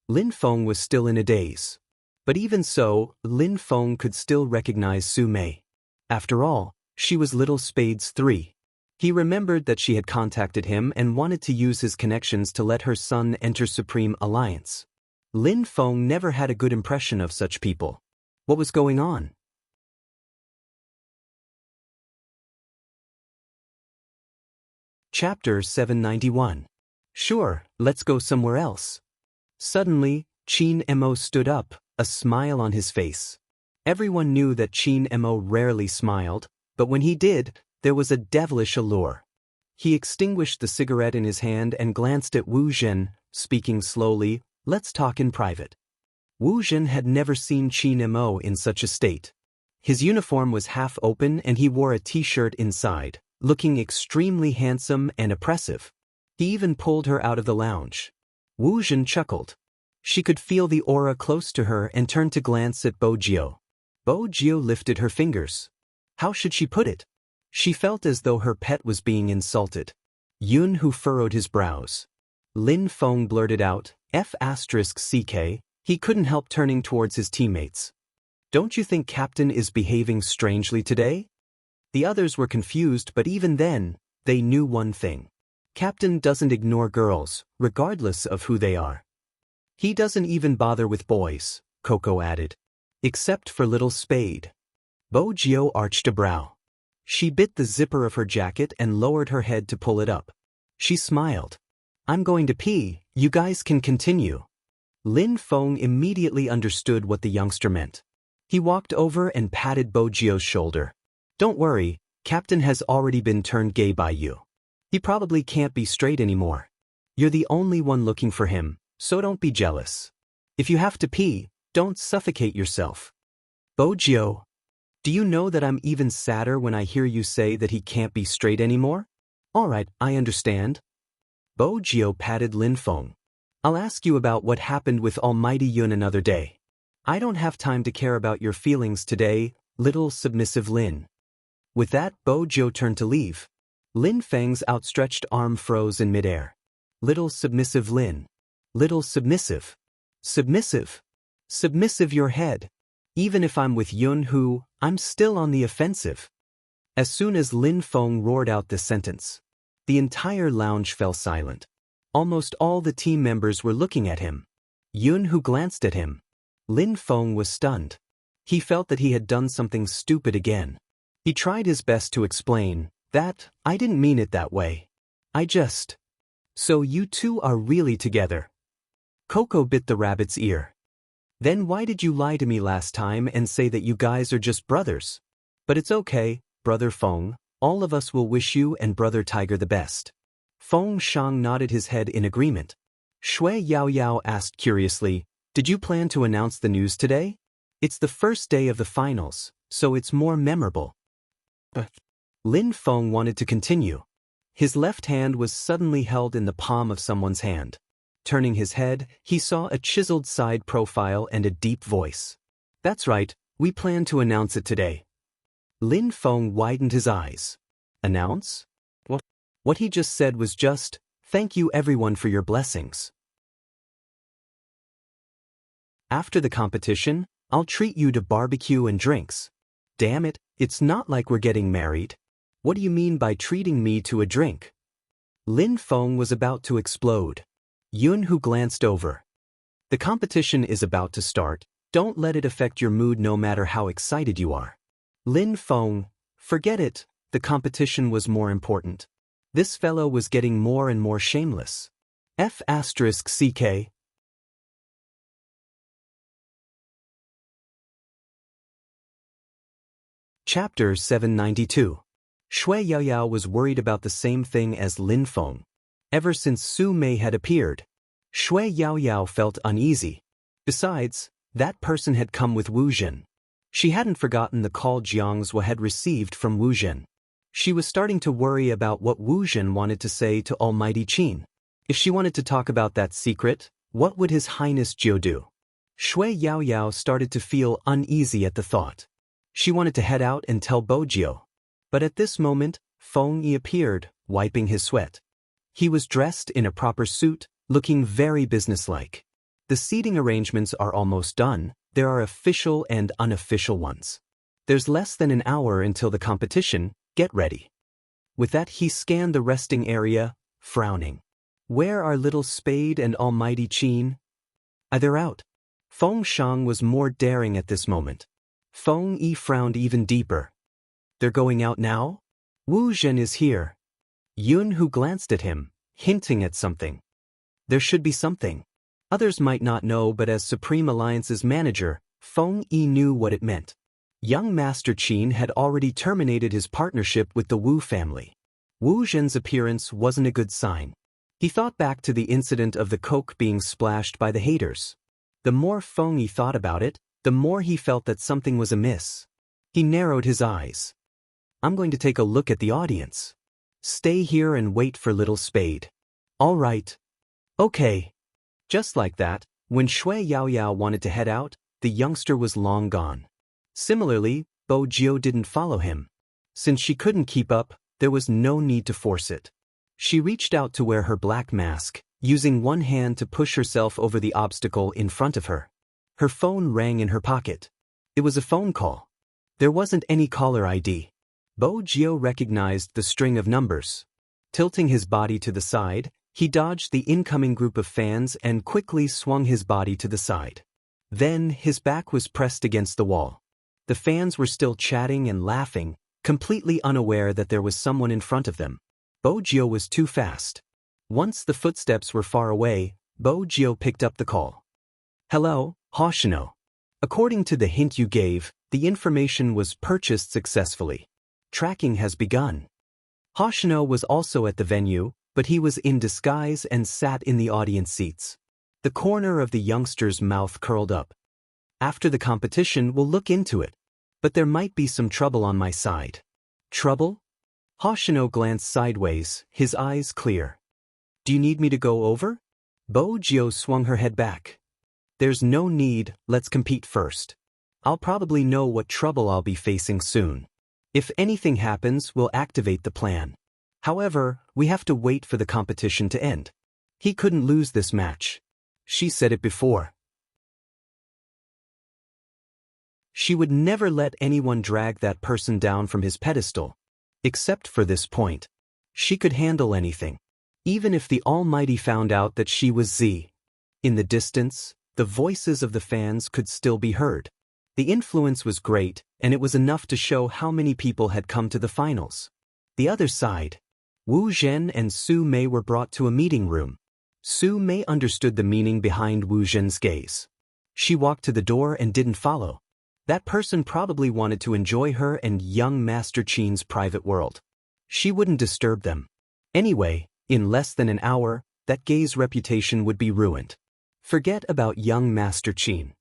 Lin Feng was still in a daze. But even so, Lin Feng could still recognize Su Mei. After all, she was Little Spade's 3. He remembered that she had contacted him and wanted to use his connections to let her son enter Supreme Alliance. Lin Feng never had a good impression of such people. What was going on? Chapter 791. Sure, let's go somewhere else. Suddenly, Qin Mo stood up, a smile on his face. Everyone knew that Qin Mo rarely smiled, but when he did, there was a devilish allure. He extinguished the cigarette in his hand and glanced at Wu Zhen, speaking slowly, "Let's talk in private." Wu Zhen had never seen Qin Mo in such a state. His uniform was half open and he wore a t-shirt inside, looking extremely handsome and oppressive. He even pulled her out of the lounge. Wu Zhen chuckled. She could feel the aura close to her and turned to glance at Bo Gio. Bo Gio lifted her fingers. How should she put it? She felt as though her pet was being insulted. Yun Hu furrowed his brows. Lin Feng blurted out, F***ck, he couldn't help turning towards his teammates. Don't you think Captain is behaving strangely today? The others were confused, but even then, they knew one thing. Captain doesn't ignore girls, regardless of who they are. He doesn't even bother with boys, Coco added. Except for Little Spade. Bo Gio arched a brow. She bit the zipper of her jacket and lowered her head to pull it up. She smiled. I'm going to pee, you guys can continue. Lin Feng immediately understood what the youngster meant. He walked over and patted Bo Gio's shoulder. Don't worry, Captain has already been turned gay by you. He probably can't be straight anymore. You're the only one looking for him, so don't be jealous. If you have to pee, don't suffocate yourself. Bo Gio, do you know that I'm even sadder when I hear you say that he can't be straight anymore? Alright, I understand. Bo Gio patted Lin Feng. I'll ask you about what happened with Almighty Yun another day. I don't have time to care about your feelings today, little submissive Lin. With that, Bo Gio turned to leave. Lin Feng's outstretched arm froze in midair. Little submissive Lin. Little submissive. Submissive. Submissive your head. Even if I'm with Yun Hu, I'm still on the offensive. As soon as Lin Feng roared out this sentence, the entire lounge fell silent. Almost all the team members were looking at him. Yun Hu glanced at him. Lin Feng was stunned. He felt that he had done something stupid again. He tried his best to explain that, I didn't mean it that way. I just... So you two are really together. Coco bit the rabbit's ear. Then why did you lie to me last time and say that you guys are just brothers? But it's okay, Brother Feng, all of us will wish you and Brother Tiger the best. Feng Shang nodded his head in agreement. Shui Yao Yao asked curiously, did you plan to announce the news today? It's the first day of the finals, so it's more memorable. Lin Feng wanted to continue. His left hand was suddenly held in the palm of someone's hand. Turning his head, he saw a chiseled side profile and a deep voice. That's right, we plan to announce it today. Lin Feng widened his eyes. Announce? What he just said was just, thank you everyone for your blessings. After the competition, I'll treat you to barbecue and drinks. Damn it, it's not like we're getting married. What do you mean by treating me to a drink? Lin Feng was about to explode. Yun Hu glanced over. The competition is about to start, don't let it affect your mood no matter how excited you are. Lin Feng, forget it, the competition was more important. This fellow was getting more and more shameless. F***ck. Chapter 792. Shui Yaoyao was worried about the same thing as Lin Feng. Ever since Su Mei had appeared, Shui Yaoyao felt uneasy. Besides, that person had come with Wu Zhen. She hadn't forgotten the call Jiang Zhua had received from Wu Zhen. She was starting to worry about what Wu Zhen wanted to say to Almighty Qin. If she wanted to talk about that secret, what would His Highness Jiu do? Shui Yaoyao started to feel uneasy at the thought. She wanted to head out and tell Bojiu. But at this moment, Feng Yi appeared, wiping his sweat. He was dressed in a proper suit, looking very businesslike. The seating arrangements are almost done. There are official and unofficial ones. There's less than an hour until the competition. Get ready. With that, he scanned the resting area, frowning. Where are Little Spade and Almighty Qin? They're out. Feng Shang was more daring at this moment. Feng Yi frowned even deeper. They're going out now? Wu Zhen is here. Yun Hu glanced at him, hinting at something. There should be something. Others might not know, but as Supreme Alliance's manager, Feng Yi knew what it meant. Young Master Qin had already terminated his partnership with the Wu family. Wu Zhen's appearance wasn't a good sign. He thought back to the incident of the coke being splashed by the haters. The more Feng Yi thought about it, the more he felt that something was amiss. He narrowed his eyes. I'm going to take a look at the audience. Stay here and wait for Little Spade. All right. Okay. Just like that, when Shui Yaoyao wanted to head out, the youngster was long gone. Similarly, Bo Jiu didn't follow him. Since she couldn't keep up, there was no need to force it. She reached out to wear her black mask, using one hand to push herself over the obstacle in front of her. Her phone rang in her pocket. It was a phone call. There wasn't any caller ID. Bo Jiu recognized the string of numbers. Tilting his body to the side, he dodged the incoming group of fans and quickly swung his body to the side. Then, his back was pressed against the wall. The fans were still chatting and laughing, completely unaware that there was someone in front of them. Bo Jiu was too fast. Once the footsteps were far away, Bo Jiu picked up the call. Hello, Hoshino. According to the hint you gave, the information was purchased successfully. Tracking has begun. Hoshino was also at the venue, but he was in disguise and sat in the audience seats. The corner of the youngster's mouth curled up. After the competition, we'll look into it. But there might be some trouble on my side. Trouble? Hoshino glanced sideways, his eyes clear. Do you need me to go over? Bo Jiu swung her head back. There's no need, let's compete first. I'll probably know what trouble I'll be facing soon. If anything happens, we'll activate the plan. However, we have to wait for the competition to end. He couldn't lose this match. She said it before. She would never let anyone drag that person down from his pedestal. Except for this point. She could handle anything. Even if the Almighty found out that she was Z. In the distance, the voices of the fans could still be heard. The influence was great, and it was enough to show how many people had come to the finals. The other side. Wu Zhen and Su Mei were brought to a meeting room. Su Mei understood the meaning behind Wu Zhen's gaze. She walked to the door and didn't follow. That person probably wanted to enjoy her and young Master Qin's private world. She wouldn't disturb them. Anyway, in less than an hour, that gay's reputation would be ruined. Forget about young Master Qin.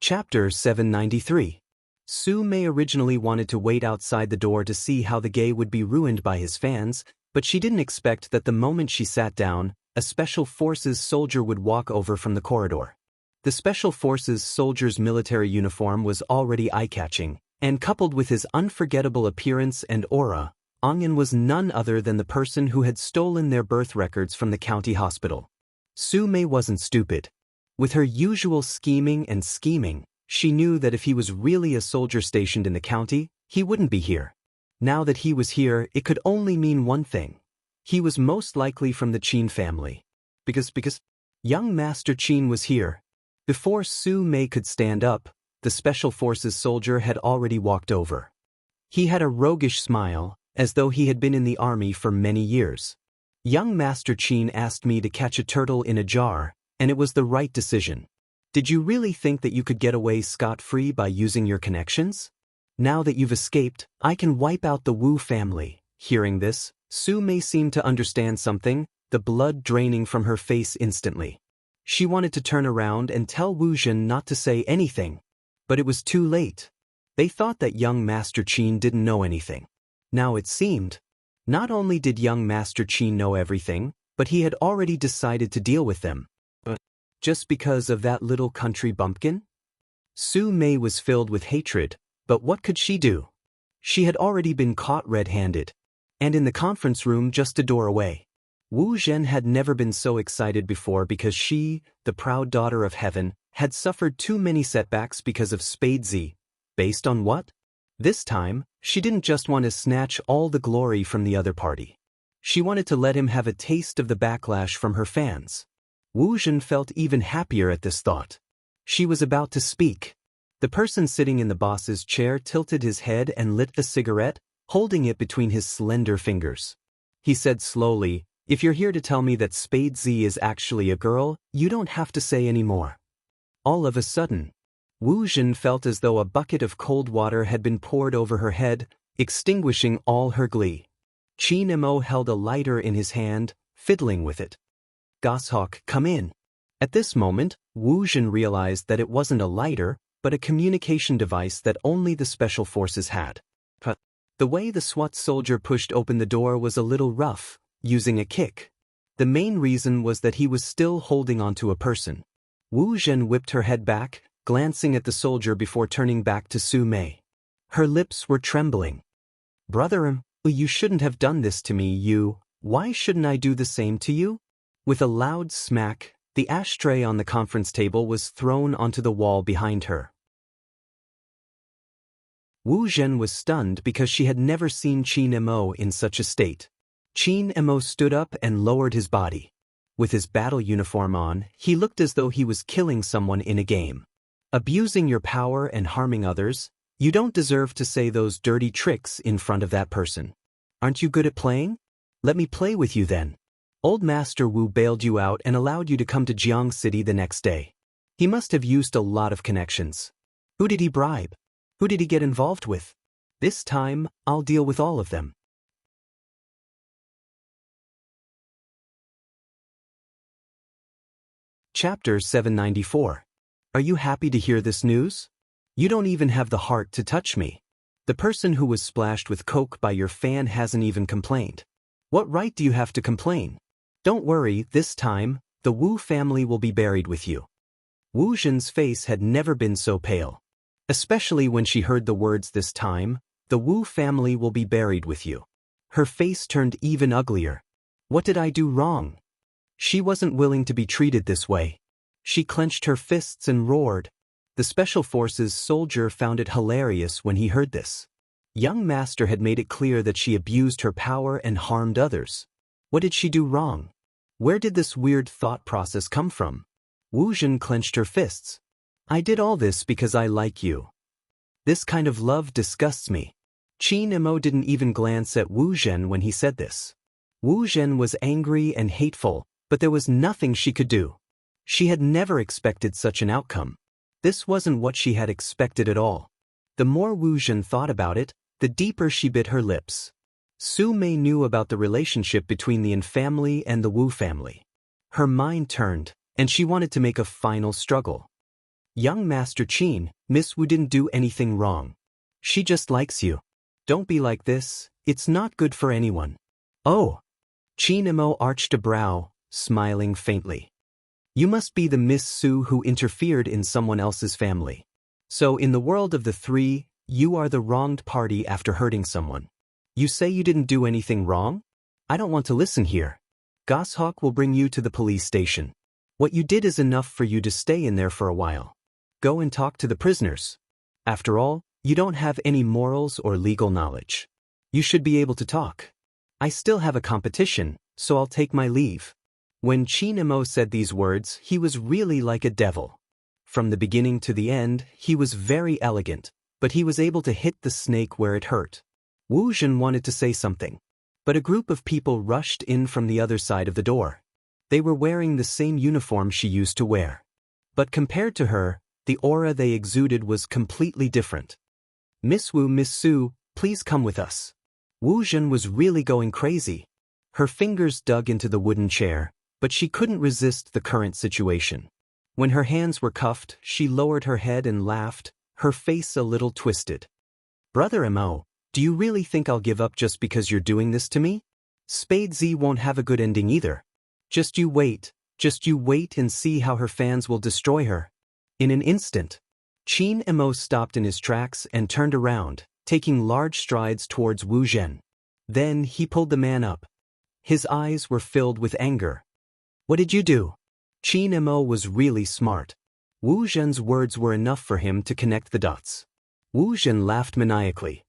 Chapter 793. Su Mei originally wanted to wait outside the door to see how the gay would be ruined by his fans, but she didn't expect that the moment she sat down, a Special Forces soldier would walk over from the corridor. The Special Forces soldier's military uniform was already eye-catching, and coupled with his unforgettable appearance and aura, Ongyan was none other than the person who had stolen their birth records from the county hospital. Su Mei wasn't stupid. With her usual scheming, she knew that if he was really a soldier stationed in the county, he wouldn't be here. Now that he was here, it could only mean one thing. He was most likely from the Qin family. Because young Master Qin was here. Before Su Mei could stand up, the Special Forces soldier had already walked over. He had a roguish smile, as though he had been in the army for many years. Young Master Qin asked me to catch a turtle in a jar, and it was the right decision. Did you really think that you could get away scot-free by using your connections? Now that you've escaped, I can wipe out the Wu family. Hearing this, Su Mei seemed to understand something, the blood draining from her face instantly. She wanted to turn around and tell Wu Zhen not to say anything, But it was too late. They thought that young Master Qin didn't know anything. Now it seemed, not only did young Master Qin know everything, but he had already decided to deal with them. Just because of that little country bumpkin? Su Mei was filled with hatred, but what could she do? She had already been caught red-handed. And in the conference room just a door away. Wu Zhen had never been so excited before because she, the proud daughter of heaven, had suffered too many setbacks because of Spadesy. Based on what? This time, she didn't just want to snatch all the glory from the other party. She wanted to let him have a taste of the backlash from her fans. Wu Zhen felt even happier at this thought. She was about to speak. The person sitting in the boss's chair tilted his head and lit a cigarette, holding it between his slender fingers. He said slowly, "If you're here to tell me that Spadesy is actually a girl, you don't have to say any more." All of a sudden, Wu Zhen felt as though a bucket of cold water had been poured over her head, extinguishing all her glee. Qin Mo held a lighter in his hand, fiddling with it. "Goshawk, come in." At this moment, Wu Zhen realized that it wasn't a lighter, but a communication device that only the special forces had. The way the SWAT soldier pushed open the door was a little rough, using a kick. The main reason was that he was still holding onto a person. Wu Zhen whipped her head back, glancing at the soldier before turning back to Su Mei. Her lips were trembling. "Brother, you shouldn't have done this to me, why shouldn't I do the same to you?" With a loud smack, the ashtray on the conference table was thrown onto the wall behind her. Wu Zhen was stunned because she had never seen Qin Mo in such a state. Qin Mo stood up and lowered his body. With his battle uniform on, he looked as though he was killing someone in a game. "Abusing your power and harming others, you don't deserve to say those dirty tricks in front of that person. Aren't you good at playing? Let me play with you then. Old Master Wu bailed you out and allowed you to come to Jiang City the next day. He must have used a lot of connections. Who did he bribe? Who did he get involved with? This time, I'll deal with all of them." Chapter 794. Are you happy to hear this news? You don't even have the heart to touch me. The person who was splashed with coke by your fan hasn't even complained. What right do you have to complain? Don't worry, this time, the Wu family will be buried with you. Wu Zhen's face had never been so pale. Especially when she heard the words "this time, the Wu family will be buried with you." Her face turned even uglier. What did I do wrong? She wasn't willing to be treated this way. She clenched her fists and roared. The Special Forces soldier found it hilarious when he heard this. Young Master had made it clear that she abused her power and harmed others. What did she do wrong? Where did this weird thought process come from? Wu Zhen clenched her fists. "I did all this because I like you. This kind of love disgusts me." Qin Mo didn't even glance at Wu Zhen when he said this. Wu Zhen was angry and hateful, but there was nothing she could do. She had never expected such an outcome. This wasn't what she had expected at all. The more Wu Zhen thought about it, the deeper she bit her lips. Su Mei knew about the relationship between the Yin family and the Wu family. Her mind turned, and she wanted to make a final struggle. "Young Master Qin, Miss Wu didn't do anything wrong. She just likes you. Don't be like this, it's not good for anyone." "Oh." Qin Mo arched a brow, smiling faintly. "You must be the Miss Su who interfered in someone else's family. So in the world of the three, you are the wronged party after hurting someone. You say you didn't do anything wrong? I don't want to listen here. Goshawk will bring you to the police station. What you did is enough for you to stay in there for a while. Go and talk to the prisoners. After all, you don't have any morals or legal knowledge. You should be able to talk. I still have a competition, so I'll take my leave." When Qin Mo said these words, he was really like a devil. From the beginning to the end, he was very elegant, but he was able to hit the snake where it hurt. Wu Zhen wanted to say something, but a group of people rushed in from the other side of the door. They were wearing the same uniform she used to wear. But compared to her, the aura they exuded was completely different. "Miss Wu, Miss Su, please come with us." Wu Zhen was really going crazy. Her fingers dug into the wooden chair, but she couldn't resist the current situation. When her hands were cuffed, she lowered her head and laughed, her face a little twisted. Brother Mo, do you really think I'll give up just because you're doing this to me? Spade Z won't have a good ending either. Just you wait and see how her fans will destroy her. In an instant, Qin Mo stopped in his tracks and turned around, taking large strides towards Wu Zhen. Then he pulled the man up. His eyes were filled with anger. What did you do? Qin Mo was really smart. Wu Zhen's words were enough for him to connect the dots. Wu Zhen laughed maniacally.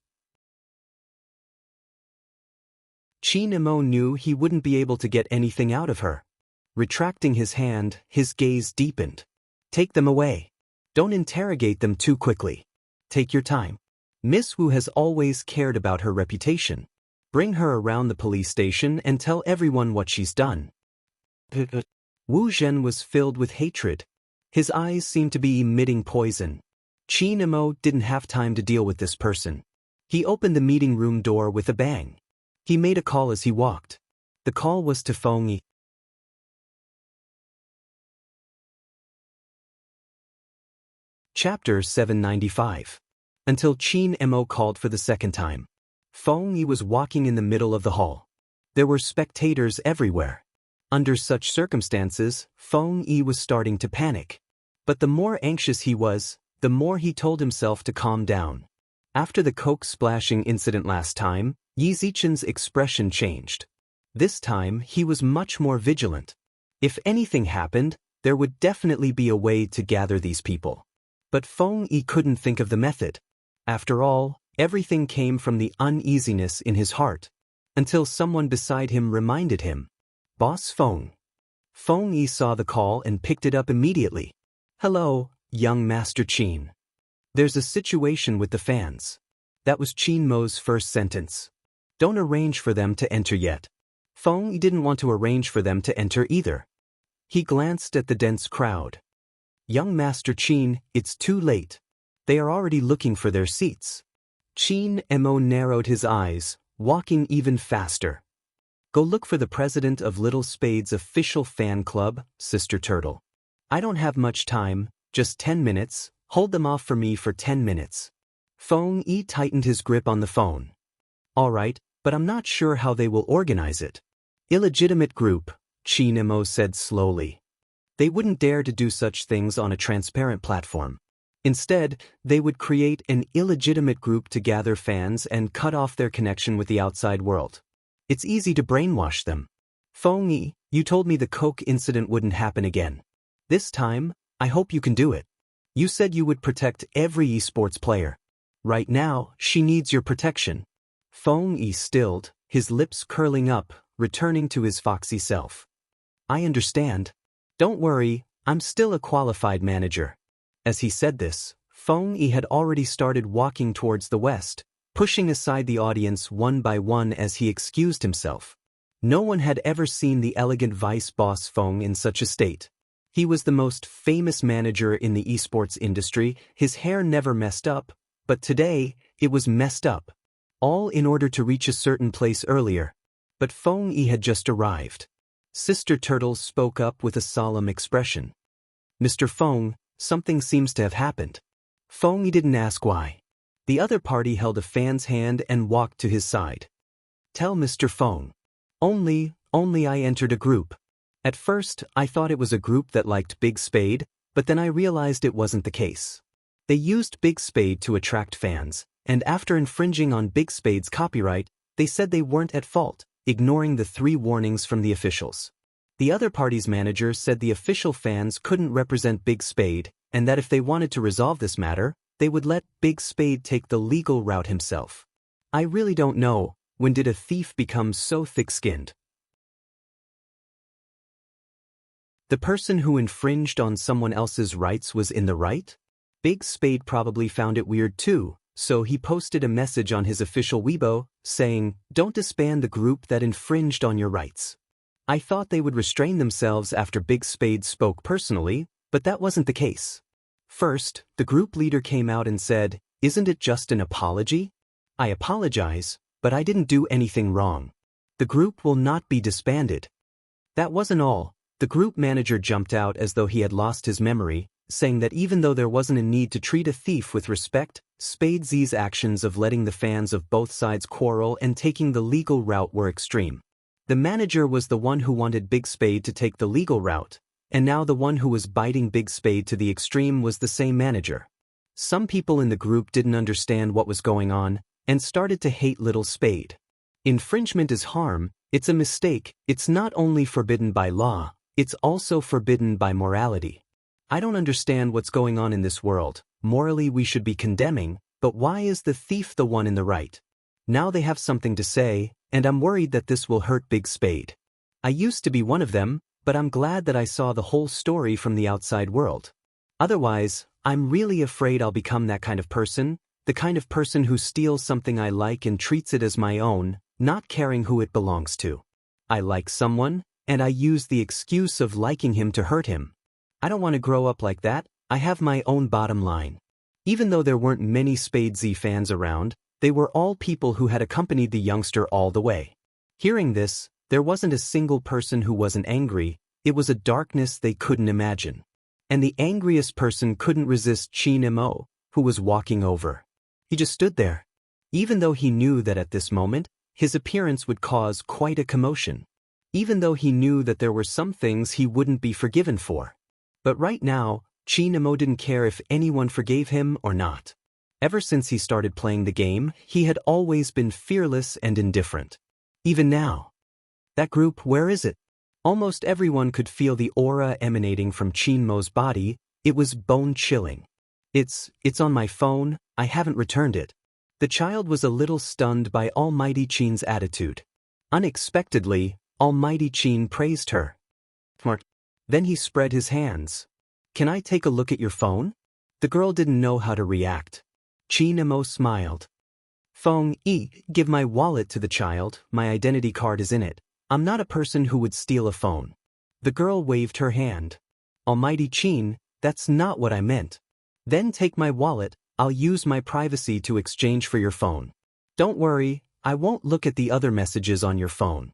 Qin Mo knew he wouldn't be able to get anything out of her. Retracting his hand, his gaze deepened. Take them away. Don't interrogate them too quickly. Take your time. Miss Wu has always cared about her reputation. Bring her around the police station and tell everyone what she's done. Wu Zhen was filled with hatred. His eyes seemed to be emitting poison. Qin Mo didn't have time to deal with this person. He opened the meeting room door with a bang. He made a call as he walked. The call was to Feng Yi. Chapter 795. Until Qin Mo called for the second time. Feng Yi was walking in the middle of the hall. There were spectators everywhere. Under such circumstances, Feng Yi was starting to panic. But the more anxious he was, the more he told himself to calm down. After the coke splashing incident last time, Yi Zichen's expression changed. This time, he was much more vigilant. If anything happened, there would definitely be a way to gather these people. But Feng Yi couldn't think of the method. After all, everything came from the uneasiness in his heart. Until someone beside him reminded him. Boss Feng. Feng Yi saw the call and picked it up immediately. Hello, young Master Qin. There's a situation with the fans. That was Qin Mo's first sentence. Don't arrange for them to enter yet. Feng Yi didn't want to arrange for them to enter either. He glanced at the dense crowd. Young Master Qin, it's too late. They are already looking for their seats. Qin Mo narrowed his eyes, walking even faster. Go look for the president of Little Spade's official fan club, Sister Turtle. I don't have much time, just 10 minutes, hold them off for me for 10 minutes. Feng Yi tightened his grip on the phone. All right, but I'm not sure how they will organize it. Illegitimate group, Qin Mo said slowly. They wouldn't dare to do such things on a transparent platform. Instead, they would create an illegitimate group to gather fans and cut off their connection with the outside world. It's easy to brainwash them. Feng Yi, you told me the coke incident wouldn't happen again. This time, I hope you can do it. You said you would protect every esports player. Right now, she needs your protection. Feng Yi stilled, his lips curling up, returning to his foxy self. I understand. Don't worry, I'm still a qualified manager. As he said this, Feng Yi had already started walking towards the west, pushing aside the audience one by one as he excused himself. No one had ever seen the elegant vice boss Feng in such a state. He was the most famous manager in the esports industry, his hair never messed up, but today, it was messed up. All in order to reach a certain place earlier. But Feng Yi had just arrived. Sister Turtle spoke up with a solemn expression. Mr. Feng, something seems to have happened. Feng Yi didn't ask why. The other party held a fan's hand and walked to his side. Tell Mr. Feng. Only I entered a group. At first, I thought it was a group that liked Big Spade, but then I realized it wasn't the case. They used Big Spade to attract fans, and after infringing on Big Spade's copyright, they said they weren't at fault, ignoring the 3 warnings from the officials. The other party's manager said the official fans couldn't represent Big Spade, and that if they wanted to resolve this matter, they would let Big Spade take the legal route himself. I really don't know, when did a thief become so thick-skinned? The person who infringed on someone else's rights was in the right? Big Spade probably found it weird too, so he posted a message on his official Weibo, saying, "Don't disband the group that infringed on your rights." I thought they would restrain themselves after Big Spade spoke personally, but that wasn't the case. First, the group leader came out and said, "Isn't it just an apology? I apologize, but I didn't do anything wrong. The group will not be disbanded." That wasn't all. The group manager jumped out as though he had lost his memory, saying that even though there wasn't a need to treat a thief with respect, Spade Z's actions of letting the fans of both sides quarrel and taking the legal route were extreme. The manager was the one who wanted Big Spade to take the legal route, and now the one who was biting Big Spade to the extreme was the same manager. Some people in the group didn't understand what was going on and started to hate Little Spade. Infringement is harm, it's a mistake, it's not only forbidden by law, it's also forbidden by morality. I don't understand what's going on in this world. Morally we should be condemning, but why is the thief the one in the right? Now they have something to say, and I'm worried that this will hurt Big Spade. I used to be one of them, but I'm glad that I saw the whole story from the outside world. Otherwise, I'm really afraid I'll become that kind of person, the kind of person who steals something I like and treats it as my own, not caring who it belongs to. I like someone, and I use the excuse of liking him to hurt him. I don't want to grow up like that. I have my own bottom line. Even though there weren't many Spade Z fans around, they were all people who had accompanied the youngster all the way. Hearing this, there wasn't a single person who wasn't angry, it was a darkness they couldn't imagine. And the angriest person couldn't resist Chin Mo, who was walking over. He just stood there. Even though he knew that at this moment, his appearance would cause quite a commotion. Even though he knew that there were some things he wouldn't be forgiven for. But right now, Chin Mo didn't care if anyone forgave him or not. Ever since he started playing the game, he had always been fearless and indifferent. Even now. That group, where is it? Almost everyone could feel the aura emanating from Chin Mo's body. It was bone-chilling. It's on my phone, I haven't returned it. The child was a little stunned by Almighty Chin's attitude. Unexpectedly, Almighty Chin praised her. Smart. Then he spread his hands. Can I take a look at your phone? The girl didn't know how to react. Chin Mo smiled. Feng Yi, give my wallet to the child, my identity card is in it. I'm not a person who would steal a phone. The girl waved her hand. Almighty Chin, that's not what I meant. Then take my wallet, I'll use my privacy to exchange for your phone. Don't worry, I won't look at the other messages on your phone.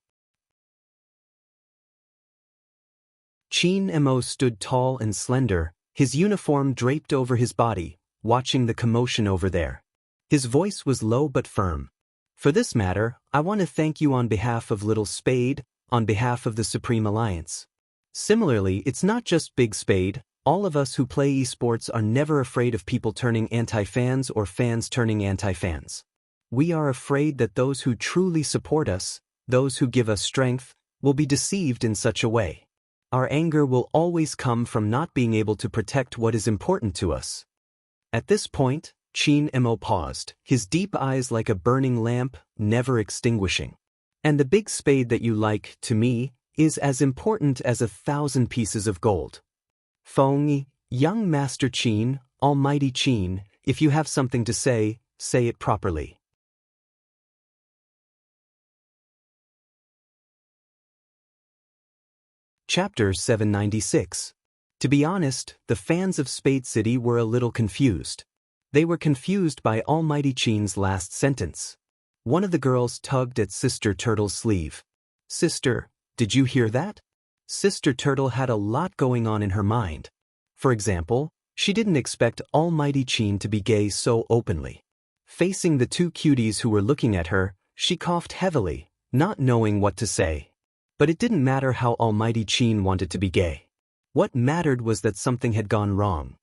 Chin Mo stood tall and slender, his uniform draped over his body, watching the commotion over there. His voice was low but firm. For this matter, I want to thank you on behalf of Little Spade, on behalf of the Supreme Alliance. Similarly, it's not just Big Spade, all of us who play esports are never afraid of people turning anti-fans or fans turning anti-fans. We are afraid that those who truly support us, those who give us strength, will be deceived in such a way. Our anger will always come from not being able to protect what is important to us. At this point, Chin Mo paused, his deep eyes like a burning lamp, never extinguishing. And the Big Spade that you like, to me, is as important as 1,000 pieces of gold. Feng Yi, young Master Chin, Almighty Chin, if you have something to say it properly. Chapter 796. To be honest, the fans of Spade City were a little confused. They were confused by Almighty Chin's last sentence. One of the girls tugged at Sister Turtle's sleeve. Sister, did you hear that? Sister Turtle had a lot going on in her mind. For example, she didn't expect Almighty Chin to be gay so openly. Facing the two cuties who were looking at her, she coughed heavily, not knowing what to say. But it didn't matter how Almighty Chin wanted to be gay. What mattered was that something had gone wrong.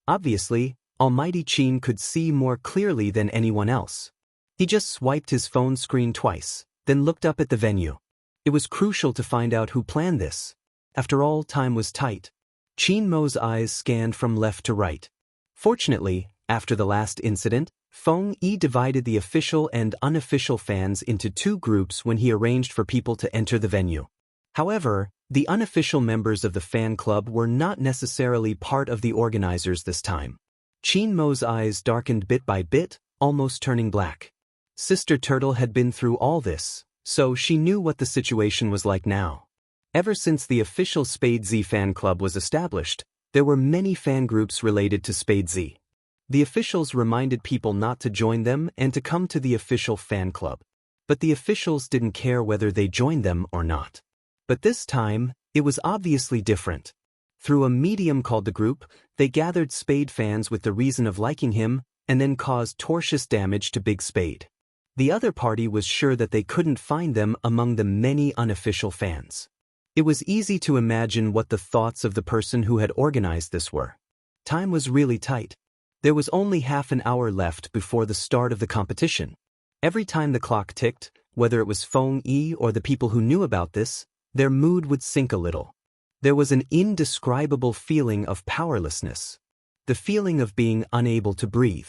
Obviously, Almighty Chin could see more clearly than anyone else. He just swiped his phone screen twice, then looked up at the venue. It was crucial to find out who planned this. After all, time was tight. Chin Mo's eyes scanned from left to right. Fortunately, after the last incident, Feng Yi divided the official and unofficial fans into two groups when he arranged for people to enter the venue. However, the unofficial members of the fan club were not necessarily part of the organizers this time. Chin Mo's eyes darkened bit by bit, almost turning black. Sister Turtle had been through all this, so she knew what the situation was like now. Ever since the official Spade Z fan club was established, there were many fan groups related to Spade Z. The officials reminded people not to join them and to come to the official fan club. But the officials didn't care whether they joined them or not. But this time, it was obviously different. Through a medium called the group, they gathered Spade fans with the reason of liking him and then caused tortious damage to Big Spade. The other party was sure that they couldn't find them among the many unofficial fans. It was easy to imagine what the thoughts of the person who had organized this were. Time was really tight. There was only half an hour left before the start of the competition. Every time the clock ticked, whether it was Feng Yi or the people who knew about this, their mood would sink a little. There was an indescribable feeling of powerlessness. The feeling of being unable to breathe.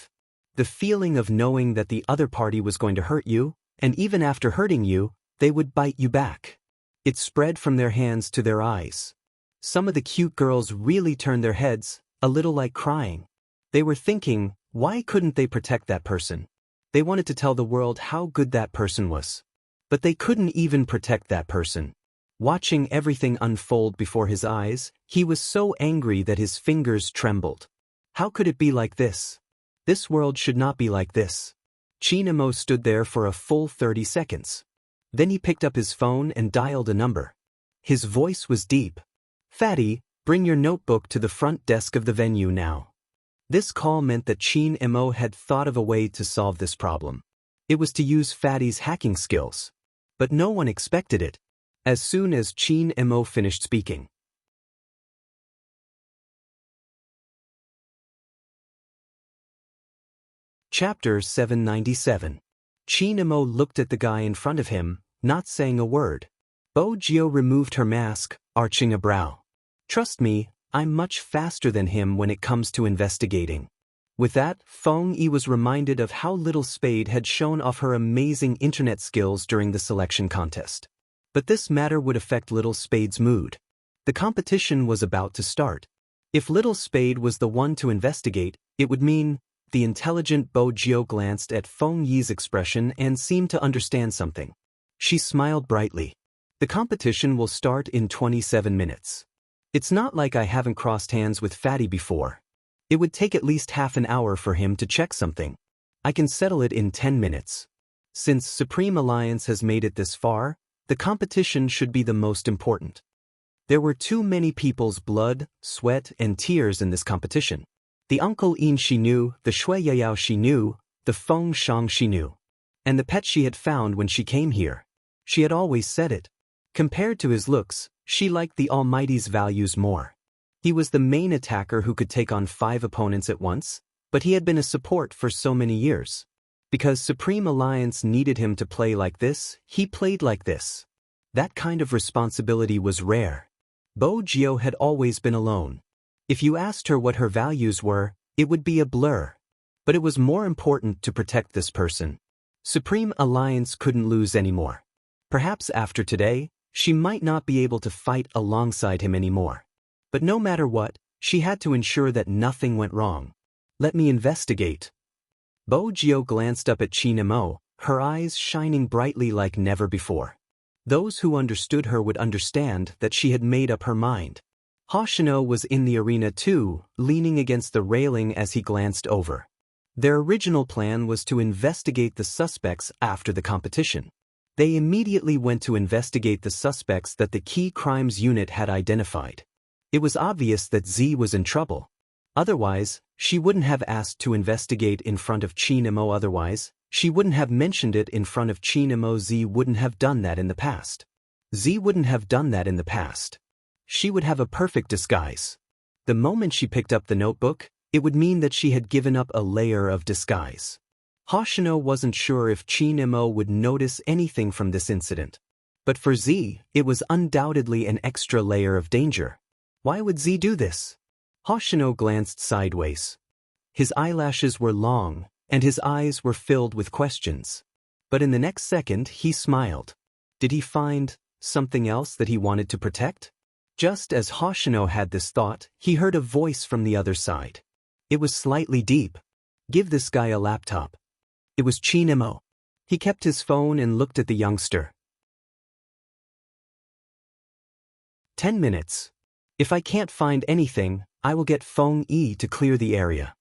The feeling of knowing that the other party was going to hurt you, and even after hurting you, they would bite you back. It spread from their hands to their eyes. Some of the cute girls really turned their heads, a little like crying. They were thinking, why couldn't they protect that person? They wanted to tell the world how good that person was. But they couldn't even protect that person. Watching everything unfold before his eyes, he was so angry that his fingers trembled. How could it be like this? This world should not be like this. Chinamo stood there for a full 30 seconds. Then he picked up his phone and dialed a number. His voice was deep. "Fatty, bring your notebook to the front desk of the venue now." This call meant that Chinamo had thought of a way to solve this problem. It was to use Fatty's hacking skills. But no one expected it. As soon as Chinamo finished speaking. Chapter 797. Chinamo looked at the guy in front of him, not saying a word. Bo Jio removed her mask, arching a brow. "Trust me, I'm much faster than him when it comes to investigating." With that, Feng Yi was reminded of how Little Spade had shown off her amazing internet skills during the selection contest. But this matter would affect Little Spade's mood. The competition was about to start. If Little Spade was the one to investigate, it would mean. The intelligent Bo Jio glanced at Feng Yi's expression and seemed to understand something. She smiled brightly. "The competition will start in 27 minutes. It's not like I haven't crossed hands with Fatty before. It would take at least half an hour for him to check something. I can settle it in 10 minutes. Since Supreme Alliance has made it this far, the competition should be the most important." There were too many people's blood, sweat, and tears in this competition. The Uncle In she knew, the Shui Yayao she knew, the Feng Shang she knew. And the pet she had found when she came here. She had always said it. Compared to his looks, she liked the Almighty's values more. He was the main attacker who could take on 5 opponents at once, but he had been a support for so many years. Because Supreme Alliance needed him to play like this, he played like this. That kind of responsibility was rare. Bo Jio had always been alone. If you asked her what her values were, it would be a blur. But it was more important to protect this person. Supreme Alliance couldn't lose anymore. Perhaps after today, she might not be able to fight alongside him anymore. But no matter what, she had to ensure that nothing went wrong. "Let me investigate." Bo Jio glanced up at Chinamo, her eyes shining brightly like never before. Those who understood her would understand that she had made up her mind. Hoshino was in the arena too, leaning against the railing as he glanced over. Their original plan was to investigate the suspects after the competition. They immediately went to investigate the suspects that the Key Crimes Unit had identified. It was obvious that Z was in trouble. Otherwise, she wouldn't have asked to investigate in front of Chinamo. Otherwise, she wouldn't have mentioned it in front of Chinamo. Z wouldn't have done that in the past. Z wouldn't have done that in the past. She would have a perfect disguise. The moment she picked up the notebook, it would mean that she had given up a layer of disguise. Hoshino wasn't sure if Chinamo would notice anything from this incident. But for Z, it was undoubtedly an extra layer of danger. Why would Z do this? Hoshino glanced sideways. His eyelashes were long, and his eyes were filled with questions. But in the next second, he smiled. Did he find something else that he wanted to protect? Just as Hoshino had this thought, he heard a voice from the other side. It was slightly deep. "Give this guy a laptop." It was Chinamo. He kept his phone and looked at the youngster. 10 minutes. If I can't find anything, I will get Feng Yi to clear the area.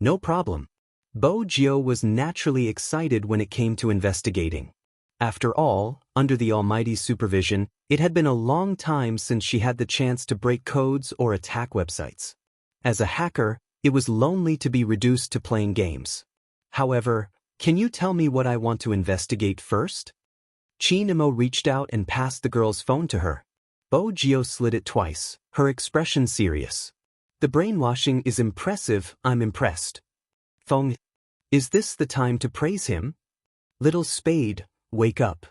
No problem. Bo Jio was naturally excited when it came to investigating. After all, under the Almighty's supervision, It had been a long time since she had the chance to break codes or attack websites. As a hacker, it was lonely to be reduced to playing games. However, can you tell me what I want to investigate first? Chinemo reached out and passed the girl's phone to her. Bo-gyo slid it twice, her expression serious. The brainwashing is impressive, I'm impressed. Fong, is this the time to praise him? Little Spade, wake up.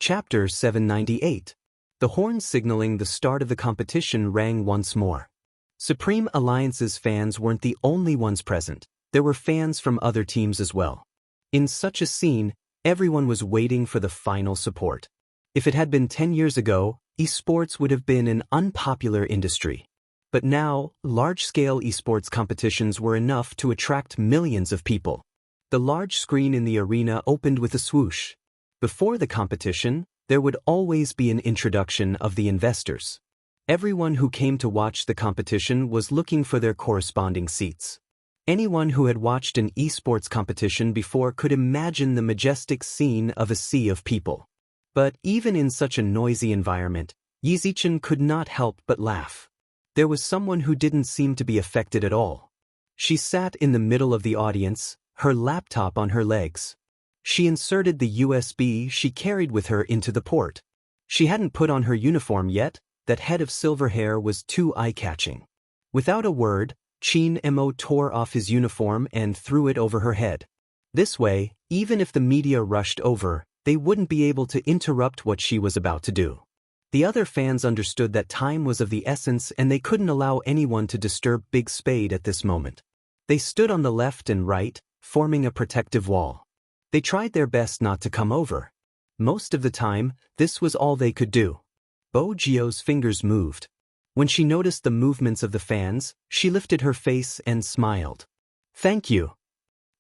Chapter 798. The horn signaling the start of the competition rang once more. Supreme Alliance's fans weren't the only ones present, there were fans from other teams as well. In such a scene, everyone was waiting for the final support. If it had been 10 years ago, esports would have been an unpopular industry. But now, large-scale esports competitions were enough to attract millions of people. The large screen in the arena opened with a swoosh. Before the competition, there would always be an introduction of the investors. Everyone who came to watch the competition was looking for their corresponding seats. Anyone who had watched an esports competition before could imagine the majestic scene of a sea of people. But even in such a noisy environment, Yizichen could not help but laugh. There was someone who didn't seem to be affected at all. She sat in the middle of the audience, her laptop on her legs. She inserted the USB she carried with her into the port. She hadn't put on her uniform yet, that head of silver hair was too eye-catching. Without a word, Chinemo tore off his uniform and threw it over her head. This way, even if the media rushed over, they wouldn't be able to interrupt what she was about to do. The other fans understood that time was of the essence and they couldn't allow anyone to disturb Big Spade at this moment. They stood on the left and right, forming a protective wall. They tried their best not to come over. Most of the time, this was all they could do. Bo-gyo's fingers moved. When she noticed the movements of the fans, she lifted her face and smiled. Thank you.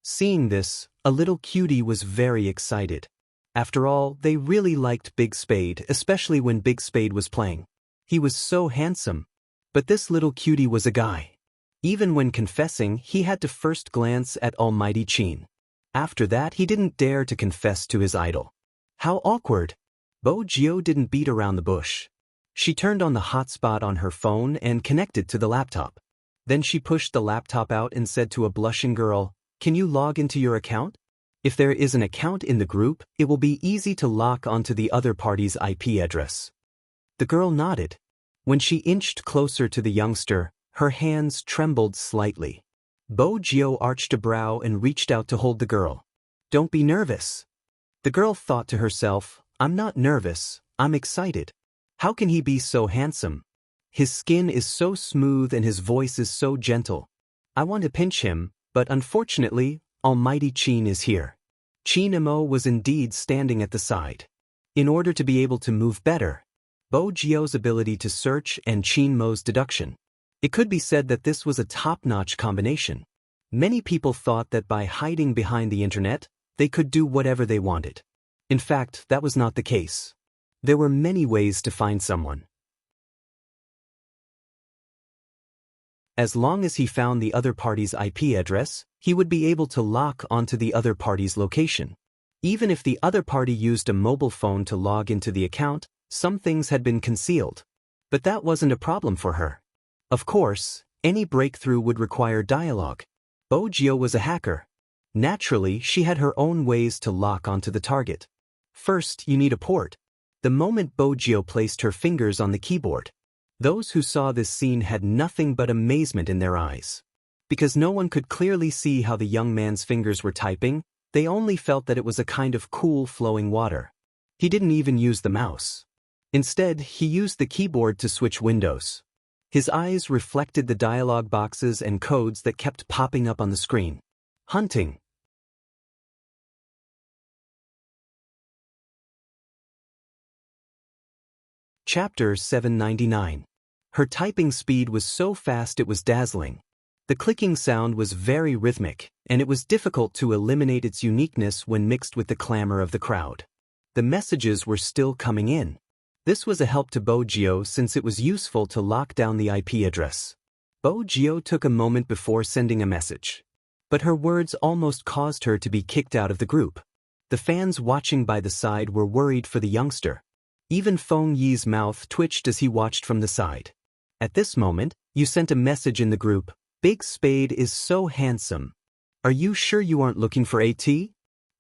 Seeing this, a little cutie was very excited. After all, they really liked Big Spade, especially when Big Spade was playing. He was so handsome. But this little cutie was a guy. Even when confessing, he had to first glance at Almighty Chin. After that, he didn't dare to confess to his idol. How awkward. Bo-gyo didn't beat around the bush. She turned on the hotspot on her phone and connected to the laptop. Then she pushed the laptop out and said to a blushing girl, "Can you log into your account? If there is an account in the group, it will be easy to lock onto the other party's IP address." The girl nodded. When she inched closer to the youngster, her hands trembled slightly. Bo-gyo arched a brow and reached out to hold the girl. "Don't be nervous." The girl thought to herself, "I'm not nervous, I'm excited. How can he be so handsome? His skin is so smooth and his voice is so gentle. I want to pinch him, but unfortunately, Almighty Chin is here." Chinemo was indeed standing at the side. In order to be able to move better, Bo-gyo's ability to search and Chinmo's deduction. It could be said that this was a top-notch combination. Many people thought that by hiding behind the internet, they could do whatever they wanted. In fact, that was not the case. There were many ways to find someone. As long as he found the other party's IP address, he would be able to lock onto the other party's location. Even if the other party used a mobile phone to log into the account, some things had been concealed. But that wasn't a problem for her. Of course, any breakthrough would require dialogue. Bo-gyo was a hacker. Naturally, she had her own ways to lock onto the target. First, you need a port. The moment Bo-gyo placed her fingers on the keyboard, those who saw this scene had nothing but amazement in their eyes. Because no one could clearly see how the young man's fingers were typing, they only felt that it was a kind of cool flowing water. He didn't even use the mouse. Instead, he used the keyboard to switch windows. His eyes reflected the dialog boxes and codes that kept popping up on the screen. Hunting. Chapter 799. Her typing speed was so fast it was dazzling. The clicking sound was very rhythmic, and it was difficult to eliminate its uniqueness when mixed with the clamor of the crowd. The messages were still coming in. This was a help to Bo-gyo since it was useful to lock down the IP address. Bo-gyo took a moment before sending a message. but her words almost caused her to be kicked out of the group. The fans watching by the side were worried for the youngster. Even Feng Yi's mouth twitched as he watched from the side. At this moment, you sent a message in the group, "Big Spade is so handsome. Are you sure you aren't looking for AT?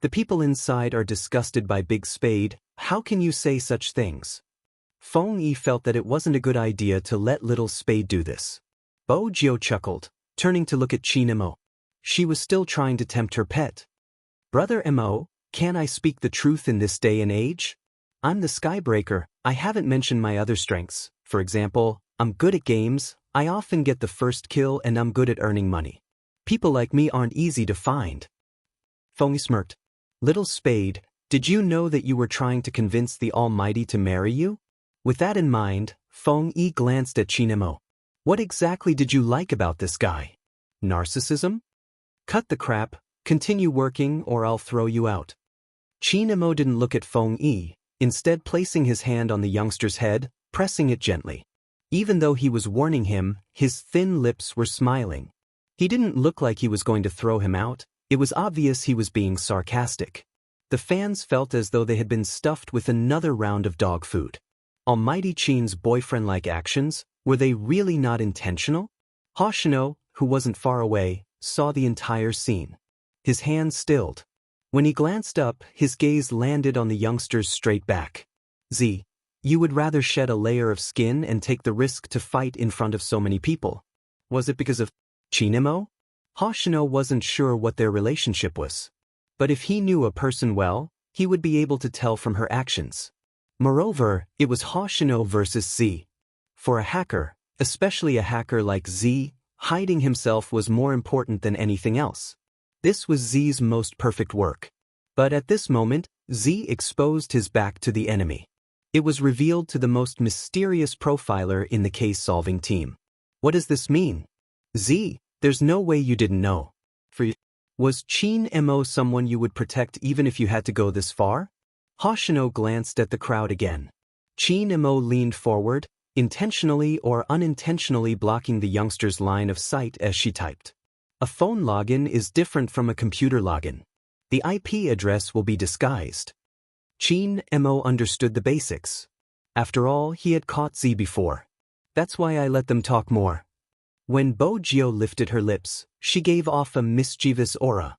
The people inside are disgusted by Big Spade. How can you say such things?" Feng Yi felt that it wasn't a good idea to let little Spade do this. Bo Jio chuckled, turning to look at Qin Mo. She was still trying to tempt her pet. "Brother Mo, can I speak the truth in this day and age? I'm the Skybreaker. I haven't mentioned my other strengths. For example, I'm good at games, I often get the first kill, and I'm good at earning money. People like me aren't easy to find." Feng Yi smirked. "Little Spade, did you know that you were trying to convince the Almighty to marry you?" With that in mind, Feng Yi glanced at Qin Mo. "What exactly did you like about this guy? Narcissism? Cut the crap, continue working or I'll throw you out." Qin Mo didn't look at Feng Yi, instead placing his hand on the youngster's head, pressing it gently. Even though he was warning him, his thin lips were smiling. He didn't look like he was going to throw him out, it was obvious he was being sarcastic. The fans felt as though they had been stuffed with another round of dog food. Almighty Qin's boyfriend-like actions, were they really not intentional? Hoshino, who wasn't far away, saw the entire scene. His hands stilled. When he glanced up, his gaze landed on the youngster's straight back. "Z, you would rather shed a layer of skin and take the risk to fight in front of so many people. Was it because of Qin Mo?" Hoshino wasn't sure what their relationship was. But if he knew a person well, he would be able to tell from her actions. Moreover, it was Hoshino versus Z. For a hacker, especially a hacker like Z, hiding himself was more important than anything else. This was Z's most perfect work. But at this moment, Z exposed his back to the enemy. It was revealed to the most mysterious profiler in the case-solving team. "What does this mean? Z, there's no way you didn't know. Was Qin Mo someone you would protect even if you had to go this far?" Hoshino glanced at the crowd again. Qin Mo leaned forward, intentionally or unintentionally blocking the youngster's line of sight as she typed. A phone login is different from a computer login. The IP address will be disguised. Qin Mo understood the basics. After all, he had caught Z before. "That's why I let them talk more." When Bo Jio lifted her lips, she gave off a mischievous aura.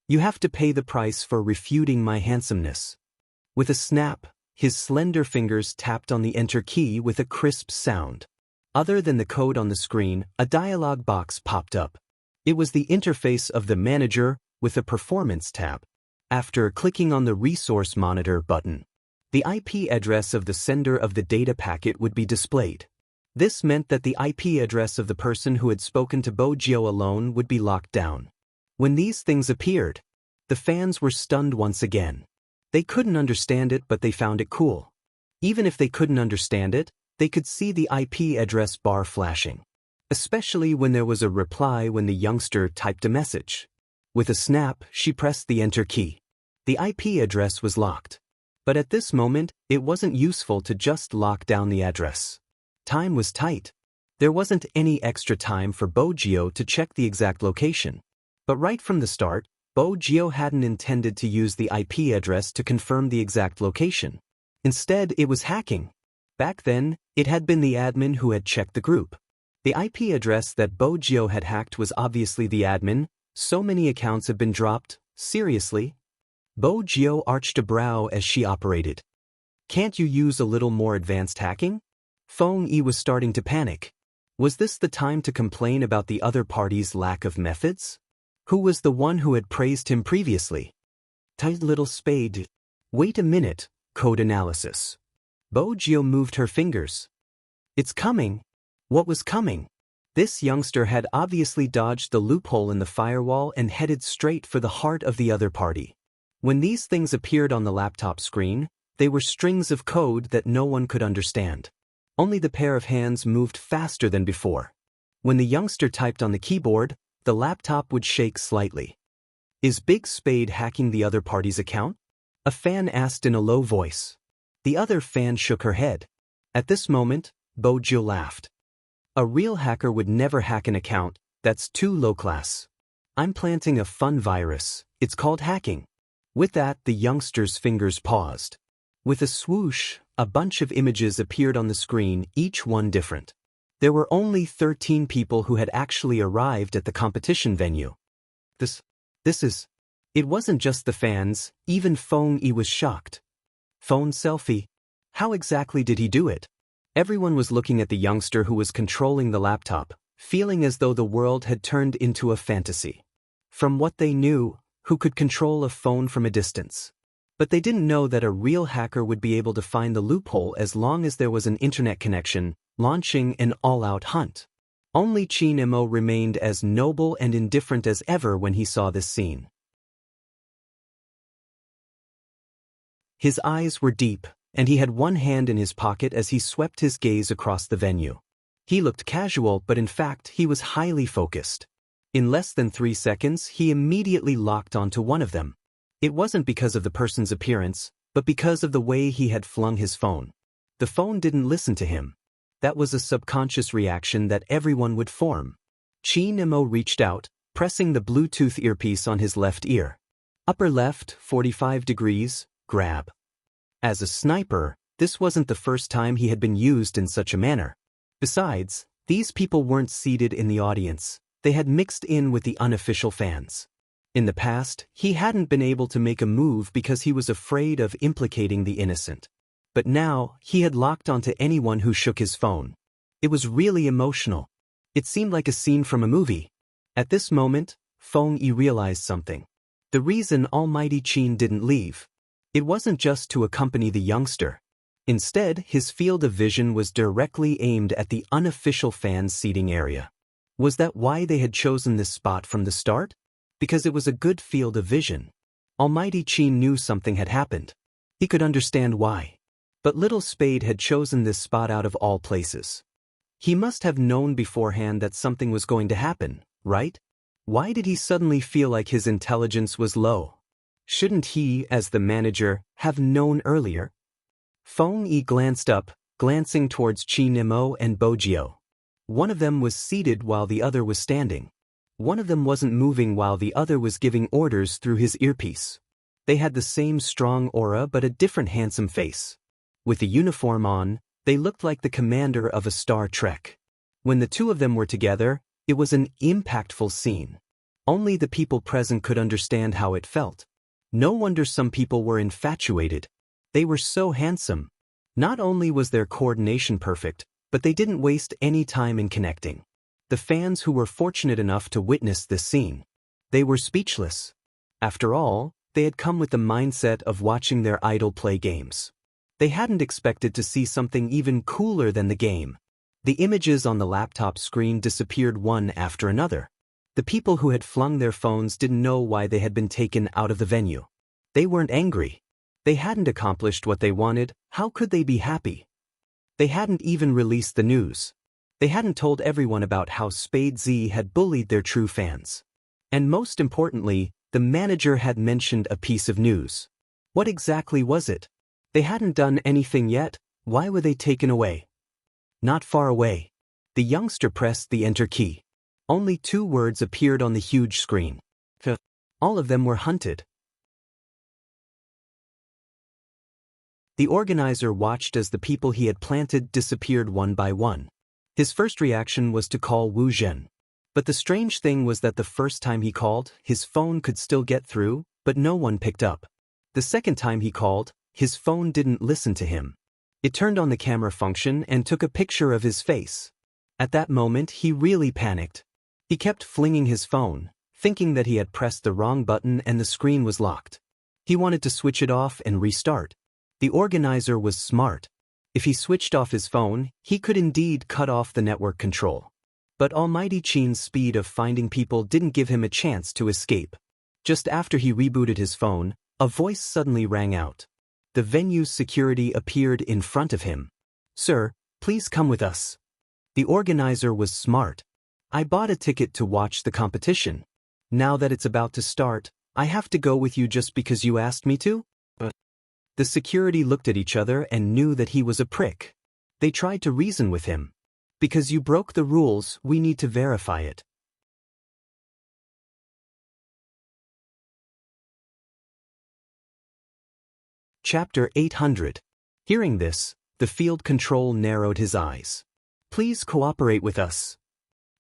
"You have to pay the price for refuting my handsomeness." With a snap, his slender fingers tapped on the enter key with a crisp sound. Other than the code on the screen, a dialog box popped up. It was the interface of the manager with a performance tab. After clicking on the resource monitor button, the IP address of the sender of the data packet would be displayed. This meant that the IP address of the person who had spoken to Bo Jio alone would be locked down. When these things appeared, the fans were stunned once again. They couldn't understand it, but they found it cool. Even if they couldn't understand it, they could see the IP address bar flashing. Especially when there was a reply when the youngster typed a message. With a snap, she pressed the enter key. The IP address was locked. But at this moment, it wasn't useful to just lock down the address. Time was tight. There wasn't any extra time for Bo Jio to check the exact location. But right from the start, Bo Jio hadn't intended to use the IP address to confirm the exact location. Instead, it was hacking. Back then, it had been the admin who had checked the group. The IP address that Bo Jio had hacked was obviously the admin. So many accounts have been dropped, seriously? Bo Jio arched a brow as she operated. "Can't you use a little more advanced hacking?" Feng Yi was starting to panic. Was this the time to complain about the other party's lack of methods? Who was the one who had praised him previously? Tight little Spade. Wait a minute, code analysis. Bo Jio moved her fingers. It's coming. What was coming? This youngster had obviously dodged the loophole in the firewall and headed straight for the heart of the other party. When these things appeared on the laptop screen, they were strings of code that no one could understand. Only the pair of hands moved faster than before. When the youngster typed on the keyboard, the laptop would shake slightly. "Is Big Spade hacking the other party's account?" a fan asked in a low voice. The other fan shook her head. At this moment, Bo Jio laughed. A real hacker would never hack an account, that's too low class. I'm planting a fun virus, it's called hacking. With that, the youngster's fingers paused. With a swoosh, a bunch of images appeared on the screen, each one different. There were only 13 people who had actually arrived at the competition venue. It wasn't just the fans, even Feng Yi was shocked. Phone selfie? How exactly did he do it? Everyone was looking at the youngster who was controlling the laptop, feeling as though the world had turned into a fantasy. From what they knew, who could control a phone from a distance? But they didn't know that a real hacker would be able to find the loophole as long as there was an internet connection, launching an all-out hunt. Only Qin Mo remained as noble and indifferent as ever when he saw this scene. His eyes were deep, and he had one hand in his pocket as he swept his gaze across the venue. He looked casual, but in fact he was highly focused. In less than 3 seconds, he immediately locked onto one of them. It wasn't because of the person's appearance, but because of the way he had flung his phone. The phone didn't listen to him. That was a subconscious reaction that everyone would form. Qin Mo reached out, pressing the Bluetooth earpiece on his left ear. Upper left, 45 degrees, grab. As a sniper, this wasn't the first time he had been used in such a manner. Besides, these people weren't seated in the audience. They had mixed in with the unofficial fans. In the past, he hadn't been able to make a move because he was afraid of implicating the innocent. But now, he had locked onto anyone who shook his phone. It was really emotional. It seemed like a scene from a movie. At this moment, Feng Yi realized something. The reason Almighty Qin didn't leave. It wasn't just to accompany the youngster. Instead, his field of vision was directly aimed at the unofficial fans' seating area. Was that why they had chosen this spot from the start? Because it was a good field of vision. Almighty Qin knew something had happened. He could understand why. But Little Spade had chosen this spot out of all places. He must have known beforehand that something was going to happen, right? Why did he suddenly feel like his intelligence was low? Shouldn't he, as the manager, have known earlier? Feng Yi glanced up, glancing towards Qin Mo and Bojio. One of them was seated while the other was standing. One of them wasn't moving while the other was giving orders through his earpiece. They had the same strong aura but a different handsome face. With the uniform on, they looked like the commander of a Star Trek. When the two of them were together, it was an impactful scene. Only the people present could understand how it felt. No wonder some people were infatuated. They were so handsome. Not only was their coordination perfect, but they didn't waste any time in connecting. The fans who were fortunate enough to witness this scene, they were speechless. After all, they had come with the mindset of watching their idol play games. They hadn't expected to see something even cooler than the game. The images on the laptop screen disappeared one after another. The people who had flung their phones didn't know why they had been taken out of the venue. They weren't angry. They hadn't accomplished what they wanted. How could they be happy? They hadn't even released the news. They hadn't told everyone about how Spade Z had bullied their true fans. And most importantly, the manager had mentioned a piece of news. What exactly was it? They hadn't done anything yet. Why were they taken away? Not far away. The youngster pressed the enter key. Only 2 words appeared on the huge screen. All of them were hunted. The organizer watched as the people he had planted disappeared one by one. His first reaction was to call Wu Zhen. But the strange thing was that the first time he called, his phone could still get through, but no one picked up. The second time he called, his phone didn't listen to him. It turned on the camera function and took a picture of his face. At that moment, he really panicked. He kept flinging his phone, thinking that he had pressed the wrong button and the screen was locked. He wanted to switch it off and restart. The organizer was smart. If he switched off his phone, he could indeed cut off the network control. But Almighty Qin's speed of finding people didn't give him a chance to escape. Just after he rebooted his phone, a voice suddenly rang out. The venue's security appeared in front of him. "Sir, please come with us." The organizer was smart. "I bought a ticket to watch the competition. Now that it's about to start, I have to go with you just because you asked me to?" The security looked at each other and knew that he was a prick. They tried to reason with him. Because you broke the rules, we need to verify it. Chapter 800. Hearing this, the field control narrowed his eyes. Please cooperate with us.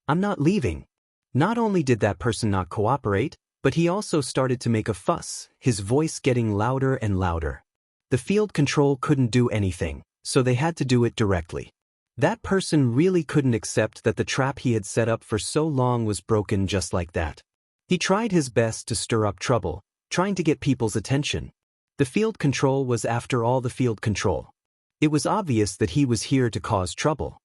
I'm not leaving. Not only did that person not cooperate, but he also started to make a fuss, his voice getting louder and louder. The field control couldn't do anything, so they had to do it directly. That person really couldn't accept that the trap he had set up for so long was broken just like that. He tried his best to stir up trouble, trying to get people's attention. The field control was after all the field control. It was obvious that he was here to cause trouble.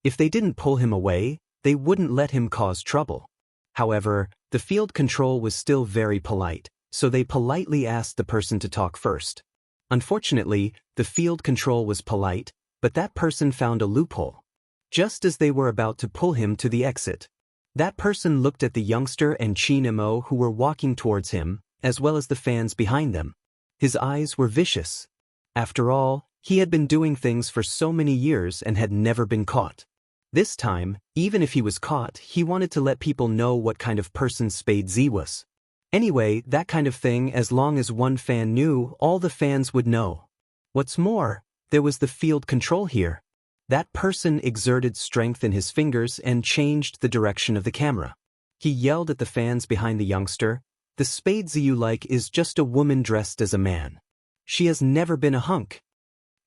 If they didn't pull him away, they wouldn't let him cause trouble. However, the field control was still very polite, so they politely asked the person to talk first. Unfortunately, the field control was polite, but that person found a loophole. Just as they were about to pull him to the exit, that person looked at the youngster and Chinemo who were walking towards him, as well as the fans behind them. His eyes were vicious. After all, he had been doing things for so many years and had never been caught. This time, even if he was caught, he wanted to let people know what kind of person Spade Z was. Anyway, that kind of thing, as long as one fan knew, all the fans would know. What's more, there was the field control here. That person exerted strength in his fingers and changed the direction of the camera. He yelled at the fans behind the youngster, "The Spade Z you like is just a woman dressed as a man. She has never been a hunk."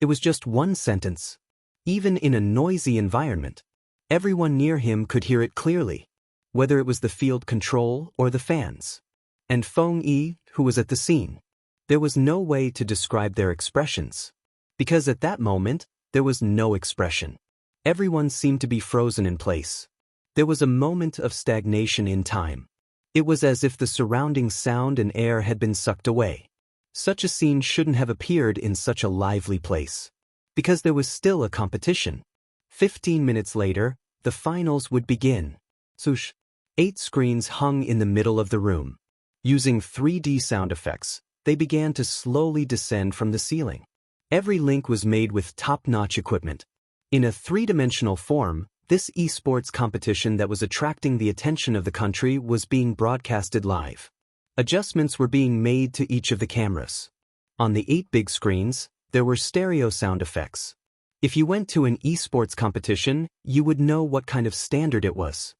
It was just one sentence. Even in a noisy environment, everyone near him could hear it clearly, whether it was the field control or the fans. And Feng Yi, who was at the scene. There was no way to describe their expressions. Because at that moment, there was no expression. Everyone seemed to be frozen in place. There was a moment of stagnation in time. It was as if the surrounding sound and air had been sucked away. Such a scene shouldn't have appeared in such a lively place. Because there was still a competition. 15 minutes later, the finals would begin. Swoosh. 8 screens hung in the middle of the room. Using 3D sound effects, they began to slowly descend from the ceiling. Every link was made with top-notch equipment. In a 3-dimensional form, this esports competition that was attracting the attention of the country was being broadcasted live. Adjustments were being made to each of the cameras. On the 8 big screens, there were stereo sound effects. If you went to an esports competition, you would know what kind of standard it was.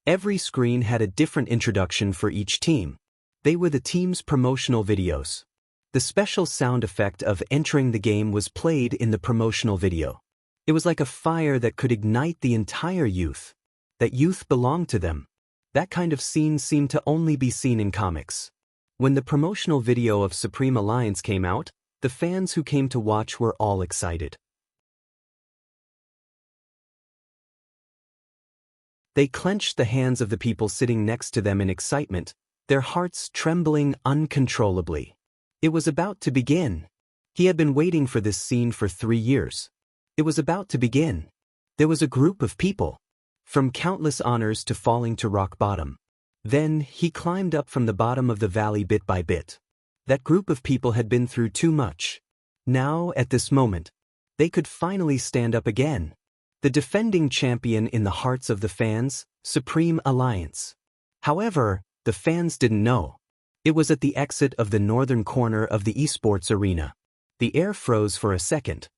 Every screen had a different introduction for each team. They were the team's promotional videos. The special sound effect of entering the game was played in the promotional video. It was like a fire that could ignite the entire youth. That youth belonged to them. That kind of scene seemed to only be seen in comics. When the promotional video of Supreme Alliance came out, the fans who came to watch were all excited. They clenched the hands of the people sitting next to them in excitement, their hearts trembling uncontrollably. It was about to begin. He had been waiting for this scene for 3 years. It was about to begin. There was a group of people. From countless honors to falling to rock bottom. Then, he climbed up from the bottom of the valley bit by bit. That group of people had been through too much. Now, at this moment, they could finally stand up again. The defending champion in the hearts of the fans, Supreme Alliance. However, the fans didn't know. It was at the exit of the northern corner of the esports arena. The air froze for a second.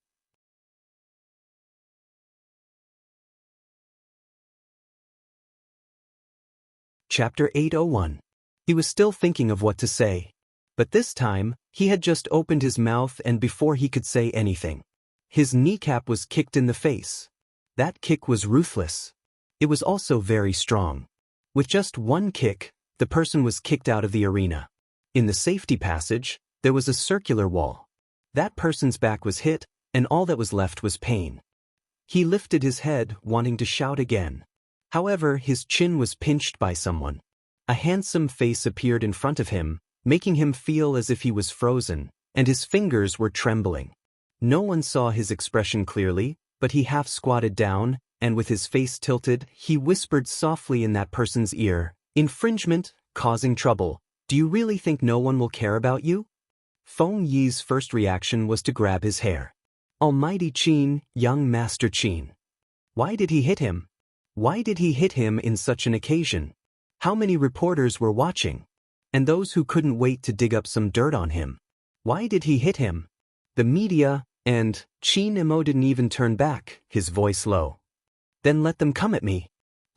Chapter 801. He was still thinking of what to say. But this time, he had just opened his mouth and before he could say anything, his kneecap was kicked in the face. That kick was ruthless. It was also very strong. With just one kick, the person was kicked out of the arena. In the safety passage, there was a circular wall. That person's back was hit, and all that was left was pain. He lifted his head, wanting to shout again. However, his chin was pinched by someone. A handsome face appeared in front of him, making him feel as if he was frozen, and his fingers were trembling. No one saw his expression clearly, but he half squatted down, and with his face tilted, he whispered softly in that person's ear, "Infringement, causing trouble. Do you really think no one will care about you?" Feng Yi's first reaction was to grab his hair. Almighty Qin, young Master Qin. Why did he hit him? Why did he hit him in such an occasion? How many reporters were watching? And those who couldn't wait to dig up some dirt on him. Why did he hit him? The media, and Chin Emo didn't even turn back, his voice low. Then let them come at me.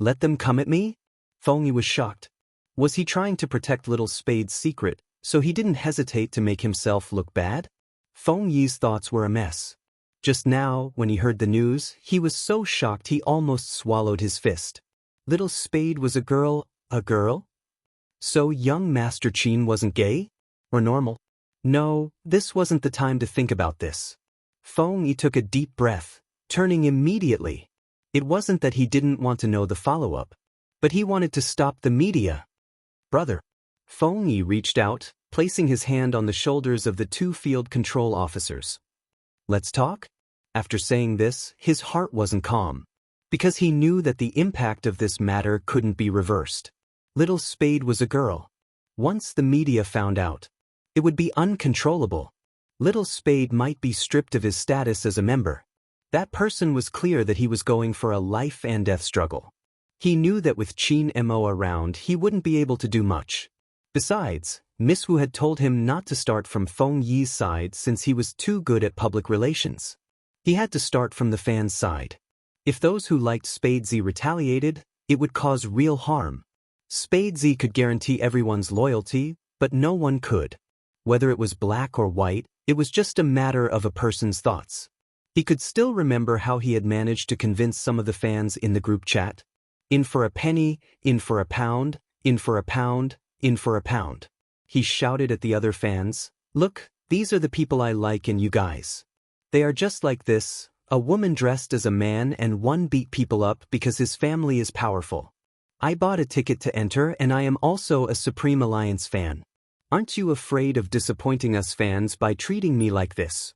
Let them come at me? Feng Yi was shocked. Was he trying to protect Little Spade's secret, so he didn't hesitate to make himself look bad? Feng Yi's thoughts were a mess. Just now, when he heard the news, he was so shocked he almost swallowed his fist. Little Spade was a girl? A girl? So young Master Chin wasn't gay? Or normal? No, this wasn't the time to think about this. Feng Yi took a deep breath, turning immediately. It wasn't that he didn't want to know the follow-up, but he wanted to stop the media. Brother. Feng Yi reached out, placing his hand on the shoulders of the two field control officers. Let's talk? After saying this, his heart wasn't calm, because he knew that the impact of this matter couldn't be reversed. Little Spade was a girl. Once the media found out, it would be uncontrollable. Little Spade might be stripped of his status as a member. That person was clear that he was going for a life and death struggle. He knew that with Chin Emo around, he wouldn't be able to do much. Besides, Miss Wu had told him not to start from Feng Yi's side since he was too good at public relations. He had to start from the fans' side. If those who liked Spadesy retaliated, it would cause real harm. Spadesy could guarantee everyone's loyalty, but no one could. Whether it was black or white, it was just a matter of a person's thoughts. He could still remember how he had managed to convince some of the fans in the group chat. In for a penny, in for a pound, in for a pound, in for a pound. He shouted at the other fans, "Look, these are the people I like and you guys. They are just like this, a woman dressed as a man and one beat people up because his family is powerful. I bought a ticket to enter and I am also a Supreme Alliance fan. Aren't you afraid of disappointing us fans by treating me like this?"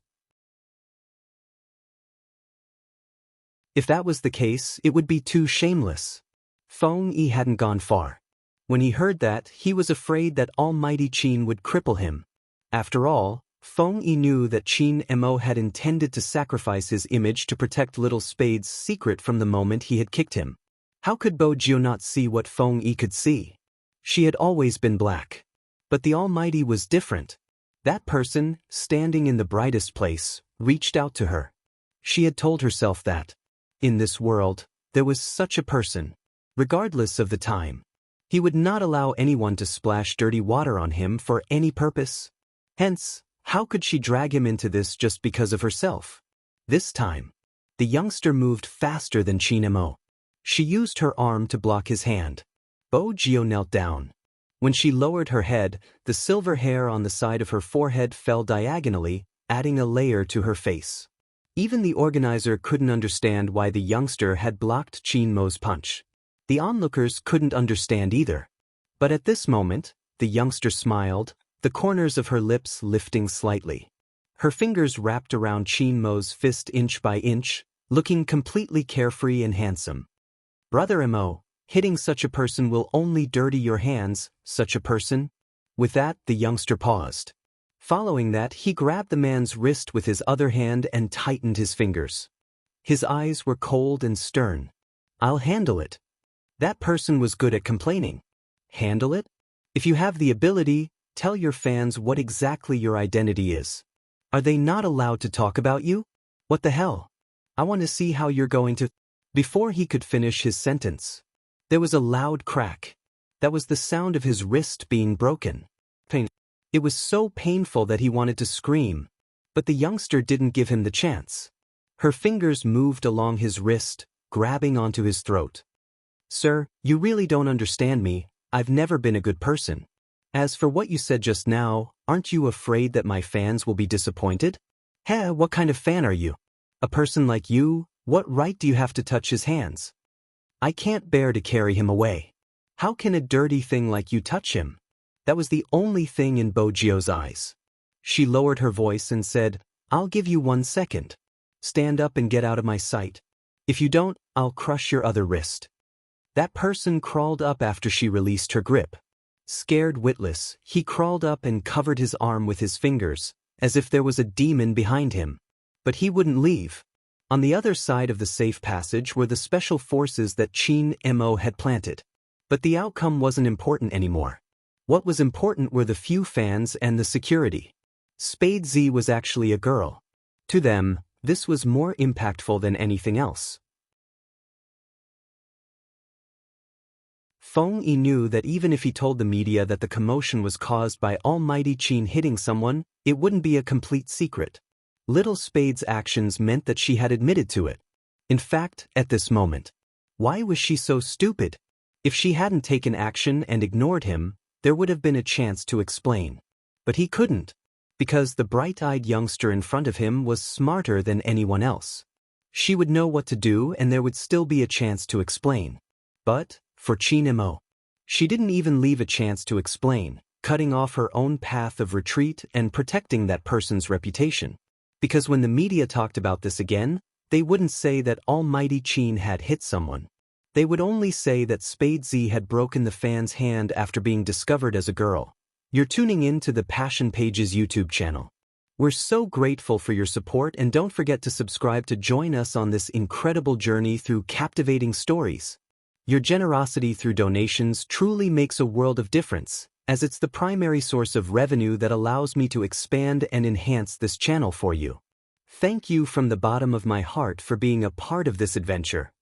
If that was the case, it would be too shameless. Feng Yi hadn't gone far. When he heard that, he was afraid that Almighty Chin would cripple him. After all, Feng Yi knew that Chin Emo had intended to sacrifice his image to protect Little Spade's secret from the moment he had kicked him. How could Bo Jio not see what Feng Yi could see? She had always been black. But the Almighty was different. That person, standing in the brightest place, reached out to her. She had told herself that, in this world, there was such a person. Regardless of the time, he would not allow anyone to splash dirty water on him for any purpose. Hence, how could she drag him into this just because of herself? This time, the youngster moved faster than Chin Emo. She used her arm to block his hand. Bo Jio knelt down. When she lowered her head, the silver hair on the side of her forehead fell diagonally, adding a layer to her face. Even the organizer couldn't understand why the youngster had blocked Chin Mo's punch. The onlookers couldn't understand either. But at this moment, the youngster smiled, the corners of her lips lifting slightly. Her fingers wrapped around Chin Mo's fist inch by inch, looking completely carefree and handsome. Brother Mo, hitting such a person will only dirty your hands, such a person? With that, the youngster paused. Following that, he grabbed the man's wrist with his other hand and tightened his fingers. His eyes were cold and stern. I'll handle it. That person was good at complaining. Handle it? If you have the ability, tell your fans what exactly your identity is. Are they not allowed to talk about you? What the hell? I want to see how you're going to... Before he could finish his sentence, there was a loud crack. That was the sound of his wrist being broken. Pain. It was so painful that he wanted to scream, but the youngster didn't give him the chance. Her fingers moved along his wrist, grabbing onto his throat. Sir, you really don't understand me. I've never been a good person. As for what you said just now, aren't you afraid that my fans will be disappointed? Heh, what kind of fan are you? A person like you, what right do you have to touch his hands? I can't bear to carry him away. How can a dirty thing like you touch him? That was the only thing in Bo Jio's eyes. She lowered her voice and said, I'll give you 1 second. Stand up and get out of my sight. If you don't, I'll crush your other wrist. That person crawled up after she released her grip. Scared witless, he crawled up and covered his arm with his fingers, as if there was a demon behind him. But he wouldn't leave. On the other side of the safe passage were the special forces that Chin Mo had planted. But the outcome wasn't important anymore. What was important were the few fans and the security. Spade Z was actually a girl. To them, this was more impactful than anything else. Feng Yi knew that even if he told the media that the commotion was caused by Almighty Chin hitting someone, it wouldn't be a complete secret. Little Spade's actions meant that she had admitted to it. In fact, at this moment, why was she so stupid? If she hadn't taken action and ignored him, there would have been a chance to explain. But he couldn't, because the bright-eyed youngster in front of him was smarter than anyone else. She would know what to do and there would still be a chance to explain. But, for Chin Mo, she didn't even leave a chance to explain, cutting off her own path of retreat and protecting that person's reputation. Because when the media talked about this again, they wouldn't say that Almighty Chin had hit someone. They would only say that Spade Z had broken the fan's hand after being discovered as a girl. You're tuning in to the Passion Pages YouTube channel. We're so grateful for your support and don't forget to subscribe to join us on this incredible journey through captivating stories. Your generosity through donations truly makes a world of difference, as it's the primary source of revenue that allows me to expand and enhance this channel for you. Thank you from the bottom of my heart for being a part of this adventure.